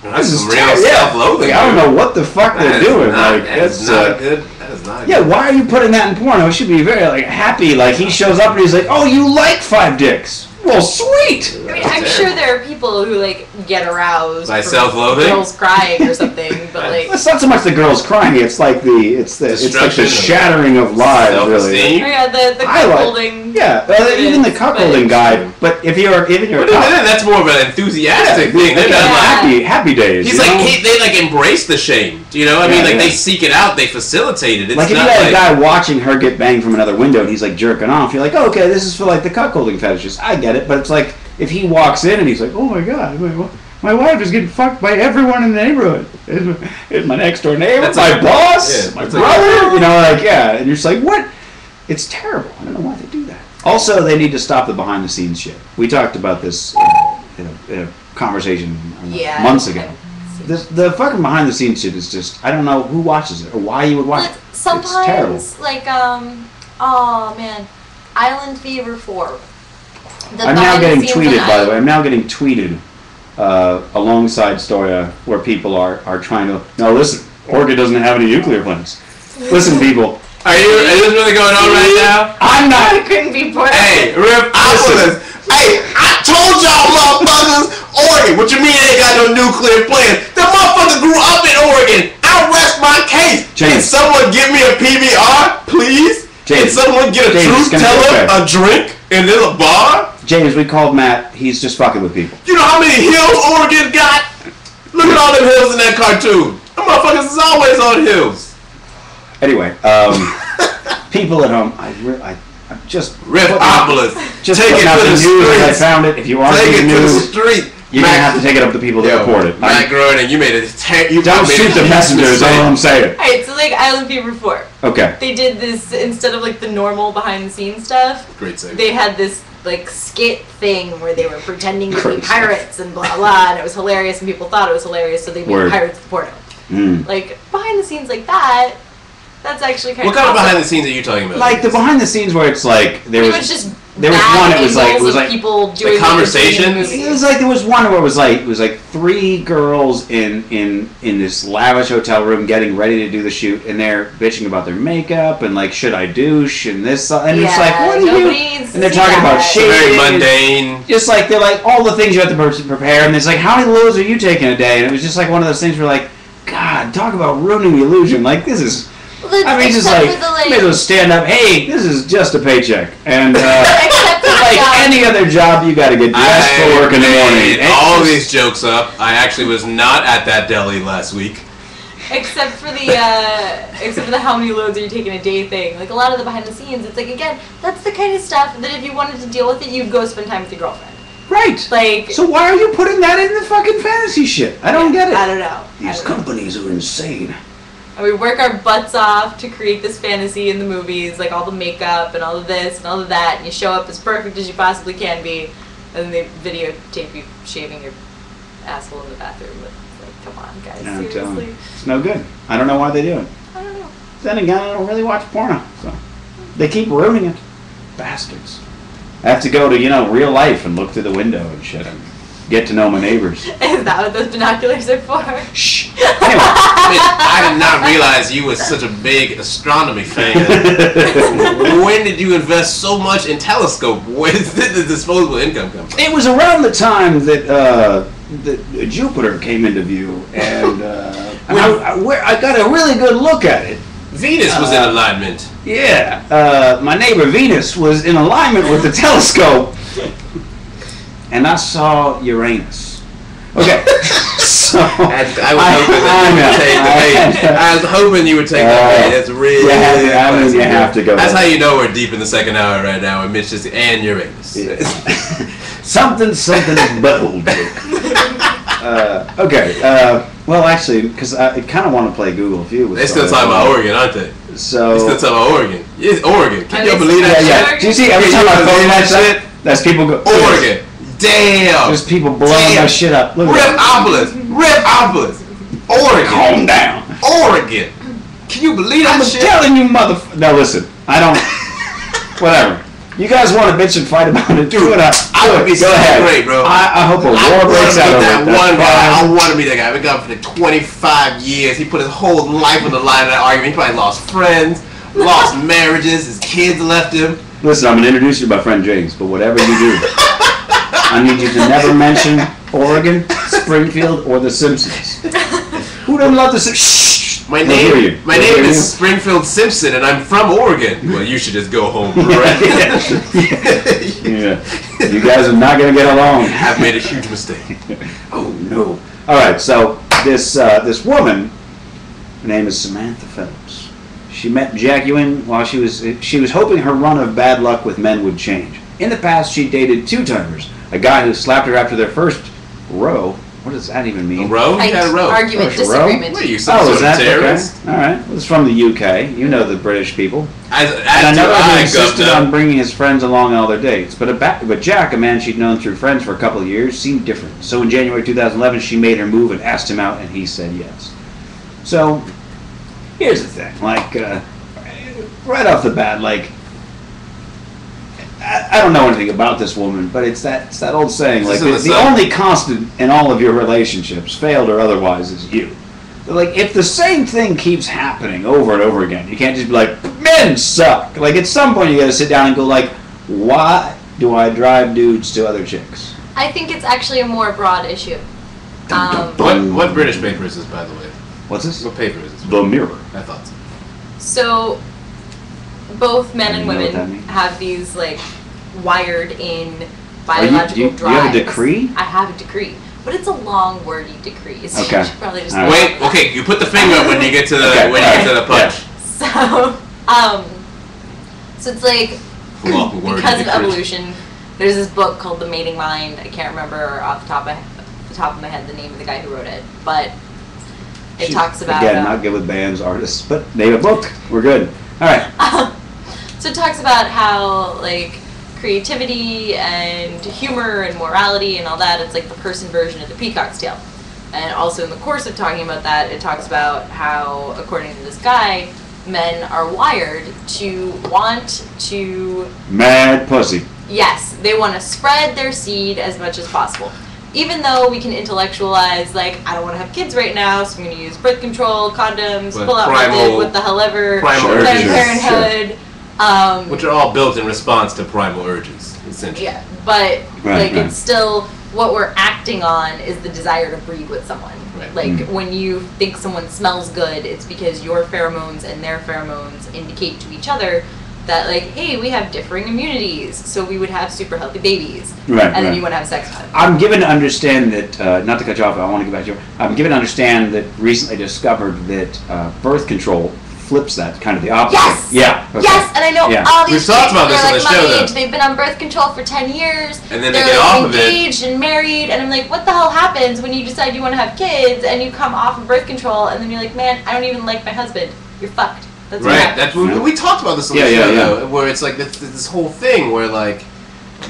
[SPEAKER 2] this is real self-loathing.
[SPEAKER 1] I don't know what the fuck they're doing.
[SPEAKER 2] That's not good. That is not.
[SPEAKER 1] Yeah, why are you putting that in porno? It should be very like happy. Like he shows up and he's like, "Oh, you like 5 dicks? Well, sweet."
[SPEAKER 3] I mean, I'm sure there are people who like get aroused
[SPEAKER 2] by self-loathing,
[SPEAKER 3] girls crying or something, but like
[SPEAKER 1] it's not so much the girls crying. It's like it's like the shattering of lives, really.
[SPEAKER 3] Oh, yeah, the cuckolding.
[SPEAKER 1] Even the cuckolding guy. But if you're
[SPEAKER 2] that's more of an enthusiastic thing. They're not
[SPEAKER 1] happy days.
[SPEAKER 2] He's like they like embrace the shame. Do you know? I mean, like they seek it out, they facilitate it. It's
[SPEAKER 1] like if you had a guy watching her get banged from another window and he's like jerking off, you're like, oh, okay, this is for like the cuckolding fetishes. I get it, but it's like if he walks in and he's like, oh my god, my wife is getting fucked by everyone in the neighborhood. It's my next door neighbor, that's my boss, my brother. You know, like and you're just like, what? It's terrible. I don't know why they do that. Also, they need to stop the behind the scenes shit. We talked about this in a conversation months ago. The fucking behind the scenes shit is just, I don't know who watches it or why you would watch it.
[SPEAKER 3] Sometimes,
[SPEAKER 1] it's terrible.
[SPEAKER 3] Like, oh man, Island Fever 4.
[SPEAKER 1] I'm now getting tweeted, by the way. I'm now getting tweeted alongside Stoya where people are trying to, no, listen, Oregon doesn't have any nuclear plants. Listen, people.
[SPEAKER 2] Is this really going on right now?
[SPEAKER 1] I'm not.
[SPEAKER 3] It couldn't be more.
[SPEAKER 2] Hey, Rip, hey, I told y'all motherfuckers, Oregon, what you mean they ain't got no nuclear plants? The motherfucker grew up in Oregon. I'll rest my case. Can someone give me a PBR, please? Can someone get a truth teller, a drink, and then a bar?
[SPEAKER 1] James, we called Matt. He's just fucking with people.
[SPEAKER 2] You know how many hills Oregon got? Look at all them hills in that cartoon. Them motherfuckers is always on hills.
[SPEAKER 1] Anyway, people at home, I'm just
[SPEAKER 2] Ripopolis.
[SPEAKER 1] Just
[SPEAKER 2] take it
[SPEAKER 1] out
[SPEAKER 2] to
[SPEAKER 1] the
[SPEAKER 2] the
[SPEAKER 1] news
[SPEAKER 2] streets.
[SPEAKER 1] as I found it. If you want to
[SPEAKER 2] take
[SPEAKER 1] see
[SPEAKER 2] it
[SPEAKER 1] the
[SPEAKER 2] to the
[SPEAKER 1] news,
[SPEAKER 2] street.
[SPEAKER 1] you're gonna have to take it up to people that report it.
[SPEAKER 2] Matt Groening, you made it.
[SPEAKER 1] Don't shoot the messenger. Is all I'm saying.
[SPEAKER 3] Alright, so like Island Fever 4.
[SPEAKER 1] Okay.
[SPEAKER 3] They did this instead of like the normal behind the scenes stuff.
[SPEAKER 2] Great save.
[SPEAKER 3] They had this like skit thing where they were pretending to be pirates and blah blah, and it was hilarious, and people thought it was hilarious, so they made Pirates of the Porno. Like behind the scenes like that. That's actually kind of.
[SPEAKER 2] What kind of behind the scenes are you talking about?
[SPEAKER 1] Like the behind the scenes where it's like there was
[SPEAKER 3] just
[SPEAKER 1] there was one. It was like
[SPEAKER 3] people doing
[SPEAKER 2] like conversations.
[SPEAKER 1] It was like there was one where it was like 3 girls in this lavish hotel room getting ready to do the shoot, and they're bitching about their makeup and like, should I douche and this and it's like, what are you? And they're talking about shaving.
[SPEAKER 2] Very mundane.
[SPEAKER 1] Just like they're like all the things you have to prepare, and it's like, how many loads are you taking a day? And it was just like one of those things where like, God, talk about ruining the illusion. Like this is. I mean, just like, you may as well stand up. Hey, this is just a paycheck, and like any other job, you got to get dressed for work in the morning.
[SPEAKER 2] All these jokes up. I actually was not at that deli last week.
[SPEAKER 3] Except for the how many loads are you taking a day thing. Like a lot of the behind the scenes, it's like again, that's the kind of stuff that if you wanted to deal with it, you'd go spend time with your girlfriend.
[SPEAKER 1] Right.
[SPEAKER 3] Like.
[SPEAKER 1] So why are you putting that in the fucking fantasy shit? I don't get it.
[SPEAKER 3] I don't know.
[SPEAKER 1] These companies are insane.
[SPEAKER 3] And we work our butts off to create this fantasy in the movies, like all the makeup and all of this and all of that, and you show up as perfect as you possibly can be, and then they videotape you shaving your asshole in the bathroom. It's like, come on, guys, seriously.
[SPEAKER 1] It's no good. I don't know why they do it.
[SPEAKER 3] I don't know.
[SPEAKER 1] Then again, I don't really watch porno, so they keep ruining it. Bastards. I have to go to, real life and look through the window and shit and get to know my neighbors.
[SPEAKER 3] Is that what those binoculars are for?
[SPEAKER 1] Shh. Anyway.
[SPEAKER 2] I did not realize you were such a big astronomy fan. When did you invest so much in telescope? Where did the disposable income come from?
[SPEAKER 1] It was around the time that Jupiter came into view, and I got a really good look at it.
[SPEAKER 2] Venus was in alignment.
[SPEAKER 1] Yeah, my neighbor Venus was in alignment with the telescope, and I saw Uranus. Okay, so
[SPEAKER 2] I was hoping you would take that bait. That's really.
[SPEAKER 1] You have to go.
[SPEAKER 2] That's how you know we're deep in the second hour right now, and Mitch is and Uranus.
[SPEAKER 1] Yeah. something bold. Okay. Well, actually, because I kind of want to play Google Feud.
[SPEAKER 2] They still talking about Oregon, aren't they?
[SPEAKER 1] So
[SPEAKER 2] they still talking about Oregon. It's Oregon. Can you believe that?
[SPEAKER 1] Yeah. Do you see every time I phone that shit? That's people go
[SPEAKER 2] Oregon. Damn.
[SPEAKER 1] There's people blowing my shit up. Look
[SPEAKER 2] Ripopolis. Oregon.
[SPEAKER 1] Calm down.
[SPEAKER 2] Oregon. Can you believe that shit?
[SPEAKER 1] I'm telling you, motherfucker. No, listen. I don't. Whatever. You guys want to bitch and fight about it? Do it.
[SPEAKER 2] I would be so great, bro.
[SPEAKER 1] I hope a war breaks out over
[SPEAKER 2] that one guy. I want to be that guy. I've been gone for 25 years. He put his whole life on the line in that argument. He probably lost friends, lost marriages. His kids left him.
[SPEAKER 1] Listen, I'm going to introduce you to my friend James, but whatever you do, I need you to never mention Oregon, Springfield, or the Simpsons. Who doesn't love the Simpsons? Shh!
[SPEAKER 2] My name is Springfield Simpson, and I'm from Oregon. Well, you should just go home, right?
[SPEAKER 1] Yeah. You guys are not going to get along.
[SPEAKER 2] I've made a huge mistake.
[SPEAKER 1] Oh, no. All right, so this woman, her name is Samantha Phillips. She met Jack Ewing while she was hoping her run of bad luck with men would change. In the past, she dated two-timers, a guy who slapped her after their first row. What does that even mean?
[SPEAKER 2] A row? You had a row.
[SPEAKER 3] Argument, disagreement.
[SPEAKER 2] What are you, some sort of terrorist?
[SPEAKER 1] Okay. All right. Well, it's from the UK. You know the British people.
[SPEAKER 2] And
[SPEAKER 1] another who insisted on bringing his friends along on all their dates. But Jack, a man she'd known through friends for a couple of years, seemed different. So in January 2011, she made her move and asked him out, and he said yes. So here's the thing. Like, right off the bat, like, I don't know anything about this woman, but it's that old saying, like, the only constant in all of your relationships, failed or otherwise, is you. Like, if the same thing keeps happening over and over again, you can't just be like, men suck. Like, at some point you gotta sit down and go, like, why do I drive dudes to other chicks?
[SPEAKER 3] I think it's actually a more broad issue.
[SPEAKER 2] What British paper is this, by the way?
[SPEAKER 1] What's this?
[SPEAKER 2] What paper is this?
[SPEAKER 1] The Mirror.
[SPEAKER 2] I thought so.
[SPEAKER 3] So, both men and women have these, like, wired in biological drives.
[SPEAKER 1] Do you have a decree?
[SPEAKER 3] I have a decree. But it's a long, wordy decree. So
[SPEAKER 1] okay.
[SPEAKER 3] You should probably just
[SPEAKER 2] wait. Okay, you put the finger up when you get to the the punch.
[SPEAKER 3] So it's like because of evolution. There's this book called The Mating Mind. I can't remember off the top of my head the name of the guy who wrote it, but it talks about
[SPEAKER 1] again not good with bands, artists, but name a book. We're good. All right.
[SPEAKER 3] So it talks about how like creativity and humor and morality and all that, it's like the person version of the peacock's tail. And also in the course of talking about that, it talks about how, according to this guy, men are wired to want to...
[SPEAKER 1] Mad pussy.
[SPEAKER 3] Yes, they want to spread their seed as much as possible. Even though we can intellectualize, like, I don't want to have kids right now, so I'm going to use birth control, condoms, pull out my lid, what the hell ever, Planned Parenthood...
[SPEAKER 2] which are all built in response to primal urges, essentially. Yeah,
[SPEAKER 3] but it's still what we're acting on is the desire to breed with someone. Right. Like when you think someone smells good, it's because your pheromones and their pheromones indicate to each other that, like, hey, we have differing immunities, so we would have super healthy babies.
[SPEAKER 1] Right.
[SPEAKER 3] And then you want to have sex with them.
[SPEAKER 1] I'm given to understand that, not to cut you off, I want to get back to you. I'm given to understand that recently discovered that birth control flips that, kind of the opposite.
[SPEAKER 3] Yes!
[SPEAKER 1] Yeah. Okay.
[SPEAKER 3] Yes, and I know all these
[SPEAKER 2] chicks talked about this on the show,
[SPEAKER 3] my age, they've been on birth control for 10 years.
[SPEAKER 2] And then they get off of it.
[SPEAKER 3] They're engaged and married, and I'm like, what the hell happens when you decide you want to have kids and you come off of birth control and then you're like, man, I don't even like my husband. You're fucked. That's what happens.
[SPEAKER 2] We talked about this on the show, though, where it's like this whole thing where, like,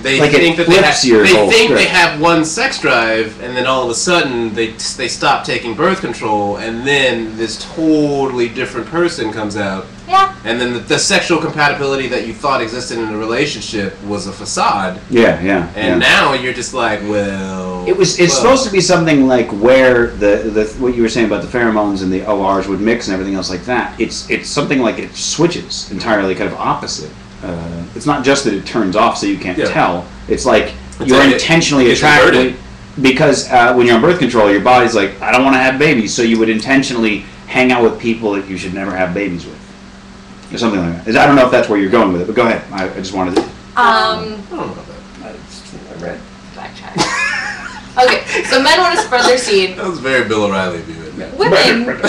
[SPEAKER 2] they think that they have one sex drive, and then all of a sudden they stop taking birth control, and then this totally different person comes out.
[SPEAKER 3] Yeah.
[SPEAKER 2] And then the sexual compatibility that you thought existed in a relationship was a facade.
[SPEAKER 1] Yeah.
[SPEAKER 2] And now you're just like, well.
[SPEAKER 1] It's supposed to be something like where the what you were saying about the pheromones and the ORs would mix and everything else like that. It's something like it switches entirely, kind of opposite. It's not just that it turns off so you can't tell. It's like you're intentionally attracted because when you're on birth control, your body's like, I don't want to have babies, so you would intentionally hang out with people that you should never have babies with, or something like that. I don't know if that's where you're going with it, but go ahead. I just wanted to.
[SPEAKER 2] I don't know about that.
[SPEAKER 1] I read.
[SPEAKER 3] Backtrack. Okay, so men want to spread their seed.
[SPEAKER 2] That was very Bill O'Reilly of you.
[SPEAKER 3] Women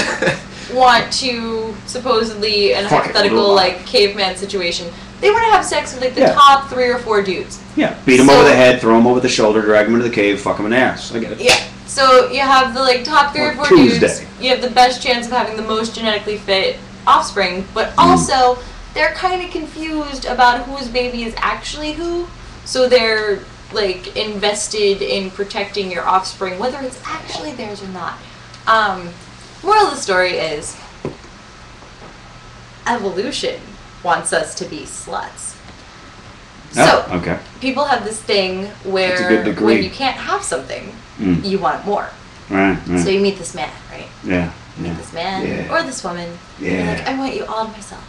[SPEAKER 3] want to supposedly, in a hypothetical like caveman situation, they want to have sex with like the top 3 or 4 dudes.
[SPEAKER 1] Yeah, beat them over the head, throw them over the shoulder, drag them into the cave, fuck them in the ass. I get it.
[SPEAKER 3] Yeah, so you have the like top 3 or 4 dudes. You have the best chance of having the most genetically fit offspring, but also they're kind of confused about whose baby is actually who. So they're like invested in protecting your offspring, whether it's actually theirs or not. Moral of the story is evolution wants us to be sluts. So,
[SPEAKER 1] okay.
[SPEAKER 3] People have this thing where when you can't have something, you want more.
[SPEAKER 1] Right.
[SPEAKER 3] So you meet this man, right?
[SPEAKER 1] Yeah.
[SPEAKER 3] You meet this man or this woman.
[SPEAKER 1] Yeah.
[SPEAKER 3] And you're like, I want you all to myself.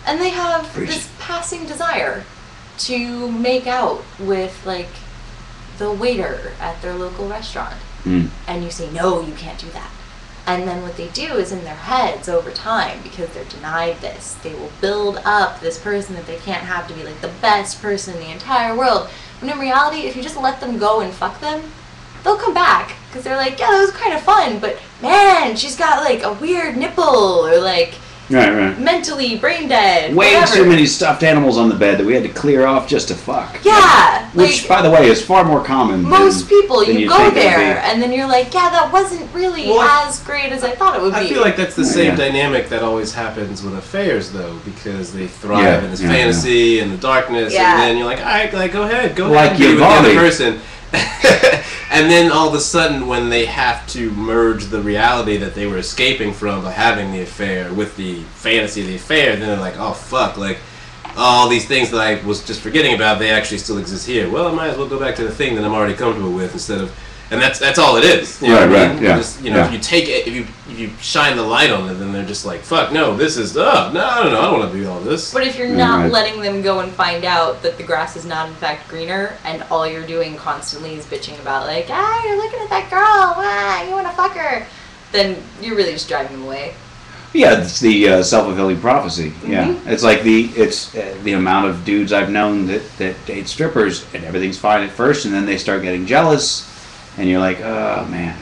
[SPEAKER 3] And they have this passing desire to make out with, like, the waiter at their local restaurant. And you say, no, you can't do that. And then what they do is in their heads over time, because they're denied this, they will build up this person that they can't have to be like the best person in the entire world. When in reality, if you just let them go and fuck them, they'll come back. Because they're like, yeah, that was kind of fun, but man, she's got like a weird nipple, or like mentally brain dead.
[SPEAKER 1] Way too many stuffed animals on the bed that we had to clear off just to fuck.
[SPEAKER 3] Yeah.
[SPEAKER 1] Which, by the way, is far more common.
[SPEAKER 3] Most people, you go there, and then you're like, yeah, that wasn't really as great as I thought it would be.
[SPEAKER 2] I feel like that's the same dynamic that always happens with affairs, though, because they thrive in this fantasy and the darkness, and then you're like, all right, like, go ahead and be with the other person. And then all of a sudden, when they have to merge the reality that they were escaping from by having the affair with the fantasy of the affair, then they're like, oh fuck, like all these things that I was just forgetting about, they actually still exist here. Well, I might as well go back to the thing that I'm already comfortable with instead of, and that's all it is. You know what I mean? Just, if you take it, if you shine the light on it, then they're just like, fuck, no, this is, no, I don't want to do all this.
[SPEAKER 3] But if you're not letting them go and find out that the grass is not in fact greener, and all you're doing constantly is bitching about like, you're looking at that girl, you want to fuck her, then you're really just driving them away.
[SPEAKER 1] Yeah, it's the self-fulfilling prophecy. Yeah, it's like the amount of dudes I've known that date strippers, and everything's fine at first, and then they start getting jealous, and you're like, oh man.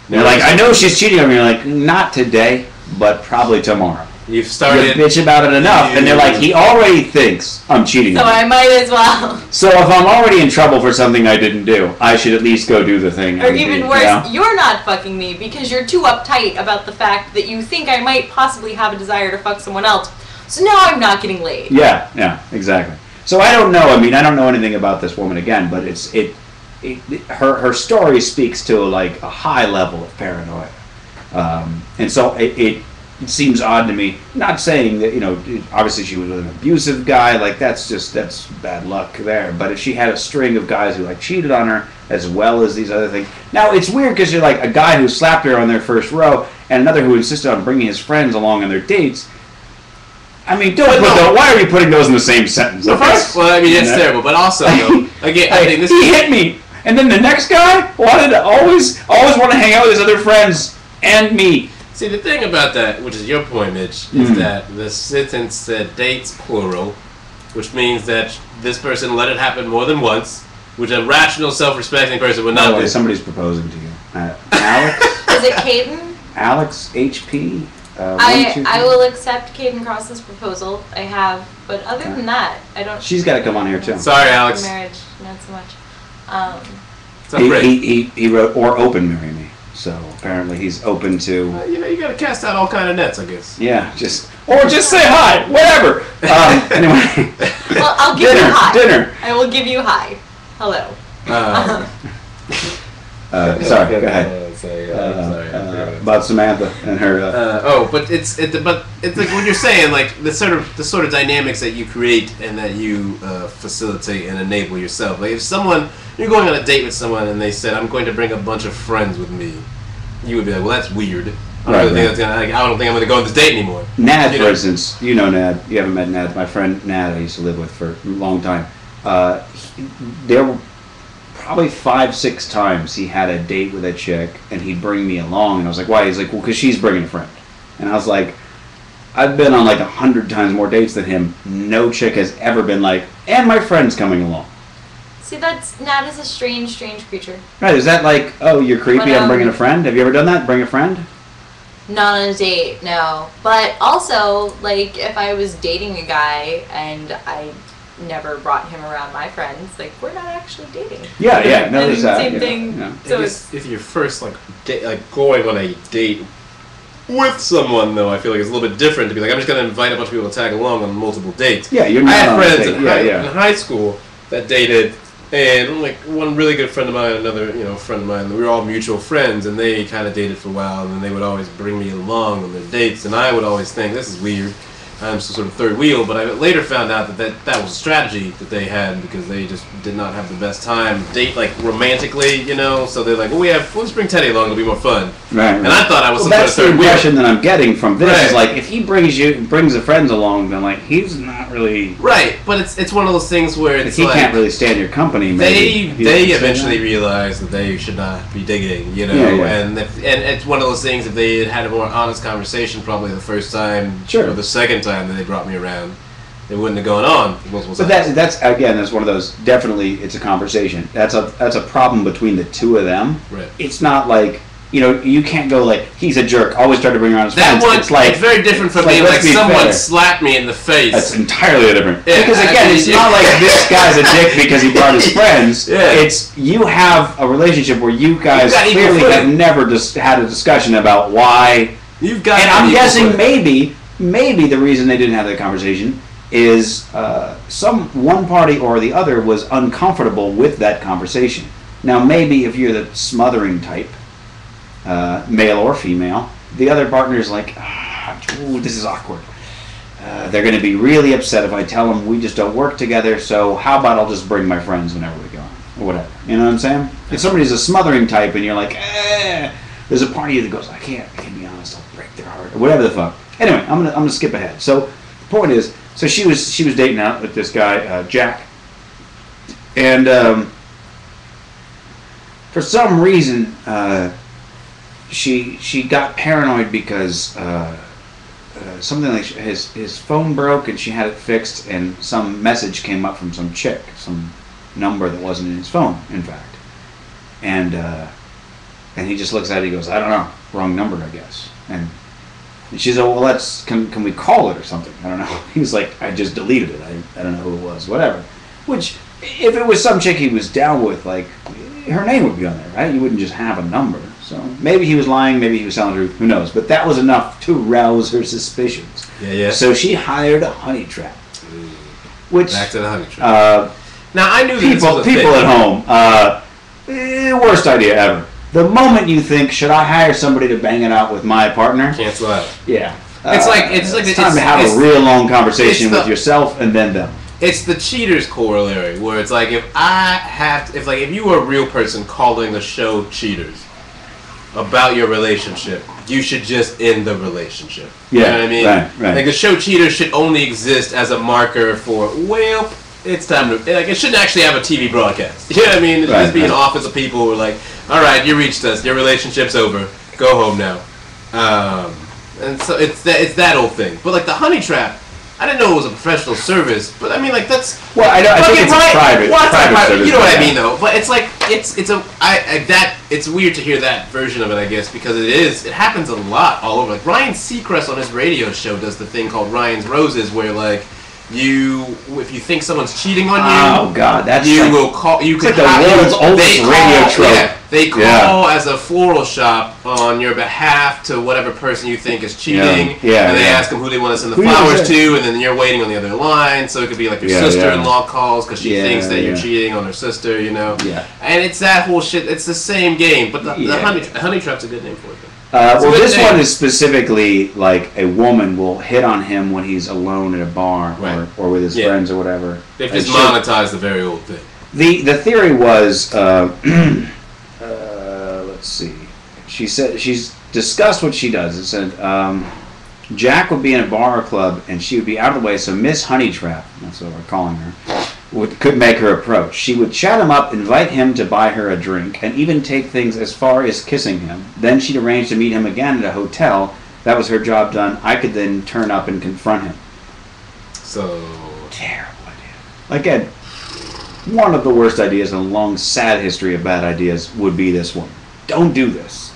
[SPEAKER 1] They're like, I know she's cheating on me. You're like, not today, but probably tomorrow.
[SPEAKER 2] You've started.
[SPEAKER 1] You bitch about it enough, and they're like, he already thinks I'm cheating on him.
[SPEAKER 3] So I might as well.
[SPEAKER 1] So if I'm already in trouble for something I didn't do, I should at least go do the thing.
[SPEAKER 3] Or even worse, you're not fucking me because you're too uptight about the fact that you think I might possibly have a desire to fuck someone else. So now I'm not getting laid.
[SPEAKER 1] Yeah, exactly. So I don't know. I mean, I don't know anything about this woman again, but her story speaks to like a high level of paranoia, and so it seems odd to me. Not saying that obviously she was with an abusive guy, like that's bad luck there. But if she had a string of guys who like cheated on her as well as these other things, now it's weird because you're like a guy who slapped her on their first row and another who insisted on bringing his friends along on their dates. I mean, why are you putting those in the same sentence?
[SPEAKER 2] Well, it's terrible, but also though, again, I think
[SPEAKER 1] he hit me. And then the next guy wanted to always want to hang out with his other friends and me.
[SPEAKER 2] See, the thing about that, which is your point, Mitch, is that the sentence said dates plural, which means that this person let it happen more than once, which a rational, self-respecting person would not do.
[SPEAKER 1] Somebody's proposing to you. Alex?
[SPEAKER 3] Is it Caden?
[SPEAKER 1] Alex HP?
[SPEAKER 3] I will accept Caden Cross's proposal. I have, but other than that, I don't.
[SPEAKER 1] She's got to come on here too.
[SPEAKER 2] Sorry, Alex.
[SPEAKER 3] Marriage, not so much.
[SPEAKER 1] He wrote or open marry me, so apparently he's open to.
[SPEAKER 2] You got to cast out all kind of nets, I guess.
[SPEAKER 1] Yeah, just say hi, whatever. Anyway.
[SPEAKER 3] Well, I'll give you hi. Dinner. I will give you hi. Hello.
[SPEAKER 1] Sorry, go ahead. Sorry, about Samantha and her.
[SPEAKER 2] But it's like what you're saying, like the sort of dynamics that you create and that you facilitate and enable yourself. Like if you're going on a date with someone and they said, "I'm going to bring a bunch of friends with me," you would be like, "Well, that's weird. I don't think I'm going to go on this date anymore."
[SPEAKER 1] Nad, for instance, you know Nad. You haven't met Nad. My friend Nad, I used to live with for a long time. There were probably 5-6 times he had a date with a chick, and he'd bring me along, and I was like, "Why?" He's like, "Well, because she's bringing a friend." And I was like, "I've been on like 100 times more dates than him. No chick has ever been like, and my friend's coming along."
[SPEAKER 3] See, Nat is a strange creature.
[SPEAKER 1] Right? Is that like, oh, you're creepy? I'm bringing a friend. Have you ever done that? Bring a friend?
[SPEAKER 3] Not on a date, no. But also, like, if I was dating a guy and I never brought him around my friends, like, we're not actually dating.
[SPEAKER 1] Yeah. No, there's that.
[SPEAKER 3] Same thing.
[SPEAKER 1] Yeah.
[SPEAKER 3] So
[SPEAKER 2] if you're first like going on a date with someone, though, I feel like it's a little bit different to be like, I'm just going to invite a bunch of people to tag along on multiple dates.
[SPEAKER 1] Yeah, you're not.
[SPEAKER 2] I had friends in high school that dated. And like one really good friend of mine, another friend of mine, we were all mutual friends, and they kind of dated for a while, and then they would always bring me along on their dates, and I would always think, this is weird. I'm sort of third wheel, but I later found out that was a strategy that they had because they just did not have the best time date like romantically, you know. So they're like, well, let's bring Teddy along; it'll be more fun.
[SPEAKER 1] Right.
[SPEAKER 2] And I thought I was some sort of third
[SPEAKER 1] wheel. That's the impression
[SPEAKER 2] wheel.
[SPEAKER 1] that I'm getting from this. Right. Is like if he brings the friends along, then like he's not really
[SPEAKER 2] right. But it's one of those things where it's
[SPEAKER 1] he can't really stand your company.
[SPEAKER 2] They eventually realized that they should not be digging, you know. And it's one of those things. If they had had a more honest conversation, probably the first time or the second time that they brought me around, it wouldn't have gone on multiple times.
[SPEAKER 1] But that's one of those. Definitely, it's a conversation. That's a problem between the two of them.
[SPEAKER 2] Right.
[SPEAKER 1] It's not like you can't go like he's a jerk. Always try to bring around his friends.
[SPEAKER 2] It's very different from being like someone slapped me in the face.
[SPEAKER 1] That's entirely different. Yeah, because again, it's not like this guy's a dick because he brought his friends. Yeah. It's you have a relationship where you guys clearly have never had a discussion about why.
[SPEAKER 2] You've got.
[SPEAKER 1] And I'm guessing maybe the reason they didn't have that conversation is one party or the other was uncomfortable with that conversation. Now, maybe if you're the smothering type, male or female, the other partner is like, this is awkward. They're going to be really upset if I tell them we just don't work together, so how about I'll just bring my friends whenever we go, or whatever. You know what I'm saying? If somebody's a smothering type and you're like, there's a part of you that goes, I can't be honest, I'll break their heart, or whatever the fuck. Anyway, I'm gonna skip ahead. So the point is, so she was dating out with this guy Jack, and for some reason she got paranoid because something like his phone broke and she had it fixed, and some message came up from some chick, some number that wasn't in his phone, in fact, and he just looks at it, he goes, I don't know, wrong number, I guess, and she said, well, can we call it or something? I don't know. He was like, I just deleted it. I don't know who it was, whatever. Which, if it was some chick he was down with, like, her name would be on there, right? You wouldn't just have a number. So maybe he was lying, maybe he was telling the truth, who knows? But that was enough to rouse her suspicions.
[SPEAKER 2] Yeah.
[SPEAKER 1] So she hired a honey trap. Which,
[SPEAKER 2] back to the honey trap. Now, I knew
[SPEAKER 1] people at home, worst idea ever. The moment you think, should I hire somebody to bang it out with my partner?
[SPEAKER 2] Cancel out.
[SPEAKER 1] Yeah.
[SPEAKER 2] It's
[SPEAKER 1] time to have a real long conversation with yourself and then them.
[SPEAKER 2] It's the cheaters corollary, where it's like if you were a real person calling the show Cheaters about your relationship, you should just end the relationship.
[SPEAKER 1] Yeah.
[SPEAKER 2] You know what I mean?
[SPEAKER 1] Right.
[SPEAKER 2] Like the show Cheaters should only exist as a marker for it's time to it shouldn't actually have a TV broadcast. You know what I mean? It should just be an office of people who are like, all right, you reached us. Your relationship's over. Go home now. And so it's that old thing. But like the honey trap, I didn't know it was a professional service. But I mean, like that's
[SPEAKER 1] I think it's a private service.
[SPEAKER 2] You know what I mean, though. But it's like it's weird to hear that version of it, I guess, because it happens a lot all over. Like Ryan Seacrest on his radio show does the thing called Ryan's Roses, where like. If you think someone's cheating on you,
[SPEAKER 1] oh god, that's
[SPEAKER 2] will call. You
[SPEAKER 1] could the world's oldest radio trope.
[SPEAKER 2] Yeah, they call as a floral shop on your behalf to whatever person you think is cheating, and they ask them who they want to send the flowers to, and then you're waiting on the other line. So it could be like your sister-in-law calls because she thinks that you're cheating on her sister, you know. Yeah. And it's that whole shit. It's the same game, but the honey trap's a good name for it.
[SPEAKER 1] Well, this one is specifically like a woman will hit on him when he's alone at a bar or with his friends or whatever.
[SPEAKER 2] They've just monetized the very old thing.
[SPEAKER 1] The theory was, let's see. She said she's discussed what she does. It said Jack would be in a bar or club and she would be out of the way, so Miss Honeytrap, that's what we're calling her, could make her approach. She would chat him up, invite him to buy her a drink, and even take things as far as kissing him. Then she'd arrange to meet him again at a hotel. That was her job done. I could then turn up and confront him.
[SPEAKER 2] So...
[SPEAKER 1] terrible idea. Again, one of the worst ideas in a long, sad history of bad ideas would be this one. Don't do this.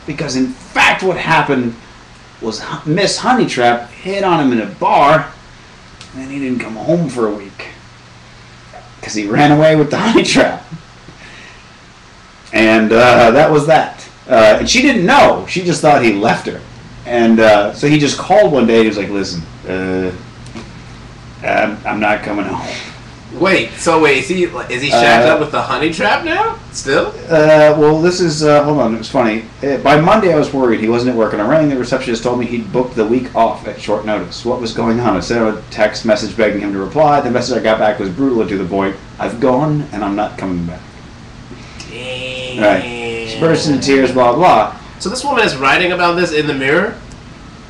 [SPEAKER 1] Because in fact what happened was Miss Honeytrap hit on him in a bar, and he didn't come home for a week. Because he ran away with the honey trap. And that was that. And she didn't know. She just thought he left her. And so he just called one day and he was like, listen, I'm not coming home.
[SPEAKER 2] Wait, is he shacked up with the honey trap now? Still?
[SPEAKER 1] Well, this is, hold on, it was funny. By Monday I was worried he wasn't at work, and I rang the receptionist, told me he'd booked the week off at short notice. What was going on? I sent him a text message begging him to reply. The message I got back was brutal and to the point. I've gone, and I'm not coming back.
[SPEAKER 2] Dang.
[SPEAKER 1] Right. She burst into tears, blah, blah.
[SPEAKER 2] So this woman is writing about this in the Mirror?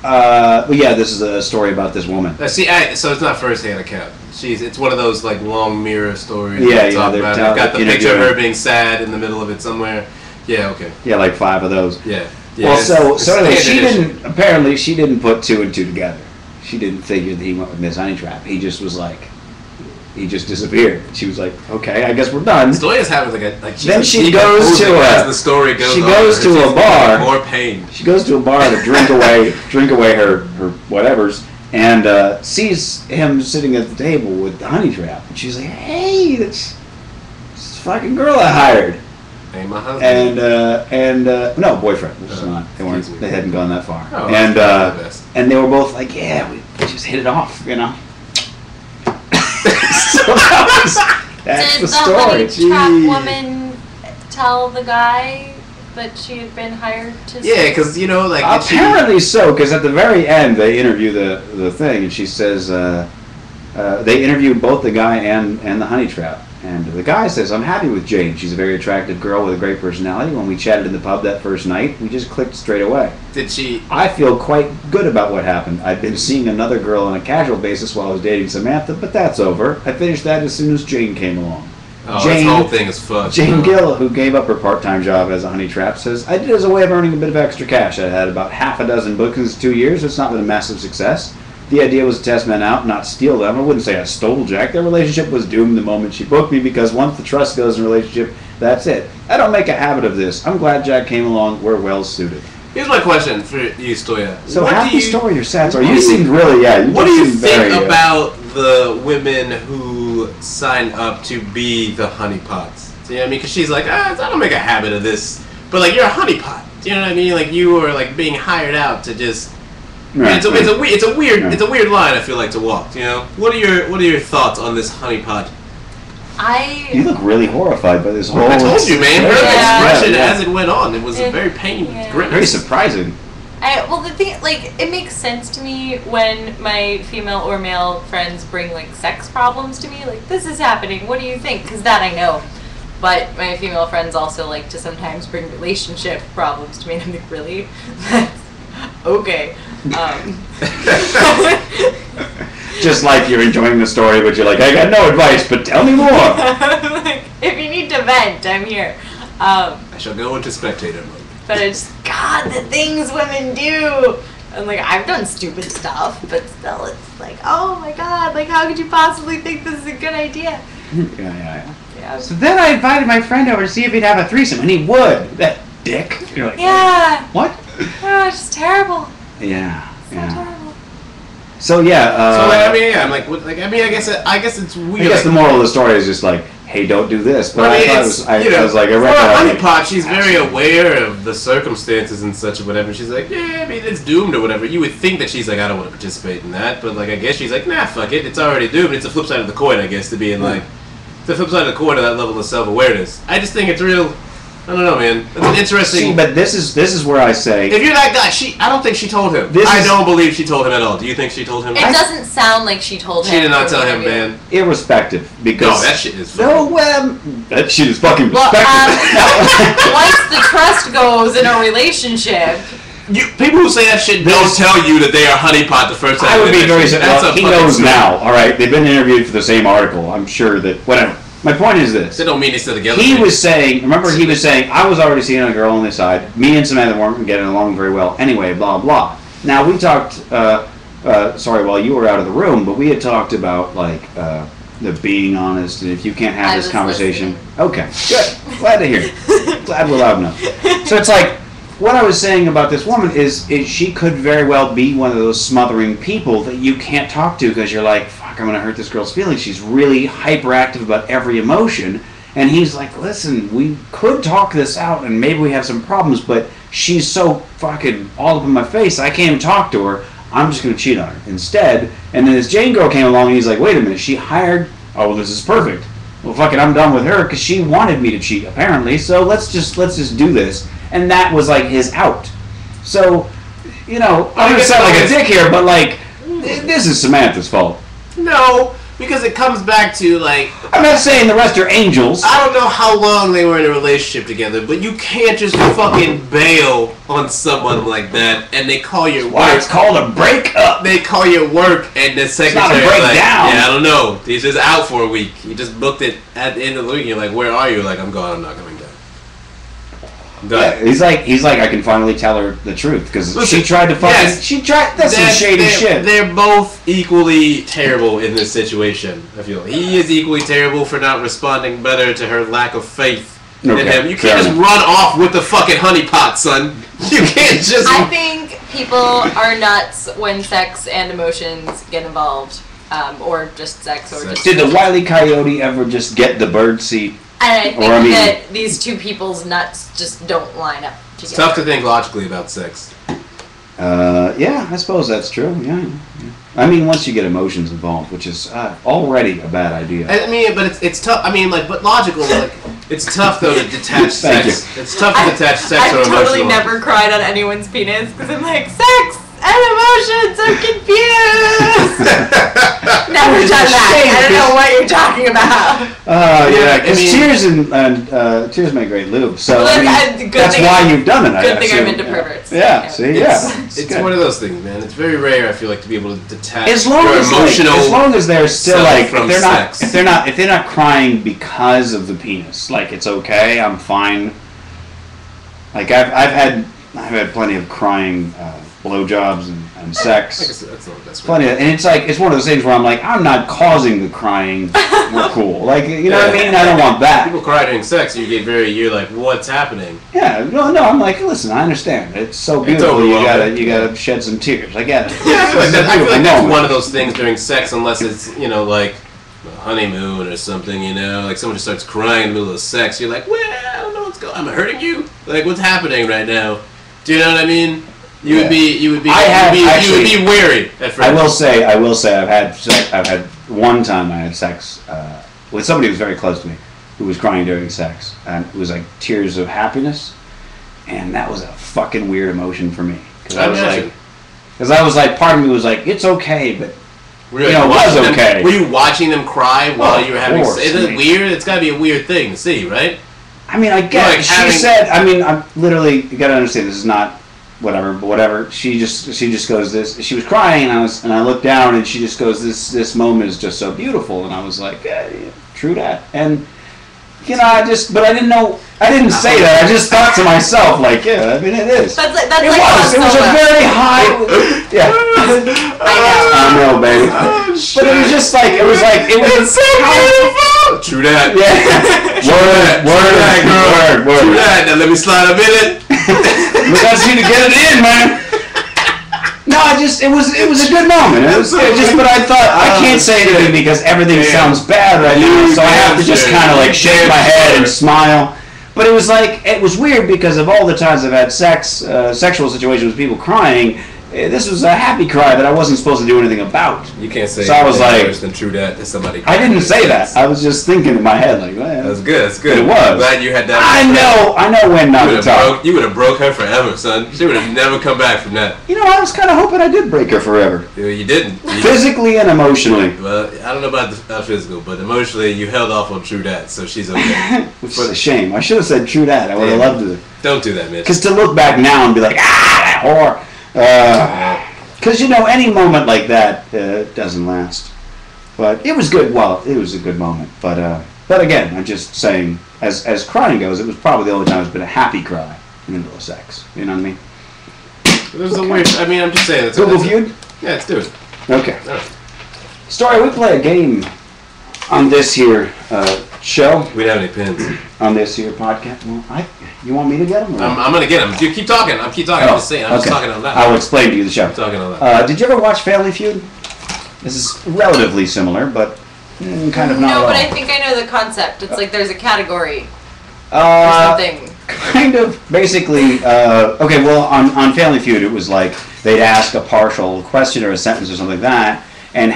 [SPEAKER 1] Well, yeah, this is a story about this woman.
[SPEAKER 2] So it's not first-hand account. It's one of those like long Mirror stories.
[SPEAKER 1] Yeah,
[SPEAKER 2] They've got the picture of her being sad in the middle of it somewhere. Yeah, okay.
[SPEAKER 1] Yeah, like 5 of those.
[SPEAKER 2] Yeah.
[SPEAKER 1] Well, so anyway, she didn't put 2 and 2 together. She didn't figure that he went with Miss Honeytrap. He just was like, he just disappeared. She was like, okay, I guess we're done.
[SPEAKER 2] Stoya's having
[SPEAKER 1] then she goes to
[SPEAKER 2] as the story goes.
[SPEAKER 1] She goes to a bar.
[SPEAKER 2] More pain.
[SPEAKER 1] She goes to a bar to drink away her whatevers. And sees him sitting at the table with the honey trap, and she's like, "Hey, that's this fucking girl I hired."
[SPEAKER 2] Hey, my husband.
[SPEAKER 1] And no, boyfriend. This is not. They weren't. They hadn't gone that far.
[SPEAKER 2] Oh,
[SPEAKER 1] and they were both like, "Yeah, we just hit it off," you know. So that's
[SPEAKER 3] Did
[SPEAKER 1] the story.
[SPEAKER 3] Did the honey trap woman tell the guy that she had been hired to?
[SPEAKER 2] Yeah, because like
[SPEAKER 1] apparently so. Because at the very end, they interview the thing, and she says they interviewed both the guy and the honey trap. And the guy says, "I'm happy with Jane. She's a very attractive girl with a great personality. When we chatted in the pub that first night, we just clicked straight away."
[SPEAKER 2] Did she?
[SPEAKER 1] I feel quite good about what happened. I've been seeing another girl on a casual basis while I was dating Samantha, but that's over. I finished that as soon as Jane came along.
[SPEAKER 2] Oh, this whole thing is fucked.
[SPEAKER 1] Jane Gill, who gave up her part-time job as a honey trap, says, "I did it as a way of earning a bit of extra cash. I had about half a dozen bookings in 2 years. It's not been a massive success. The idea was to test men out, not steal them. I wouldn't say I stole Jack. Their relationship was doomed the moment she booked me because once the trust goes in a relationship, that's it. I don't make a habit of this. I'm glad Jack came along. We're well suited."
[SPEAKER 2] Here's my question for you, Stoya.
[SPEAKER 1] So half the story you're sad story. You seemed really,
[SPEAKER 2] what do you think about the women who sign up to be the honeypots? So, you know what I mean? Because she's like, I don't make a habit of this. But like, you're a honeypot. You know what I mean? Like, you are like being hired out to just. Right, it's a weird line. I feel like to walk. You know, what are your thoughts on this honeypot?
[SPEAKER 1] You look really horrified by this whole.
[SPEAKER 2] I told you, man. Her expression as it went on, it was very painful,
[SPEAKER 1] very surprising.
[SPEAKER 3] Well, the thing, like, it makes sense to me when my female or male friends bring like sex problems to me. Like, this is happening. What do you think? Because that I know. But my female friends also like to sometimes bring relationship problems to me, and I'm like, really? Okay.
[SPEAKER 1] Just like you're enjoying the story, but you're like, I got no advice, but tell me more.
[SPEAKER 3] Like, if you need to vent, I'm here.
[SPEAKER 2] I shall go into spectator mode.
[SPEAKER 3] But it's, God, the things women do. And like, I've done stupid stuff, but still, it's like, oh my God, like, how could you possibly think this is a good idea?
[SPEAKER 1] Yeah. So then I invited my friend over to see if he'd have a threesome, and he would. That dick. You're like,
[SPEAKER 3] yeah.
[SPEAKER 1] What?
[SPEAKER 3] Oh, it's just terrible.
[SPEAKER 1] Yeah.
[SPEAKER 3] So terrible.
[SPEAKER 1] So yeah.
[SPEAKER 2] I'm like, what, like, I guess it's weird.
[SPEAKER 1] I guess the moral of the story is just like, hey, don't do this. But I was like,
[SPEAKER 2] for a honeypot, she's very aware of the circumstances and such or whatever. She's like, yeah, I mean, it's doomed or whatever. You would think that she's like, I don't want to participate in that, but like, I guess she's like, nah, fuck it, it's already doomed. It's the flip side of the coin, I guess, to being like, the flip side of the coin of that level of self-awareness. I just think it's real. I don't know, man. It's an interesting.
[SPEAKER 1] See, but this is where I say,
[SPEAKER 2] if you're that guy, I don't think she told him. I don't believe she told him at all. Do you think she told him?
[SPEAKER 3] It doesn't sound like she told him.
[SPEAKER 2] She did not tell him, man.
[SPEAKER 1] Irrespective, because
[SPEAKER 2] no, that shit is. Fucking...
[SPEAKER 1] that shit is fucking respective.
[SPEAKER 3] Once the trust goes in a relationship.
[SPEAKER 2] People who say that shit don't tell you that they are honeypot the first time.
[SPEAKER 1] I would be very surprised. He knows now. All right, they've been interviewed for the same article. I'm sure that whatever. My point is this.
[SPEAKER 2] They don't mean they're still together.
[SPEAKER 1] He was saying, I was already seeing a girl on this side. Me and Samantha weren't getting along very well. Anyway, blah, blah. Now, we talked, while you were out of the room, but we had talked about, like, the being honest, and if you can't have this conversation. Listening. Okay, good. Glad to hear it. Glad we're loud enough. So it's like, what I was saying about this woman is she could very well be one of those smothering people that you can't talk to because you're like, fuck, I'm going to hurt this girl's feelings. She's really hyperactive about every emotion. And he's like, listen, we could talk this out and maybe we have some problems, but she's so fucking all up in my face, I can't even talk to her. I'm just going to cheat on her instead. And then this Jane girl came along and he's like, wait a minute, she hired oh, well, this is perfect. Well, fuck it, I'm done with her because she wanted me to cheat, apparently. So let's just do this. And that was like his out. So, I'm gonna sound like a dick here, but like, this is Samantha's fault.
[SPEAKER 2] No, because it comes back to like.
[SPEAKER 1] I'm not saying the rest are angels.
[SPEAKER 2] I don't know how long they were in a relationship together, but you can't just fucking bail on someone like that, and they call your work.
[SPEAKER 1] Why, it's called a breakup.
[SPEAKER 2] They call your work, and the secretary
[SPEAKER 1] is like,
[SPEAKER 2] yeah, I don't know. He's just out for a week. He just booked it at the end of the week. You're like, where are you? Like, I'm gone. I'm not coming down.
[SPEAKER 1] Yeah, he's like, I can finally tell her the truth because she tried to fucking. Yes, that's some shady shit.
[SPEAKER 2] They're both equally terrible in this situation. I feel he is equally terrible for not responding better to her lack of faith in him. You can't just run off with the fucking honeypot, son. You can't just.
[SPEAKER 3] I think people are nuts when sex and emotions get involved, or just sex, or just.
[SPEAKER 1] Did the Wile E. Coyote ever just get the bird seat?
[SPEAKER 3] And I think that these two people's nuts just don't line up together.
[SPEAKER 2] It's tough to think logically about sex.
[SPEAKER 1] Yeah, I suppose that's true. Yeah. I mean, once you get emotions involved, which is already a bad idea.
[SPEAKER 2] I mean, but it's tough. I mean, like, but logical, like, it's tough though to detach sex. It's tough to detach sex from emotion.
[SPEAKER 3] I've totally never cried on anyone's penis because I'm like, sex and emotions, I'm confused. Never done that. I don't know what you're talking about.
[SPEAKER 1] Yeah, because tears make great lube. So that's why you've done it.
[SPEAKER 3] Good thing I'm into perverts.
[SPEAKER 1] Yeah, see,
[SPEAKER 2] it's one of those things, man. It's very rare. I feel like to be able to detach
[SPEAKER 1] as long as they're still like if they're not crying because of the penis, like it's okay. I'm fine. Like I've had plenty of crying blowjobs and sex.
[SPEAKER 2] That's not the best
[SPEAKER 1] plenty of, and it's one of those things where I'm like, I'm not causing the crying. We're cool. Like, you know what I mean? I don't want that.
[SPEAKER 2] People cry during sex. You're like, what's happening?
[SPEAKER 1] Yeah, no. I'm like, listen, I understand. It's so beautiful. You gotta shed some tears. I get it.
[SPEAKER 2] Yeah, I feel like that's one of those things during sex, unless it's like a honeymoon or something. Like someone just starts crying in the middle of sex. You're like, well, I don't know what's going on. I'm hurting you. Like, what's happening right now? Do you know what I mean? You would be wary at first.
[SPEAKER 1] I will say, I've had one time I had sex with somebody who was very close to me, who was crying during sex, and it was like tears of happiness, and that was a fucking weird emotion for me because I was like, part of me was like, it's okay, but
[SPEAKER 2] really,
[SPEAKER 1] it was okay.
[SPEAKER 2] Were you watching them cry while you were having sex? Isn't it weird? It's got to be a weird thing to see, right?
[SPEAKER 1] I mean, I guess she said. I mean, I'm literally. You got to understand. This is not. Whatever. She just goes this. She was crying, and I looked down, and she just goes, this moment is just so beautiful, and I was like, yeah, true that. And I didn't know. I didn't say that. I just thought to myself, like, yeah, I mean, it is.
[SPEAKER 3] It was a
[SPEAKER 1] very high. Yeah. I know, baby. But it was just like it was
[SPEAKER 2] so beautiful. True that.
[SPEAKER 1] Yeah. Word.
[SPEAKER 2] True that. Now let me slide a minute.
[SPEAKER 1] We got you to get it in, man. No, it was a good moment. But I thought I can't say anything because everything sounds bad right now, so I have to just kind of like shake my head and smile. But it was weird because of all the times I've had sexual situations with people crying. This was a happy cry that I wasn't supposed to do anything about.
[SPEAKER 2] You can't say
[SPEAKER 1] so I was like,
[SPEAKER 2] worse than true that to somebody.
[SPEAKER 1] I didn't say that. I was just thinking in my head like, well,
[SPEAKER 2] that's good. That's good.
[SPEAKER 1] It was.
[SPEAKER 2] I'm glad you had that.
[SPEAKER 1] I know when not to talk.
[SPEAKER 2] You would have broke her forever, son. She would have never come back from that.
[SPEAKER 1] I was kind of hoping I did break her forever.
[SPEAKER 2] You didn't.
[SPEAKER 1] Physically and emotionally.
[SPEAKER 2] Well, I don't know about the physical, but emotionally you held off on true that, so she's okay.
[SPEAKER 1] Which is a shame. I should have said true that. I would have loved to.
[SPEAKER 2] Don't do that, Mitch.
[SPEAKER 1] Because to look back now and be like, that whore. Because, any moment like that doesn't last. But it was good. Well, it was a good moment. But again, I'm just saying, as crying goes, it was probably the only time it's been a happy cry in the middle of sex. You know what I mean?
[SPEAKER 2] There's a weird... I mean, I'm just saying...
[SPEAKER 1] Google Feud?
[SPEAKER 2] Yeah, let's do it.
[SPEAKER 1] Okay. Story, we play a game on this here show.
[SPEAKER 2] We don't have any pins.
[SPEAKER 1] On this here podcast. Well, you want me to get them?
[SPEAKER 2] I'm going to get them. Dude, keep talking. I'm just saying. I'm just talking on that.
[SPEAKER 1] I'll explain to you the show.
[SPEAKER 2] I'm talking on that.
[SPEAKER 1] Did you ever watch Family Feud? This is relatively similar, but kind of not at all.
[SPEAKER 3] No, but I think I know the concept. It's like there's a category or something.
[SPEAKER 1] Kind of, basically. Okay, well, on Family Feud, it was like they'd ask a partial question or a sentence or something like that, and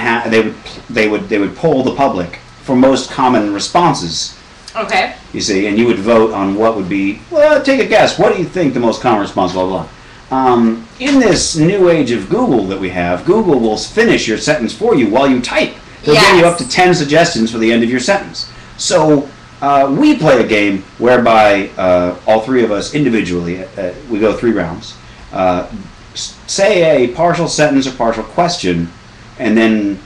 [SPEAKER 1] they would poll the public for most common responses.
[SPEAKER 3] Okay.
[SPEAKER 1] You see, and you would vote on what would be, well, take a guess. What do you think the most common response, blah, blah, blah. In this new age of Google that we have, Google will finish your sentence for you while you type. They'll give you up to 10 suggestions for the end of your sentence. So we play a game whereby all three of us individually, we go 3 rounds, say a partial sentence or partial question, and then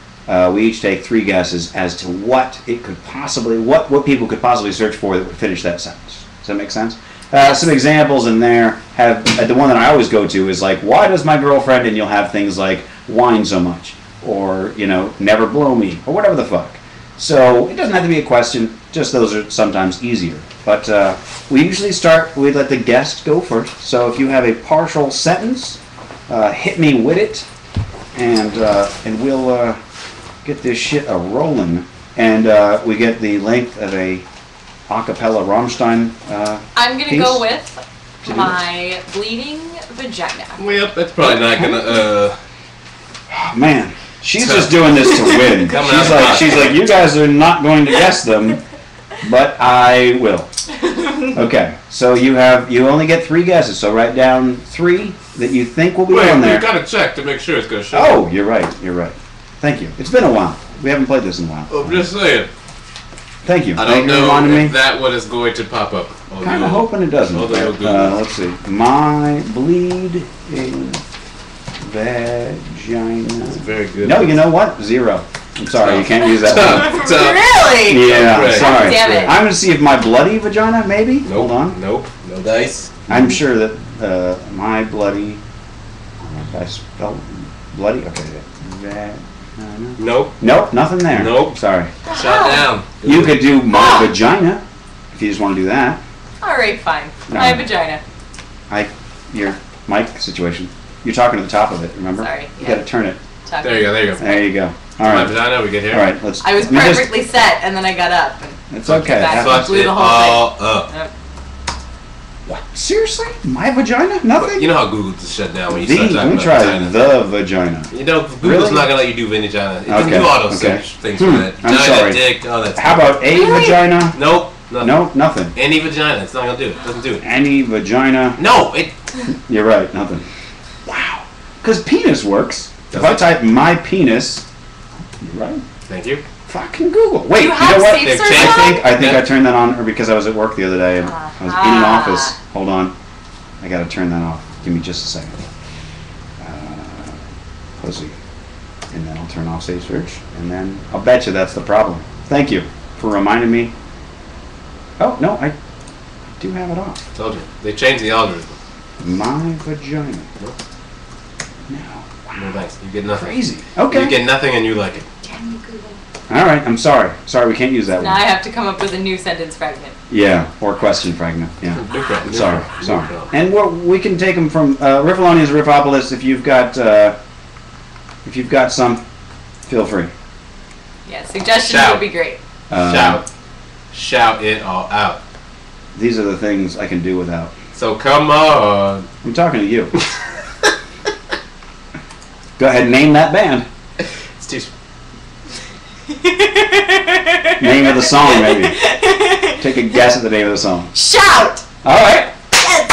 [SPEAKER 1] we each take 3 guesses as to what it could possibly, what people could possibly search for that would finish that sentence. Does that make sense? Some examples in there have, the one that I always go to is like, why does my girlfriend, and you'll have things like, whine so much, or, you know, never blow me, or whatever the fuck. So it doesn't have to be a question, just those are sometimes easier. But we usually start, we let the guest go first. So if you have a partial sentence, hit me with it, and we'll get this shit a-rolling. And we get the length of a acapella Rammstein
[SPEAKER 3] I'm going to go with my bleeding vagina.
[SPEAKER 2] Well, that's probably not going to...
[SPEAKER 1] Man, she's just doing this to win. She's like, you guys are not going to guess them, but I will. Okay, so you only get 3 guesses, so write down 3 that you think will be on there.
[SPEAKER 2] We've got to check to make sure it's going to show.
[SPEAKER 1] Oh, you're right. Thank you. It's been a while. We haven't played this in a while.
[SPEAKER 2] I'm just saying.
[SPEAKER 1] Thank you.
[SPEAKER 2] I don't know
[SPEAKER 1] if
[SPEAKER 2] that one is going to pop up.
[SPEAKER 1] Kind of hoping it doesn't. Let's see. My bleeding vagina.
[SPEAKER 2] That's very good.
[SPEAKER 1] No, you know what? 0. I'm sorry, you can't use that one.
[SPEAKER 3] Really?
[SPEAKER 1] Yeah,
[SPEAKER 2] right.
[SPEAKER 1] sorry.
[SPEAKER 3] Damn it.
[SPEAKER 1] I'm going to see if my bloody vagina, maybe?
[SPEAKER 2] Nope.
[SPEAKER 1] Hold on.
[SPEAKER 2] Nope. No dice.
[SPEAKER 1] I'm sure that my bloody... I spelled bloody? Okay.
[SPEAKER 2] Nope.
[SPEAKER 1] Nope, nothing there.
[SPEAKER 2] Nope.
[SPEAKER 1] Sorry.
[SPEAKER 2] Shut down.
[SPEAKER 1] You could do my vagina, if you just want to do that.
[SPEAKER 3] Alright, fine.
[SPEAKER 1] No.
[SPEAKER 3] My vagina.
[SPEAKER 1] Your mic situation. You're talking to the top of it, remember?
[SPEAKER 3] Sorry.
[SPEAKER 1] You gotta turn it.
[SPEAKER 2] There you go.
[SPEAKER 1] There you go. All
[SPEAKER 2] My
[SPEAKER 1] right.
[SPEAKER 2] vagina, we get here.
[SPEAKER 1] All right, let's...
[SPEAKER 3] I was perfectly set, and then I got up. And
[SPEAKER 1] It's okay.
[SPEAKER 3] back
[SPEAKER 1] That-
[SPEAKER 2] Fucked it
[SPEAKER 3] the whole
[SPEAKER 2] all
[SPEAKER 3] thing.
[SPEAKER 2] up.
[SPEAKER 3] Yep.
[SPEAKER 1] What? Seriously? My vagina? Nothing?
[SPEAKER 2] You know how Google just shut down when you
[SPEAKER 1] The,
[SPEAKER 2] start talking
[SPEAKER 1] let me
[SPEAKER 2] about
[SPEAKER 1] try
[SPEAKER 2] vagina.
[SPEAKER 1] the vagina.
[SPEAKER 2] You know, Google's
[SPEAKER 1] Really?
[SPEAKER 2] not gonna let you do vagina. It
[SPEAKER 1] Okay,
[SPEAKER 2] can do auto
[SPEAKER 1] okay.
[SPEAKER 2] search things for that.
[SPEAKER 1] I'm
[SPEAKER 2] Vagina,
[SPEAKER 1] sorry.
[SPEAKER 2] dick, all that stuff.
[SPEAKER 1] How about a
[SPEAKER 3] Really?
[SPEAKER 1] vagina?
[SPEAKER 2] Nope. Nothing.
[SPEAKER 1] No, nothing.
[SPEAKER 2] Any vagina. It's not gonna do it. Doesn't do it.
[SPEAKER 1] Any vagina?
[SPEAKER 2] No. It.
[SPEAKER 1] You're right, nothing. Wow. Because penis works.
[SPEAKER 2] Does
[SPEAKER 1] If I
[SPEAKER 2] it?
[SPEAKER 1] type my penis, you're right.
[SPEAKER 2] Thank you.
[SPEAKER 1] Fucking Google. Wait,
[SPEAKER 3] You
[SPEAKER 1] you
[SPEAKER 3] have
[SPEAKER 1] know what?
[SPEAKER 3] safe
[SPEAKER 2] search
[SPEAKER 1] I think
[SPEAKER 2] Yeah.
[SPEAKER 1] I turned that on, or because I was at work the other day and I was in an office. Hold on. I gotta turn that off. Give me just a second. Pussy. And then I'll turn off safe search. And then I'll bet you that's the problem. Thank you for reminding me. Oh, no, I do have it off.
[SPEAKER 2] Told you. They changed the algorithm.
[SPEAKER 1] My vagina.
[SPEAKER 2] Nope.
[SPEAKER 1] No.
[SPEAKER 2] No thanks. You get nothing.
[SPEAKER 1] Crazy. Okay.
[SPEAKER 2] You get nothing and you like it.
[SPEAKER 3] Can you Google?
[SPEAKER 1] All right, I'm sorry. Sorry, we can't use that
[SPEAKER 3] Now I
[SPEAKER 1] one.
[SPEAKER 3] have to come up with a new sentence fragment.
[SPEAKER 1] Yeah, or question fragment. Yeah.
[SPEAKER 2] New crap, new
[SPEAKER 1] Sorry,
[SPEAKER 2] crap, new
[SPEAKER 1] sorry.
[SPEAKER 2] crap.
[SPEAKER 1] And we can take them from Riffalonians, Riffopolis. If you've got some, feel free.
[SPEAKER 3] Yeah, suggestions
[SPEAKER 2] Shout.
[SPEAKER 3] would be great.
[SPEAKER 2] Shout it all out.
[SPEAKER 1] These are the things I can do without.
[SPEAKER 2] So come on.
[SPEAKER 1] I'm talking to you. Go ahead and name that band.
[SPEAKER 2] It's too.
[SPEAKER 1] Name of the song, maybe. Take a guess at the name of the song.
[SPEAKER 3] Shout!
[SPEAKER 1] All right.
[SPEAKER 3] Yes!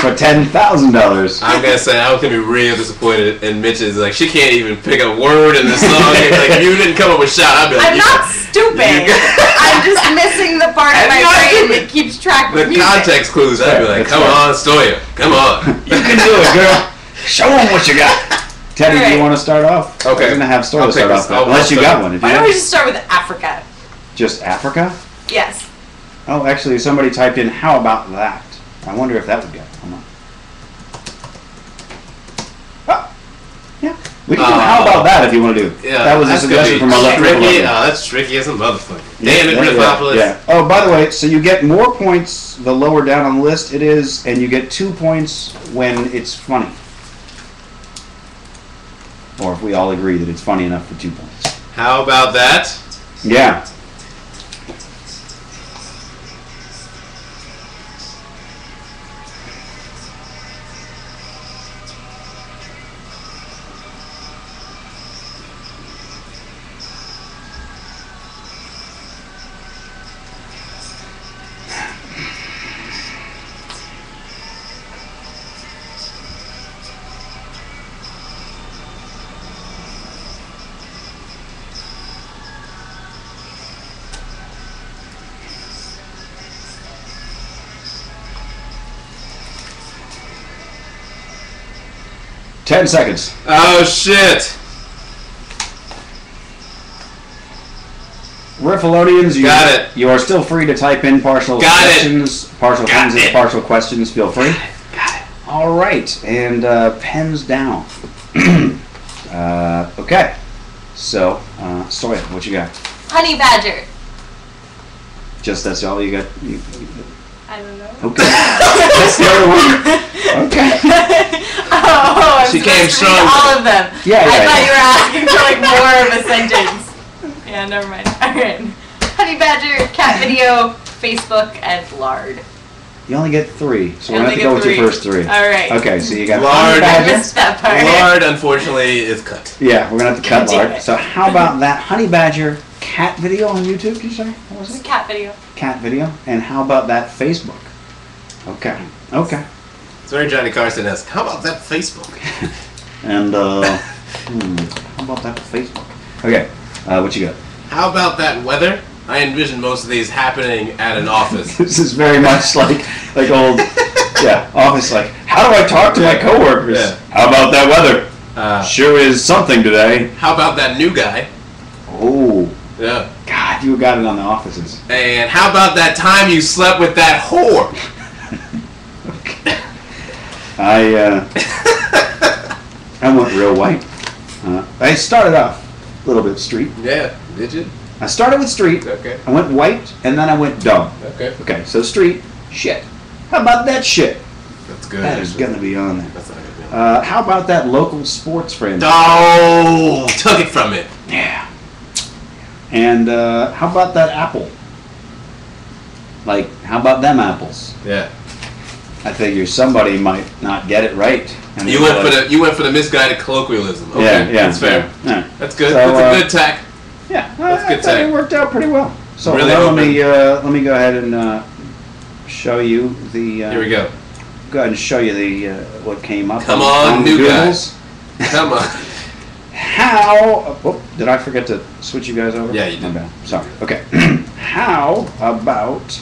[SPEAKER 1] For $10,000.
[SPEAKER 2] I'm gonna say I was gonna be real disappointed, and Mitch is like, she can't even pick a word in this song. Like, you didn't come up with shout. I'd be like,
[SPEAKER 3] I'm not stupid. I'm just missing the part of my brain that keeps track of
[SPEAKER 2] the
[SPEAKER 3] music.
[SPEAKER 2] context clues. I'd be like,
[SPEAKER 1] That's
[SPEAKER 2] come
[SPEAKER 1] fair.
[SPEAKER 2] on, Stoya, come on.
[SPEAKER 1] You can do it, girl. Show them what you got. Teddy, do
[SPEAKER 3] Alright.
[SPEAKER 1] you want to start off?
[SPEAKER 2] Okay.
[SPEAKER 1] I'm going to have Stoya
[SPEAKER 2] I'll take
[SPEAKER 1] start
[SPEAKER 2] this.
[SPEAKER 1] off.
[SPEAKER 2] I'll
[SPEAKER 1] Unless you
[SPEAKER 2] start.
[SPEAKER 1] got one. If you
[SPEAKER 3] Why don't we
[SPEAKER 1] have
[SPEAKER 3] just start with Africa?
[SPEAKER 1] just Africa?
[SPEAKER 3] Yes.
[SPEAKER 1] Oh, actually, somebody typed in, how about that? I wonder if that would get. Hold on. Oh, yeah. We can do how about that if you want to do.
[SPEAKER 2] Yeah,
[SPEAKER 1] That was a
[SPEAKER 2] that's
[SPEAKER 1] suggestion from
[SPEAKER 2] gonna
[SPEAKER 1] our
[SPEAKER 2] be
[SPEAKER 1] left.
[SPEAKER 2] tricky.
[SPEAKER 1] Riffle.
[SPEAKER 2] That's tricky as a motherfucker. Damn it,
[SPEAKER 1] Yeah,
[SPEAKER 2] Riffopolis.
[SPEAKER 1] yeah. Oh, by the way, so you get more points the lower down on the list it is, and you get 2 points when it's funny. Or if we all agree that it's funny enough for 2 points.
[SPEAKER 2] How about that?
[SPEAKER 1] Yeah. 10 seconds.
[SPEAKER 2] Oh shit!
[SPEAKER 1] Riffalonians,
[SPEAKER 2] Got it.
[SPEAKER 1] You are still free to type in partial questions, partial sentences, partial questions. Feel free.
[SPEAKER 2] Got it.
[SPEAKER 1] All right, and pens down. Okay, so Stoya, what you got?
[SPEAKER 3] Honey badger.
[SPEAKER 1] Just that's all you got.
[SPEAKER 3] I don't know.
[SPEAKER 1] Okay, that's the other one. Okay.
[SPEAKER 3] Oh, I'm
[SPEAKER 2] She
[SPEAKER 3] supposed
[SPEAKER 2] came
[SPEAKER 3] to
[SPEAKER 2] strong.
[SPEAKER 3] read all of them.
[SPEAKER 1] Yeah,
[SPEAKER 3] I
[SPEAKER 1] yeah,
[SPEAKER 3] thought
[SPEAKER 1] yeah.
[SPEAKER 3] you were asking for like more of a sentence. Yeah, never mind. All right. Honey badger, cat video, Facebook, and lard.
[SPEAKER 1] You only get 3, so
[SPEAKER 3] You
[SPEAKER 1] we're gonna have
[SPEAKER 3] only
[SPEAKER 1] to go
[SPEAKER 3] get
[SPEAKER 1] with
[SPEAKER 3] 3.
[SPEAKER 1] your first 3.
[SPEAKER 3] All right.
[SPEAKER 1] Okay, so you got
[SPEAKER 2] Lard.
[SPEAKER 1] honey
[SPEAKER 3] I
[SPEAKER 1] badger.
[SPEAKER 3] missed that part.
[SPEAKER 2] Lard, unfortunately, is cut.
[SPEAKER 1] Yeah, we're gonna have to cut
[SPEAKER 3] Damn
[SPEAKER 1] lard.
[SPEAKER 3] it.
[SPEAKER 1] So how about that honey badger cat video on YouTube? Did you say? What was
[SPEAKER 3] It's a
[SPEAKER 1] it?
[SPEAKER 3] cat video.
[SPEAKER 1] Cat video. And how about that Facebook? Okay. Okay.
[SPEAKER 2] It's very Johnny Carson-esque. How about that Facebook?
[SPEAKER 1] And how about that Facebook? Okay. What you got?
[SPEAKER 2] How about that weather? I envision most of these happening at an office.
[SPEAKER 1] This is very much like old office. Like, how do I talk to my coworkers?
[SPEAKER 2] Yeah.
[SPEAKER 1] How about that weather? Sure is something today.
[SPEAKER 2] How about that new guy?
[SPEAKER 1] Oh,
[SPEAKER 2] Yeah.
[SPEAKER 1] God, you got it on the offices.
[SPEAKER 2] And how about that time you slept with that whore?
[SPEAKER 1] I went real white. I started off a little bit street.
[SPEAKER 2] Yeah, did you?
[SPEAKER 1] I started with street.
[SPEAKER 2] Okay.
[SPEAKER 1] I went white, and then I went dumb.
[SPEAKER 2] Okay.
[SPEAKER 1] Okay, so street, shit. How about that shit?
[SPEAKER 2] That's good.
[SPEAKER 1] That is gonna be on there.
[SPEAKER 2] That's not good.
[SPEAKER 1] How about that local sports franchise?
[SPEAKER 2] Oh, took it from it.
[SPEAKER 1] Yeah. And how about that apple? Like, how about them apples?
[SPEAKER 2] Yeah.
[SPEAKER 1] I figure somebody might not get it right. And
[SPEAKER 2] You went for the misguided colloquialism. Okay,
[SPEAKER 1] Yeah, yeah.
[SPEAKER 2] that's fair.
[SPEAKER 1] Yeah.
[SPEAKER 2] That's good.
[SPEAKER 1] So,
[SPEAKER 2] That's a good tack.
[SPEAKER 1] Yeah,
[SPEAKER 2] That's good
[SPEAKER 1] I thought
[SPEAKER 2] tech.
[SPEAKER 1] it worked out pretty well. So
[SPEAKER 2] Really
[SPEAKER 1] let me go ahead and show you the.
[SPEAKER 2] Here we go.
[SPEAKER 1] Go ahead and show you the what came up.
[SPEAKER 2] Come on,
[SPEAKER 1] the
[SPEAKER 2] new guy.
[SPEAKER 1] Googles.
[SPEAKER 2] Come on.
[SPEAKER 1] How? Oh, did I forget to switch you guys over?
[SPEAKER 2] Yeah, you did.
[SPEAKER 1] My bad. Sorry. Okay. How about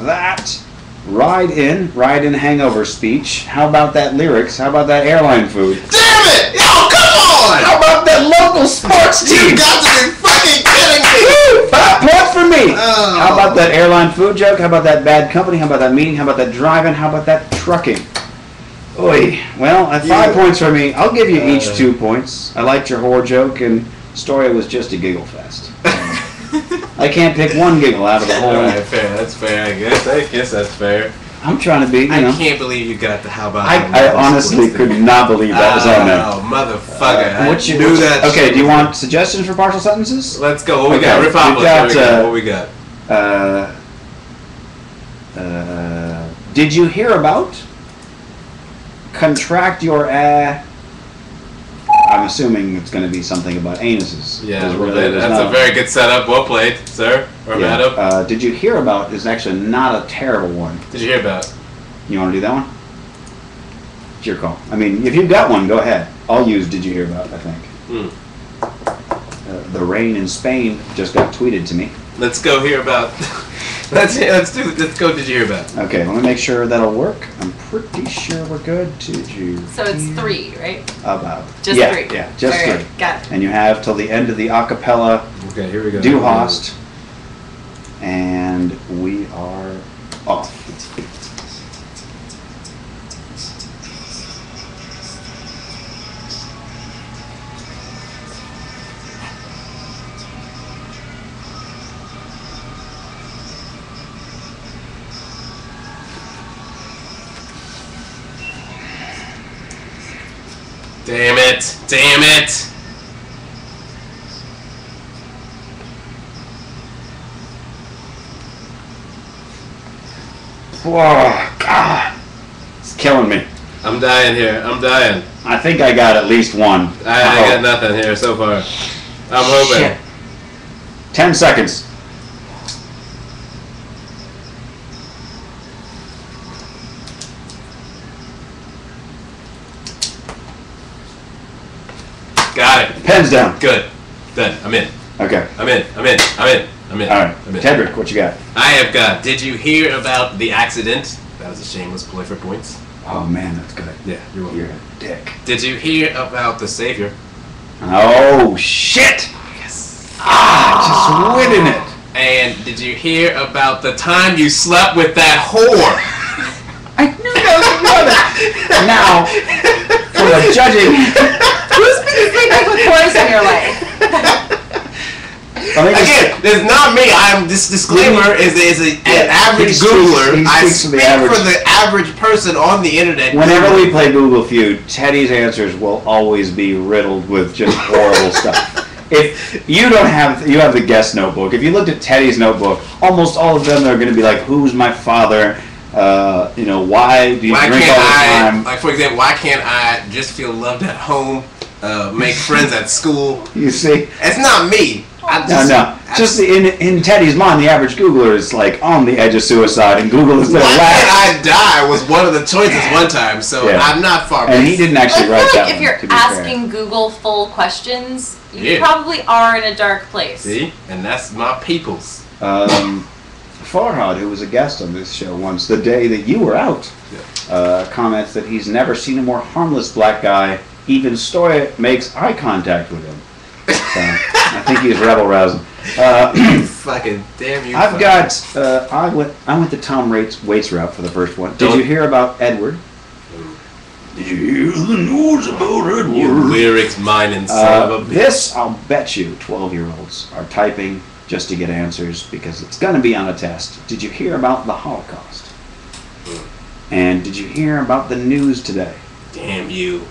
[SPEAKER 1] that ride-in hangover speech? How about that lyrics? How about that airline food?
[SPEAKER 2] Damn it! Yo, come on!
[SPEAKER 1] How about that local sports team?
[SPEAKER 2] You got to be fucking kidding me!
[SPEAKER 1] 5 points for me!
[SPEAKER 2] Oh.
[SPEAKER 1] How about that airline food joke? How about that bad company? How about that meeting? How about that driving? How about that trucking? Oy. Well, at 5 points for me, I'll give you each 2 points. I liked your whore joke, and Story was just a giggle fest. I can't pick one giggle out of the whole.
[SPEAKER 2] Alright, fair. That's fair, I guess that's fair.
[SPEAKER 1] I'm trying to be,
[SPEAKER 2] I can't believe you got the how about
[SPEAKER 1] I honestly could not believe that was on there.
[SPEAKER 2] Oh, motherfucker.
[SPEAKER 1] What you
[SPEAKER 2] knew that.
[SPEAKER 1] Okay, do you want suggestions for partial sentences?
[SPEAKER 2] Let's go. What we
[SPEAKER 1] Okay,
[SPEAKER 2] got? Rip off.
[SPEAKER 1] we've got,
[SPEAKER 2] What we got?
[SPEAKER 1] Did you hear about? Contract your I'm assuming it's going to be something about anuses.
[SPEAKER 2] Yeah,
[SPEAKER 1] There's there's
[SPEAKER 2] that's
[SPEAKER 1] not
[SPEAKER 2] a very good setup. Well played, sir or madam.
[SPEAKER 1] Did you hear about is actually not a terrible one.
[SPEAKER 2] Did you hear about?
[SPEAKER 1] You want to do that one? It's your call. I mean, if you've got one, go ahead. I'll use did you hear about, I think. The rain in Spain just got tweeted to me.
[SPEAKER 2] Let's go hear about. Let's go. Did you hear about?
[SPEAKER 1] Okay, let me make sure that'll work. I'm pretty sure we're good. Did you?
[SPEAKER 3] So it's 3, right?
[SPEAKER 1] About.
[SPEAKER 3] Just
[SPEAKER 1] yeah,
[SPEAKER 3] 3.
[SPEAKER 1] Yeah, just
[SPEAKER 3] All right,
[SPEAKER 1] 3.
[SPEAKER 3] got it.
[SPEAKER 1] And you have till the end of the acapella
[SPEAKER 2] Okay, here we go.
[SPEAKER 1] Du Hast, and we are off.
[SPEAKER 2] Damn it! Damn it!
[SPEAKER 1] Whoa, God, it's killing me.
[SPEAKER 2] I'm dying here. I'm dying.
[SPEAKER 1] I think I got at least one.
[SPEAKER 2] I got nothing here so far. I'm hoping.
[SPEAKER 1] Shit. 10 seconds.
[SPEAKER 2] Got it.
[SPEAKER 1] Pens down.
[SPEAKER 2] Good. Done. I'm in.
[SPEAKER 1] Okay.
[SPEAKER 2] I'm in. I'm in. I'm in. I'm in.
[SPEAKER 1] All right.
[SPEAKER 2] I'm in.
[SPEAKER 1] Tedrick, what you got?
[SPEAKER 2] I have got. Did you hear about the accident? That was a shameless play for points.
[SPEAKER 1] Oh man, that's good.
[SPEAKER 2] Yeah,
[SPEAKER 1] you're a dick.
[SPEAKER 2] Did you hear about the Savior?
[SPEAKER 1] Oh shit!
[SPEAKER 2] Yes.
[SPEAKER 1] Just winning it.
[SPEAKER 2] And did you hear about the time you slept with that whore?
[SPEAKER 1] I knew that was brother. Now, for the judging.
[SPEAKER 3] Who's been sleeping with boys in your life?
[SPEAKER 2] Again, it's not me. This disclaimer is an average Googler. I speak for the average person on the internet.
[SPEAKER 1] Whenever we play Google Feud, Teddy's answers will always be riddled with just horrible stuff. If you have the guest notebook. If you looked at Teddy's notebook, almost all of them are going to be like, "Who's my father?" Why do you drink all the time?
[SPEAKER 2] Like, for example, why can't I just feel loved at home? Make friends at school.
[SPEAKER 1] You see,
[SPEAKER 2] it's not me.
[SPEAKER 1] Just in Teddy's mind, the average Googler is like on the edge of suicide, and Google is their last.
[SPEAKER 2] Why can't I die was one of the choices one time, so I'm not far.
[SPEAKER 1] And he didn't actually write that.
[SPEAKER 3] If you're asking Google full questions, you probably are in a dark place.
[SPEAKER 2] See, and that's my people's.
[SPEAKER 1] Farhad, who was a guest on this show once, the day that you were out, comments that he's never seen a more harmless black guy. Even Stoya makes eye contact with him. So, I think he's rebel rousing.
[SPEAKER 2] Fucking damn you!
[SPEAKER 1] I've got. I went the Tom Waits route for the first one. Did you hear about Edward? Did you hear the news about Edward?
[SPEAKER 2] You lyrics mining son of a bitch.
[SPEAKER 1] This, I'll bet you, 12-year-olds are typing just to get answers because it's going to be on a test. Did you hear about the Holocaust? And did you hear about the news today?
[SPEAKER 2] Damn you!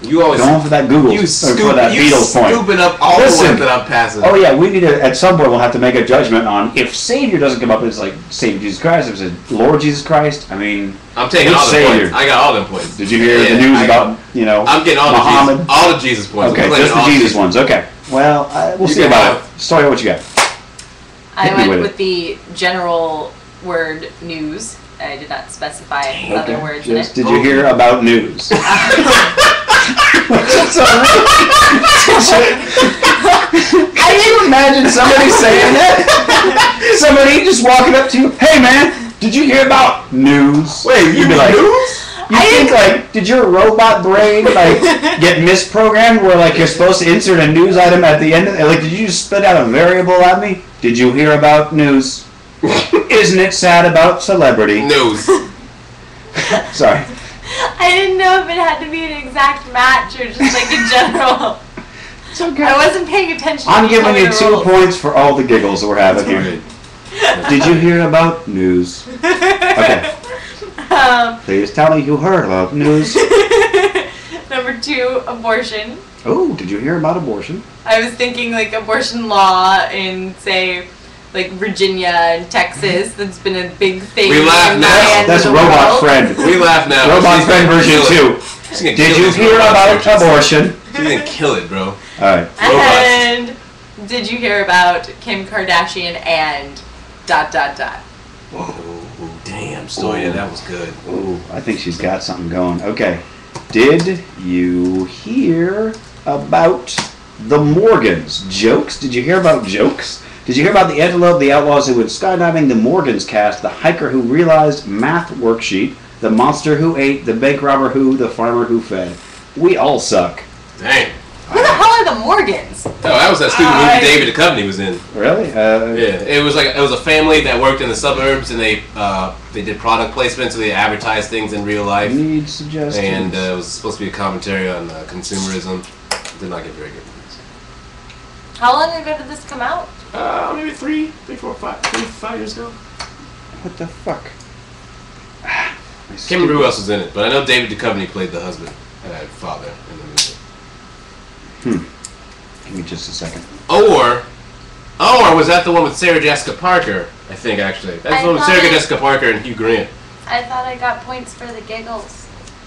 [SPEAKER 2] You always
[SPEAKER 1] going for that Google, for that Beatles point.
[SPEAKER 2] Scooping up all the ones that I'm passing.
[SPEAKER 1] Oh yeah, we need to, at some point we'll have to make a judgment on if Savior doesn't come up as like Savior Jesus Christ, if it's Lord Jesus Christ. I mean,
[SPEAKER 2] I'm taking all the points. I got all them points.
[SPEAKER 1] Did you hear the news about
[SPEAKER 2] I'm getting all
[SPEAKER 1] Muhammad?
[SPEAKER 2] All the Jesus points.
[SPEAKER 1] Okay, just the Jesus ones. Okay, well we'll see about it. Story, what you got?
[SPEAKER 3] I went with the general word news. I did not specify other words in it.
[SPEAKER 1] Did you hear about news? I didn't imagine somebody saying that. Somebody just walking up to you, "Hey man, did you hear about news?"
[SPEAKER 2] Wait, you'd be like, news?
[SPEAKER 1] You think like, did your robot brain like get misprogrammed where like you're supposed to insert a news item at the end of it? Like, did you just spit out a variable at me? Did you hear about news? Isn't it sad about celebrity
[SPEAKER 2] news?
[SPEAKER 1] Sorry.
[SPEAKER 3] I didn't know if it had to be an exact match or just like in general.
[SPEAKER 1] It's okay.
[SPEAKER 3] I wasn't paying attention.
[SPEAKER 1] I'm giving you 2 points for all the giggles that we're having here. Did you hear about news? Okay. Please tell me you heard about news.
[SPEAKER 3] Number 2, abortion.
[SPEAKER 1] Oh, did you hear about abortion?
[SPEAKER 3] I was thinking like abortion law in, say, like Virginia and Texas. That's been a big thing.
[SPEAKER 2] We laugh now.
[SPEAKER 1] That's Robot Friend.
[SPEAKER 2] We laugh now.
[SPEAKER 1] Robot Friend version 2. Did you hear about abortion?
[SPEAKER 2] She's gonna kill it, bro.
[SPEAKER 1] Alright.
[SPEAKER 3] And did you hear about Kim Kardashian and ...
[SPEAKER 2] Whoa, damn, Stoya, that was good.
[SPEAKER 1] Ooh, I think she's got something going. Okay. Did you hear about the Morgans? Jokes? Did you hear about jokes? Did you hear about the Antelope, the Outlaws who went skydiving, the Morgans cast, the hiker who realized math worksheet, the monster who ate, the bank robber who, the farmer who fed? We all suck.
[SPEAKER 2] Dang.
[SPEAKER 3] Who the hell are the Morgans?
[SPEAKER 2] Oh, that was that stupid movie David Duchovny was in.
[SPEAKER 1] Really?
[SPEAKER 2] Yeah, it was a family that worked in the suburbs, and they did product placement, so they advertised things in real life.
[SPEAKER 1] Need suggestions.
[SPEAKER 2] And it was supposed to be a commentary on consumerism. Did not get very good reviews.
[SPEAKER 3] How long ago did this come out?
[SPEAKER 2] Maybe 3, 4, 5 years ago.
[SPEAKER 1] What the fuck?
[SPEAKER 2] Can't remember who else was in it, but I know David Duchovny played the husband and father in the movie.
[SPEAKER 1] Give me just a second.
[SPEAKER 2] Or was that the one with Sarah Jessica Parker? I think actually that's the one with Sarah Jessica Parker and Hugh Grant.
[SPEAKER 3] I thought I got points for the giggles.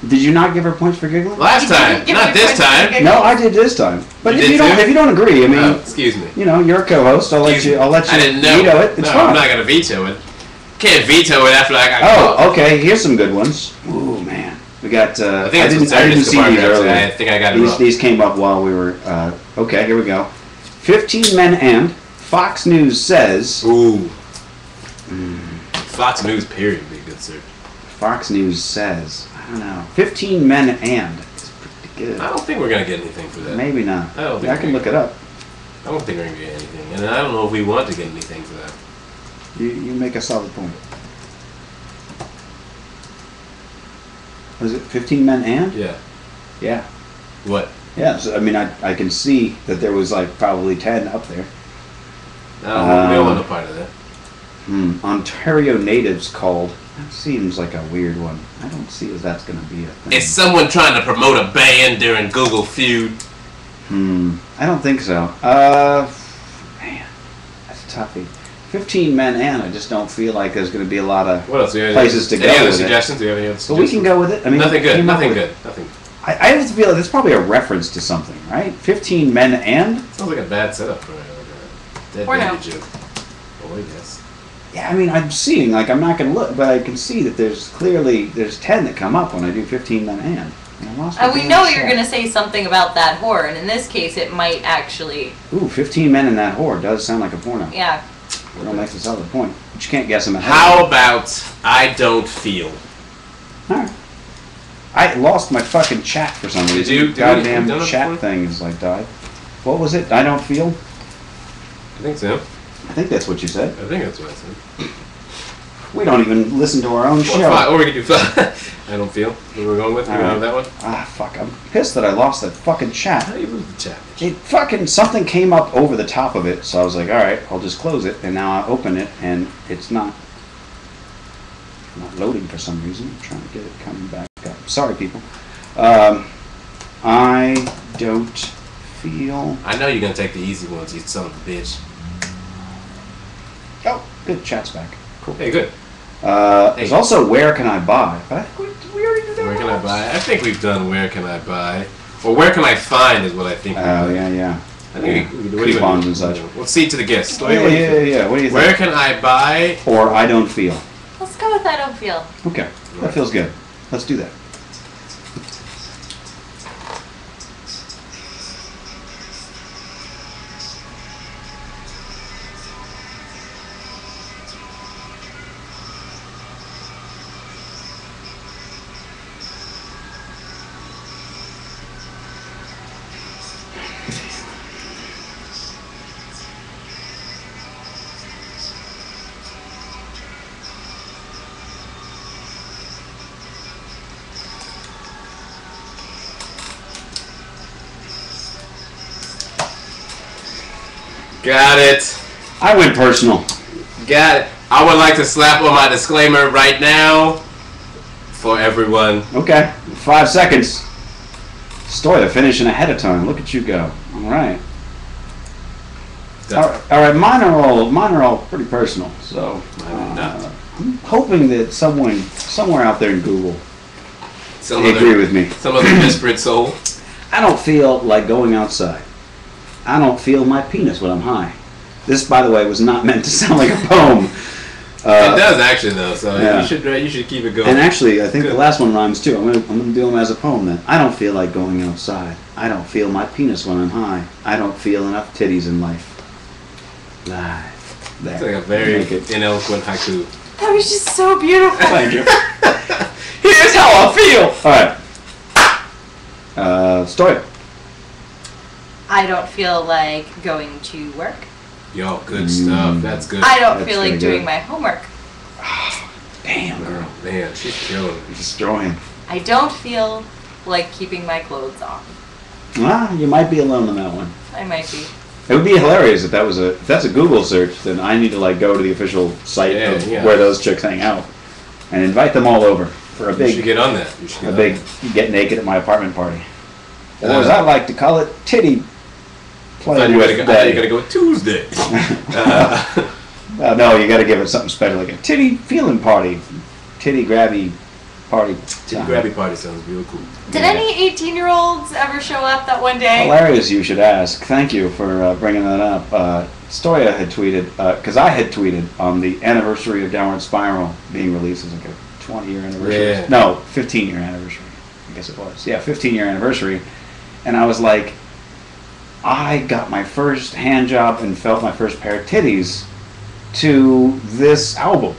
[SPEAKER 1] Did you not give her points for giggling?
[SPEAKER 2] Last time, not this time.
[SPEAKER 1] No, I did this time. But if you don't agree, I mean,
[SPEAKER 2] excuse me.
[SPEAKER 1] You know, you're a co-host. I'll let you.
[SPEAKER 2] I didn't know.
[SPEAKER 1] Veto it. It's fine.
[SPEAKER 2] I'm not gonna veto it. Can't veto it after I got.
[SPEAKER 1] Oh, okay. Here's some good ones. Ooh, man. We got. I didn't see these earlier.
[SPEAKER 2] I think I got it.
[SPEAKER 1] These came up while we were. Okay, here we go. 15 men and Fox News says.
[SPEAKER 2] Ooh. Fox News. Period. Be a good search.
[SPEAKER 1] Fox News says. don't know. 15 men and. It's pretty good.
[SPEAKER 2] I don't think we're going to get anything for that.
[SPEAKER 1] Maybe not.
[SPEAKER 2] I don't think
[SPEAKER 1] I can look it up.
[SPEAKER 2] I don't think we're going to get anything. And I don't know if we want to get anything for that.
[SPEAKER 1] You make a solid point. Was it 15 men and?
[SPEAKER 2] Yeah.
[SPEAKER 1] Yeah.
[SPEAKER 2] What?
[SPEAKER 1] Yeah, so, I mean, I can see that there was like probably 10 up there.
[SPEAKER 2] No, we don't want no part of that.
[SPEAKER 1] Ontario natives called. That seems like a weird one. I don't see if that's going to be a thing.
[SPEAKER 2] Is someone trying to promote a band during Google Feud?
[SPEAKER 1] I don't think so. Man, that's a toughie. 15 men and I just don't feel like there's going to be a lot of places to go with it.
[SPEAKER 2] Any other suggestions? Do you have any other suggestions?
[SPEAKER 1] But we can go with it. I mean,
[SPEAKER 2] nothing good. Nothing good. Nothing.
[SPEAKER 1] I just feel like it's probably a reference to something, right? 15 men and?
[SPEAKER 2] Sounds like a bad setup for a dead baby joke. Oh, I guess.
[SPEAKER 1] Yeah, I mean, I'm seeing, like, I'm not going to look, but I can see that there's 10 that come up when I do 15 men and.
[SPEAKER 3] We know you're going to say something about that whore, and in this case, it might actually...
[SPEAKER 1] Ooh, 15 men in that whore does sound like a porno.
[SPEAKER 3] Yeah.
[SPEAKER 1] It don't make a solid point. But you can't guess them ahead.
[SPEAKER 2] How about I don't feel?
[SPEAKER 1] Alright. I lost my fucking chat for some reason.
[SPEAKER 2] Did you?
[SPEAKER 1] Goddamn chat thing is like died. What was it? I don't feel?
[SPEAKER 2] I think so.
[SPEAKER 1] I think that's what you said.
[SPEAKER 2] I think that's what I said.
[SPEAKER 1] We don't even listen to our own show.
[SPEAKER 2] Or we can do five. I don't feel. What we're going with? You know that one?
[SPEAKER 1] Ah, fuck. I'm pissed that I lost that fucking chat.
[SPEAKER 2] How do you lose the chat?
[SPEAKER 1] It fucking, something came up over the top of it, so I was like, alright, I'll just close it, and now I open it, and it's not loading for some reason. I'm trying to get it coming back up. Sorry, people. I don't feel...
[SPEAKER 2] I know you're going to take the easy ones, you son of a bitch.
[SPEAKER 1] Oh, good. Chat's back. Cool.
[SPEAKER 2] Hey, good.
[SPEAKER 1] There's also Where Can I Buy? But I think we already did that.
[SPEAKER 2] Where Can I Buy? I think we've done Where Can I Buy. Or Where Can I Find is what I think.
[SPEAKER 1] Oh, yeah.
[SPEAKER 2] I think we do
[SPEAKER 1] coupons and such.
[SPEAKER 2] Let's see to the guests.
[SPEAKER 1] Yeah. What do you think?
[SPEAKER 2] Where Can I Buy?
[SPEAKER 1] Or I Don't Feel.
[SPEAKER 3] Let's go with I don't feel.
[SPEAKER 1] Okay. That feels good. Let's do that.
[SPEAKER 2] Got it.
[SPEAKER 1] I went personal.
[SPEAKER 2] Got it. I would like to slap on my disclaimer right now for everyone.
[SPEAKER 1] Okay. 5 seconds. Stoya finishing ahead of time. Look at you go. All right. All right. Mine are all pretty personal. So I'm hoping that somewhere out there in Google they agree with me.
[SPEAKER 2] Some other desperate soul.
[SPEAKER 1] I don't feel like going outside. I don't feel my penis when I'm high. This, by the way, was not meant to sound like a poem.
[SPEAKER 2] It does actually, though. So
[SPEAKER 1] yeah.
[SPEAKER 2] you should keep it going.
[SPEAKER 1] And actually, I think the last one rhymes too. I'm gonna do them as a poem then. I don't feel like going outside. I don't feel my penis when I'm high. I don't feel enough titties in life.
[SPEAKER 2] That's like a very ineloquent haiku.
[SPEAKER 3] That was just so beautiful.
[SPEAKER 1] Thank you. Here's how I feel. All right. Stoya.
[SPEAKER 3] I don't feel like going to work.
[SPEAKER 2] Yo, good stuff. That's good.
[SPEAKER 3] I don't feel like doing my homework.
[SPEAKER 1] Oh, damn, girl.
[SPEAKER 2] Man, she's killing it.
[SPEAKER 1] Destroying.
[SPEAKER 3] I don't feel like keeping my clothes on.
[SPEAKER 1] Well, you might be alone on that one.
[SPEAKER 3] I might be.
[SPEAKER 1] It would be hilarious if that's a Google search. Then I need to go to the official site of where those chicks hang out and invite them all over for a big.
[SPEAKER 2] You should get on that.
[SPEAKER 1] Get naked at my apartment party, or as I like to call it, titty.
[SPEAKER 2] I thought you got to go Tuesday.
[SPEAKER 1] No, you got to give it something special, like a titty feeling party, titty grabby party.
[SPEAKER 2] Titty grabby party sounds real cool.
[SPEAKER 3] Did any 18-year-olds ever show up that one day?
[SPEAKER 1] Hilarious, you should ask. Thank you for bringing that up. Stoya had tweeted, because I had tweeted on the anniversary of Downward Spiral being released as like a 20-year anniversary.
[SPEAKER 2] Yeah.
[SPEAKER 1] No, 15-year anniversary. I guess it was. Yeah, 15-year anniversary. And I was like, I got my first hand job and felt my first pair of titties to this album.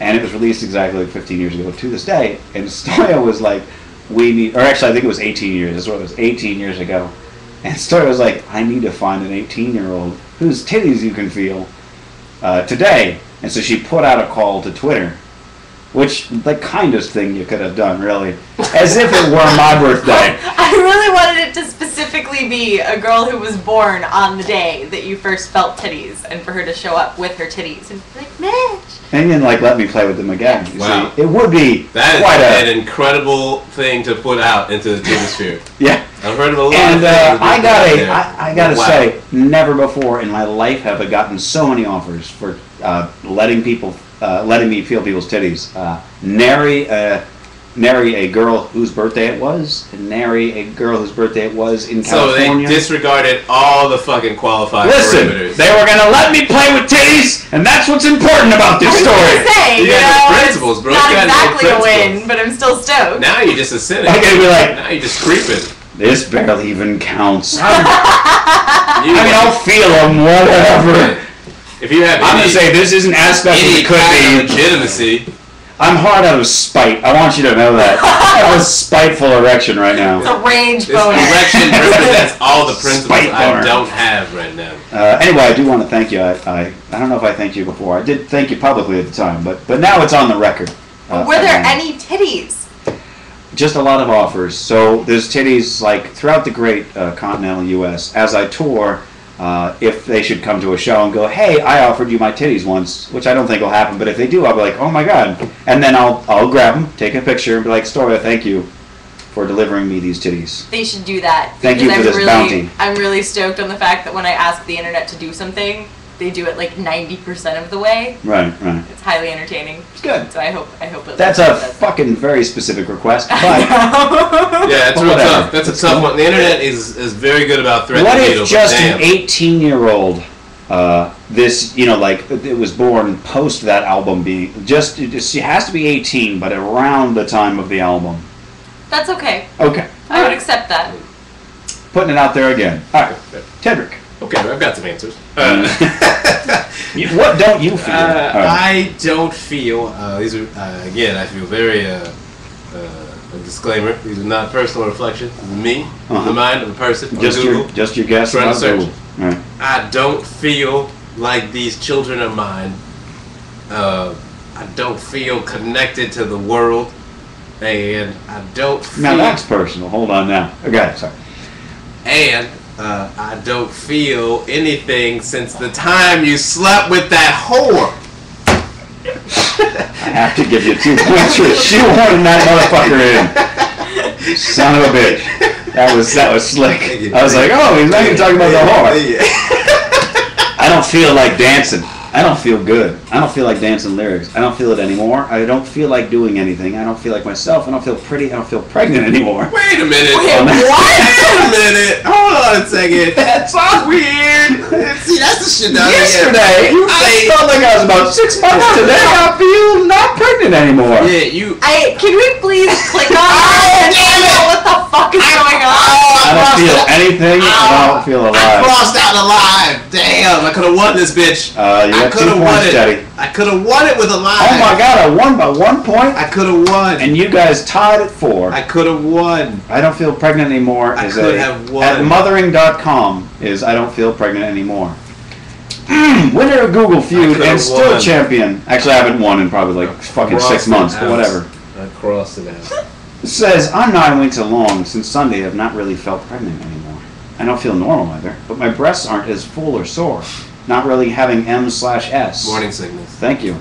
[SPEAKER 1] and it was released exactly like 15 years ago to this day. And Stoya was like, we need, or actually I think it was 18 years. That's what it was, 18 years ago. And Stoya was like, I need to find an 18-year-old whose titties you can feel today. And so she put out a call to Twitter, which the kindest thing you could have done, really, as if it were my birthday.
[SPEAKER 3] I really wanted it to specifically be a girl who was born on the day that you first felt titties, and for her to show up with her titties and be like, Mitch.
[SPEAKER 1] And then let me play with them again.
[SPEAKER 3] Yes.
[SPEAKER 1] Wow. See, it would be
[SPEAKER 2] an incredible thing to put out into the sphere.
[SPEAKER 1] Yeah.
[SPEAKER 2] I've heard of a lot
[SPEAKER 1] and
[SPEAKER 2] of things.
[SPEAKER 1] I gotta say, never before in my life have I gotten so many offers for letting me feel people's titties. Nary a girl whose birthday it was, and nary a girl whose birthday it was in California.
[SPEAKER 2] So they disregarded all the fucking qualified
[SPEAKER 1] Listen,
[SPEAKER 2] parameters.
[SPEAKER 1] They were gonna let me play with titties, and that's what's important about this story.
[SPEAKER 3] I was gonna say,
[SPEAKER 2] you got no principles, bro.
[SPEAKER 3] Not
[SPEAKER 2] you got
[SPEAKER 3] exactly
[SPEAKER 2] no
[SPEAKER 3] a win, but I'm still stoked.
[SPEAKER 2] Now you're just a cynic.
[SPEAKER 1] I'm gonna be like,
[SPEAKER 2] now you're just creeping.
[SPEAKER 1] This barely even counts. I don't feel them, whatever.
[SPEAKER 2] If you have
[SPEAKER 1] I'm gonna say this isn't as special as it could be.
[SPEAKER 2] Legitimacy.
[SPEAKER 1] I'm hard out of spite. I want you to know that. I have a spiteful erection right now.
[SPEAKER 3] It's a range
[SPEAKER 2] this
[SPEAKER 3] bonus.
[SPEAKER 2] Erection represents all the principles
[SPEAKER 1] Spite
[SPEAKER 2] I
[SPEAKER 1] boner.
[SPEAKER 2] don't have right now.
[SPEAKER 1] Anyway, I do want to thank you. I don't know if I thanked you before. I did thank you publicly at the time, but now it's on the record.
[SPEAKER 3] Were there any titties?
[SPEAKER 1] Just a lot of offers. So there's titties like throughout the great continental U.S. As I tour, if they should come to a show and go, hey, I offered you my titties once, which I don't think will happen, but if they do, I'll be like, oh my god. And then I'll grab them, take a picture, and be like, Stoya, thank you for delivering me these titties.
[SPEAKER 3] They should do that.
[SPEAKER 1] Thank you for this bounty.
[SPEAKER 3] I'm really stoked on the fact that when I ask the internet to do something, they do it like 90% of the way.
[SPEAKER 1] Right.
[SPEAKER 3] It's highly entertaining.
[SPEAKER 1] It's good.
[SPEAKER 3] So I hope it.
[SPEAKER 1] That's a fucking very specific request, but
[SPEAKER 2] yeah, it's real tough. That's a tough one. The internet is very good about threading the needle.
[SPEAKER 1] What if just an 18-year-old, it was born post that album being she has to be 18, but around the time of the album.
[SPEAKER 3] That's okay.
[SPEAKER 1] Okay.
[SPEAKER 3] I would accept that.
[SPEAKER 1] Putting it out there again. All right, Tedrick.
[SPEAKER 2] Okay, I've got some answers.
[SPEAKER 1] What don't you feel?
[SPEAKER 2] I don't feel. These are again. I feel very. A disclaimer: these are not personal reflections. This is me, the mind of a person.
[SPEAKER 1] Just your guess.
[SPEAKER 2] Trying to search.
[SPEAKER 1] Right.
[SPEAKER 2] I don't feel like these children are mine. I don't feel connected to the world, and I don't feel.
[SPEAKER 1] Now that's personal. Hold on now. Okay, sorry.
[SPEAKER 2] And I don't feel anything since the time you slept with that whore.
[SPEAKER 1] I have to give you 2 points for shoehorning that motherfucker in. Son of a bitch. That was slick. I was like, oh, he's not even talking about the whore. I don't feel like dancing. I don't feel good. I don't feel like dancing lyrics. I don't feel it anymore. I don't feel like doing anything. I don't feel like myself. I don't feel pretty. I don't feel pregnant anymore.
[SPEAKER 2] Wait a minute.
[SPEAKER 3] Wait,
[SPEAKER 2] what? Wait a minute. Hold on a second. That sounds weird. See, that's the shit that
[SPEAKER 1] yesterday, I felt like I was about 6 months. Today, I feel not pregnant anymore.
[SPEAKER 2] Yeah,
[SPEAKER 3] Can we please click on that and find out what the fuck is going on?
[SPEAKER 1] I don't feel anything. I don't feel alive.
[SPEAKER 2] I crossed out alive. Damn, I could have won this bitch. I could have won it.
[SPEAKER 1] Teddy.
[SPEAKER 2] I could have won it with alive.
[SPEAKER 1] Oh my god, I won by 1 point.
[SPEAKER 2] I could have won.
[SPEAKER 1] And you guys tied at 4.
[SPEAKER 2] I could have won.
[SPEAKER 1] I don't feel pregnant anymore.
[SPEAKER 2] I could have won.
[SPEAKER 1] At mothering.com is I don't feel pregnant anymore. Winner of Google Feud and still won. Champion. Actually, I haven't won in probably like fucking 6 months, but whatever.
[SPEAKER 2] I crossed it out.
[SPEAKER 1] It says, I'm 9 weeks along. Since Sunday, I've not really felt pregnant anymore. I don't feel normal either, but my breasts aren't as full or sore. Not really having M/S.
[SPEAKER 2] Morning sickness.
[SPEAKER 1] Thank you.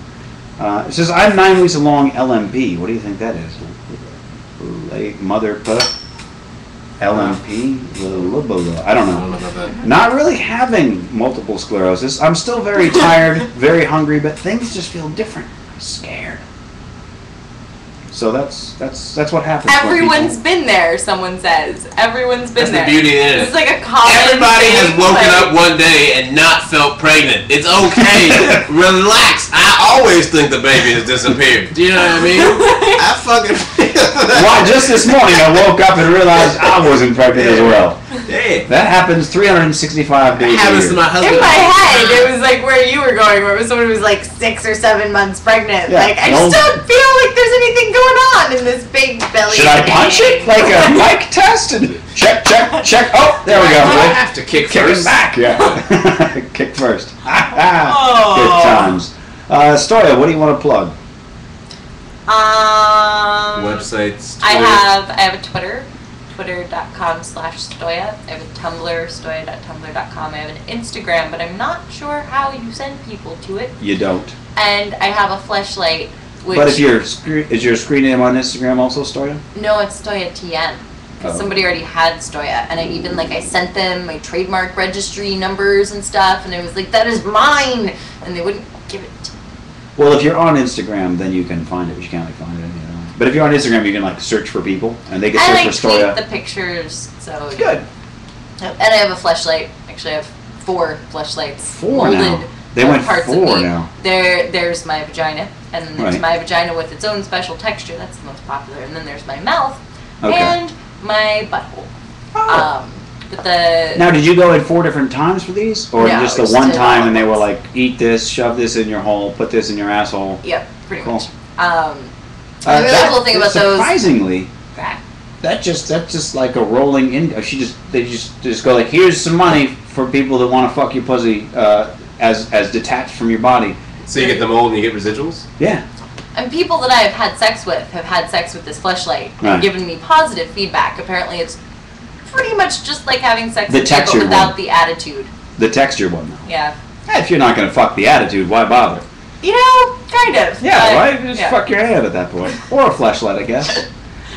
[SPEAKER 1] It says, I'm 9 weeks along LMP. What do you think that is? Late mother put LMP? I don't know.
[SPEAKER 2] About that.
[SPEAKER 1] Not really having multiple sclerosis. I'm still very tired, very hungry, but things just feel different. I'm scared. So that's what happens.
[SPEAKER 3] Everyone's been there, someone says. Everyone's been there.
[SPEAKER 2] That's the beauty of the internet.
[SPEAKER 3] It's like a common
[SPEAKER 2] Everybody has
[SPEAKER 3] thing,
[SPEAKER 2] woken up one day and not felt pregnant. It's okay. Relax. I always think the baby has disappeared. Do you know what I mean? I fucking feel that.
[SPEAKER 1] Why, just this morning I woke up and realized I wasn't pregnant as well.
[SPEAKER 2] Hey.
[SPEAKER 1] That happens 365 days a year.
[SPEAKER 2] To my husband.
[SPEAKER 3] In my head, it was like where you were going, where it was someone who was like 6 or 7 months pregnant.
[SPEAKER 1] Yeah,
[SPEAKER 3] like, I just don't feel like there's anything going on in this big belly.
[SPEAKER 1] Should I punch it like a mic test? And check. Oh, there we go.
[SPEAKER 2] I have to kick first.
[SPEAKER 1] Back, yeah. Kick first. Good times. Stoya, what do you want to plug?
[SPEAKER 2] Websites.
[SPEAKER 3] I have a Twitter. Twitter.com/stoya. I have a Tumblr, stoya.tumblr.com. I have an Instagram, but I'm not sure how you send people to it.
[SPEAKER 1] You don't.
[SPEAKER 3] And I have a fleshlight.
[SPEAKER 1] But is your screen name on Instagram also Stoya?
[SPEAKER 3] No, it's Stoya TN. Because somebody already had Stoya, and I sent them my trademark registry numbers and stuff, and I was like, that is mine, and they wouldn't give it to me.
[SPEAKER 1] Well, if you're on Instagram, then you can find it, but you can't find it. But if you're on Instagram, you can search for people, and they can search for Stoya.
[SPEAKER 3] And I take the pictures, so...
[SPEAKER 1] Good.
[SPEAKER 3] And I have a fleshlight. Actually, I have 4 fleshlights.
[SPEAKER 1] 4 now? They went 4 now.
[SPEAKER 3] There's my vagina, and then there's my vagina with its own special texture. That's the most popular. And then there's my mouth, and my butthole.
[SPEAKER 1] Oh.
[SPEAKER 3] But
[SPEAKER 1] now, did you go in 4 different times for these? Or just the one time and they were like, eat this, shove this in your hole, put this in your asshole?
[SPEAKER 3] Yep, pretty much. The really cool thing about
[SPEAKER 1] surprisingly, that's just like a rolling in. They just go like, here's some money for people that want to fuck your pussy as detached from your body.
[SPEAKER 2] So you get the mold and you get residuals?
[SPEAKER 1] Yeah.
[SPEAKER 3] And people that I've had sex with have had sex with this fleshlight and given me positive feedback. Apparently, it's pretty much just like having sex with you, but without the attitude.
[SPEAKER 1] The texture one, though.
[SPEAKER 3] Yeah.
[SPEAKER 1] If you're not going to fuck the attitude, why bother?
[SPEAKER 3] You know, kind of.
[SPEAKER 1] Yeah, right? Just fuck your hand at that point. Or a fleshlight, I guess.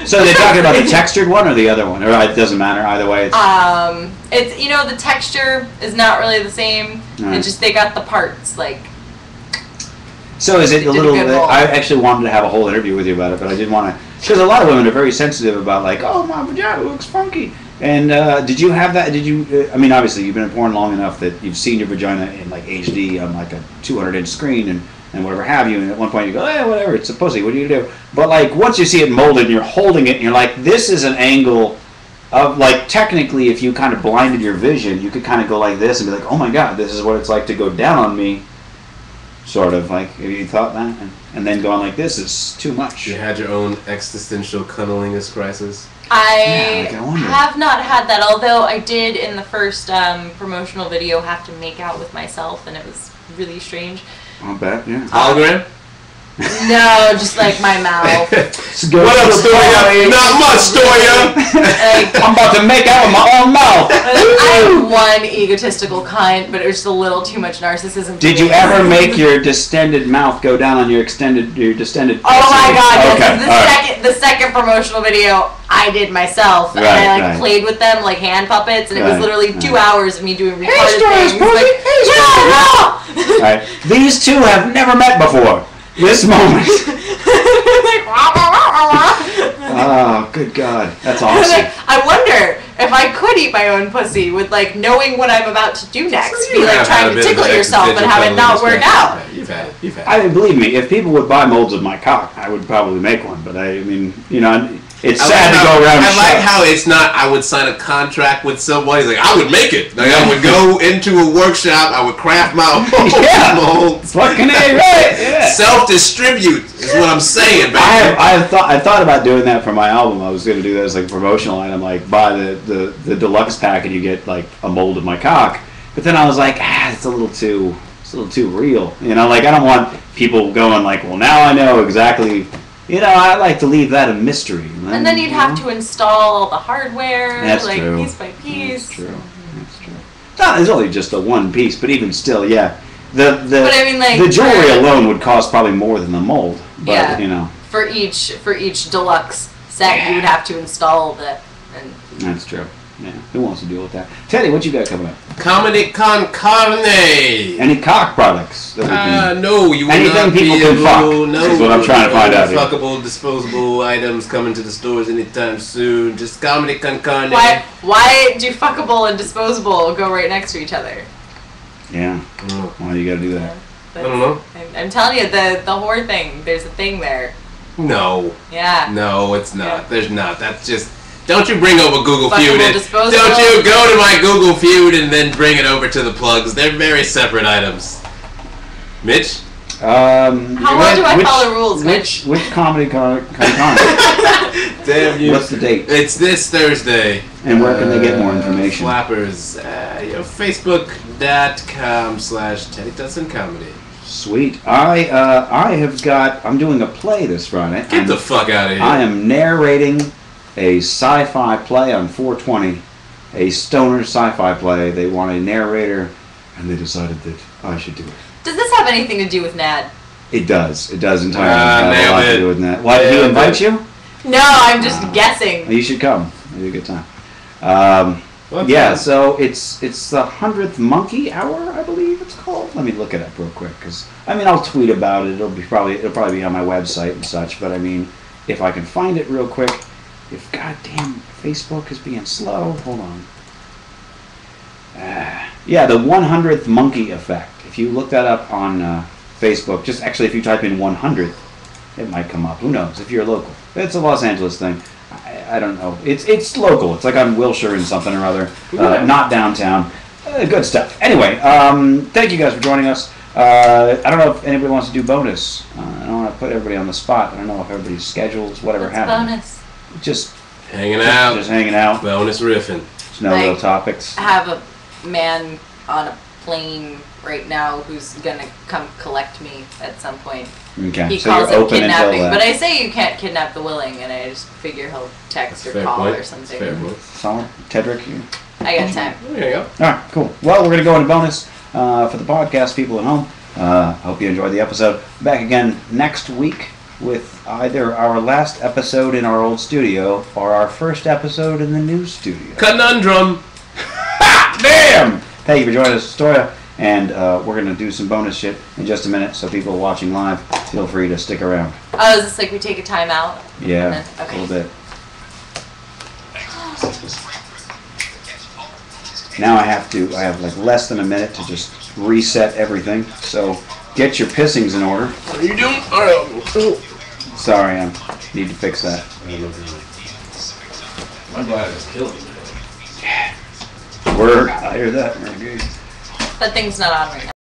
[SPEAKER 1] So they're talking about the textured one or the other one? Or it doesn't matter, either way.
[SPEAKER 3] It's the texture is not really the same.
[SPEAKER 1] Right.
[SPEAKER 3] It's just they got the parts, like...
[SPEAKER 1] So is it a little... I actually wanted to have a whole interview with you about it, but I didn't want to... Because a lot of women are very sensitive about, like, oh, my vagina looks funky. And did you have that? Did you... I mean, obviously, you've been in porn long enough that you've seen your vagina in, like, HD on, like, a 200-inch screen and whatever have you. And at one point you go, whatever, it's a pussy. What do you do? But, like, once you see it molded and you're holding it and you're like, this is an angle of, like, technically, if you kind of blinded your vision, you could kind of go like this and be like, oh, my God, this is what it's like to go down on me. Sort of, like, have you thought that? And then going like this is too much.
[SPEAKER 2] You had your own existential cunnilingus crisis?
[SPEAKER 3] I have not had that, although I did in the first promotional video have to make out with myself, and it was really strange.
[SPEAKER 1] I'll bet, yeah.
[SPEAKER 2] Hologram?
[SPEAKER 3] No, just like my mouth.
[SPEAKER 2] What up, Stoya? Not much, Stoya!
[SPEAKER 1] I'm about to make out with my own mouth.
[SPEAKER 3] I'm one egotistical cunt, but it was just a little too much narcissism.
[SPEAKER 1] Did you ever make your distended mouth go down on your distended pussy?
[SPEAKER 3] Oh my God!
[SPEAKER 1] Okay.
[SPEAKER 3] The second promotional video I did myself, and I played with them like hand puppets, and it was literally 2 hours of me doing retarded things.
[SPEAKER 1] All right. These two have never met before. This moment. Oh, good God. That's awesome.
[SPEAKER 3] I wonder if I could eat my own pussy with, like, knowing what I'm about to do next. Be like trying to tickle yourself and have it not work out.
[SPEAKER 2] You've had it.
[SPEAKER 1] I mean, believe me, if people would buy molds of my cock, I would probably make one. But I mean, it's sad to go around.
[SPEAKER 2] I like how it's not. I would sign a contract with somebody. Like I would make it. Like I would go into a workshop. I would craft my own molds.
[SPEAKER 1] Fucking A, right? Yeah.
[SPEAKER 2] Self-distribute is what I'm saying.
[SPEAKER 1] I thought about doing that for my album. I was going to do that as like a promotional item, like buy the deluxe pack and you get like a mold of my cock. But then I was like, it's a little too real. Like I don't want people going like, well, now I know exactly. I like to leave that a mystery.
[SPEAKER 3] And then you'd have to install all the hardware,
[SPEAKER 1] true.
[SPEAKER 3] Piece by piece.
[SPEAKER 1] That's true. It's only just a one piece, but even still, yeah.
[SPEAKER 3] But I mean, like,
[SPEAKER 1] the jewelry alone would cost probably more than the mold. But,
[SPEAKER 3] For each deluxe set, you would have to install
[SPEAKER 1] That's true. Yeah. Who wants to deal with that? Teddy, what you got coming up?
[SPEAKER 2] Comedy con carne.
[SPEAKER 1] Any cock products?
[SPEAKER 2] No, you will
[SPEAKER 1] anything
[SPEAKER 2] not
[SPEAKER 1] people
[SPEAKER 2] be
[SPEAKER 1] can
[SPEAKER 2] able,
[SPEAKER 1] fuck.
[SPEAKER 2] No,
[SPEAKER 1] is what I'm trying to find out.
[SPEAKER 2] Fuckable, disposable items coming to the stores anytime soon. Just comedy con carne.
[SPEAKER 3] Why do fuckable and disposable go right next to each other?
[SPEAKER 1] Yeah. Why you gotta do that?
[SPEAKER 2] I don't know.
[SPEAKER 3] I'm telling you, the whore thing. There's a thing there.
[SPEAKER 2] No.
[SPEAKER 3] Yeah.
[SPEAKER 2] No, it's not.
[SPEAKER 3] Yeah.
[SPEAKER 2] There's not. That's just Don't you bring over Google Feud. Don't you go to my Google Feud and then bring it over to the plugs. They're very separate items. Mitch?
[SPEAKER 3] How well do I follow rules, Mitch?
[SPEAKER 1] Which comedy con?
[SPEAKER 2] Damn you.
[SPEAKER 1] What's the date?
[SPEAKER 2] It's this Thursday.
[SPEAKER 1] And where can they get more information?
[SPEAKER 2] Flappers. Facebook.com/Teddy Dutson Comedy.
[SPEAKER 1] Sweet. I'm doing a play this Friday.
[SPEAKER 2] Get the fuck out of here.
[SPEAKER 1] I am narrating a sci-fi play on 420. A stoner sci-fi play. They want a narrator, and they decided that I should do it.
[SPEAKER 3] Does this have anything to do with Nad?
[SPEAKER 1] It does. It does entirely have a lot to do with Nad. Why did he invite you?
[SPEAKER 3] No, I'm just guessing.
[SPEAKER 1] You should come. It'll be a good time. So it's the 100th Monkey Hour, I believe it's called. Let me look it up real quick, because I'll tweet about it. It'll probably be on my website and such. But if I can find it real quick, if goddamn Facebook is being slow, hold on. The 100th Monkey Effect. If you look that up on Facebook, if you type in 100th, it might come up. Who knows? If you're local, it's a Los Angeles thing. I don't know. It's local. It's like on Wilshire and something or other. Not downtown. Good stuff. Anyway, thank you guys for joining us. I don't know if anybody wants to do bonus. I don't want to put everybody on the spot. I don't know if everybody's schedules, whatever happens.
[SPEAKER 3] Bonus.
[SPEAKER 1] Just
[SPEAKER 2] hanging out.
[SPEAKER 1] Just hanging out.
[SPEAKER 2] Bonus riffing.
[SPEAKER 1] There's no real topics.
[SPEAKER 3] I have a man on a plane right now who's gonna come collect me at some point.
[SPEAKER 1] Okay.
[SPEAKER 3] He calls it kidnapping, but I say you can't kidnap the willing, and I just figure he'll text or call or something.
[SPEAKER 1] Solid. Tedrick,
[SPEAKER 3] I got time.
[SPEAKER 2] There you go.
[SPEAKER 1] All right, cool. Well, we're gonna go into bonus for the podcast people at home. Hope you enjoyed the episode. Back again next week with either our last episode in our old studio or our first episode in the new studio.
[SPEAKER 2] Conundrum.
[SPEAKER 1] Damn! Thank you for joining us, Stoya. And we're going to do some bonus shit in just a minute, so people watching live, feel free to stick around.
[SPEAKER 3] Oh, is this like we take a time out?
[SPEAKER 1] Yeah,
[SPEAKER 3] okay.
[SPEAKER 1] A little bit. Now I have like less than a minute to just reset everything, so get your pissings in order.
[SPEAKER 2] What are you doing?
[SPEAKER 1] Sorry, I need to fix that.
[SPEAKER 2] My bladder is killing me.
[SPEAKER 1] Yeah. Word, I hear that.
[SPEAKER 3] That thing's not on right now.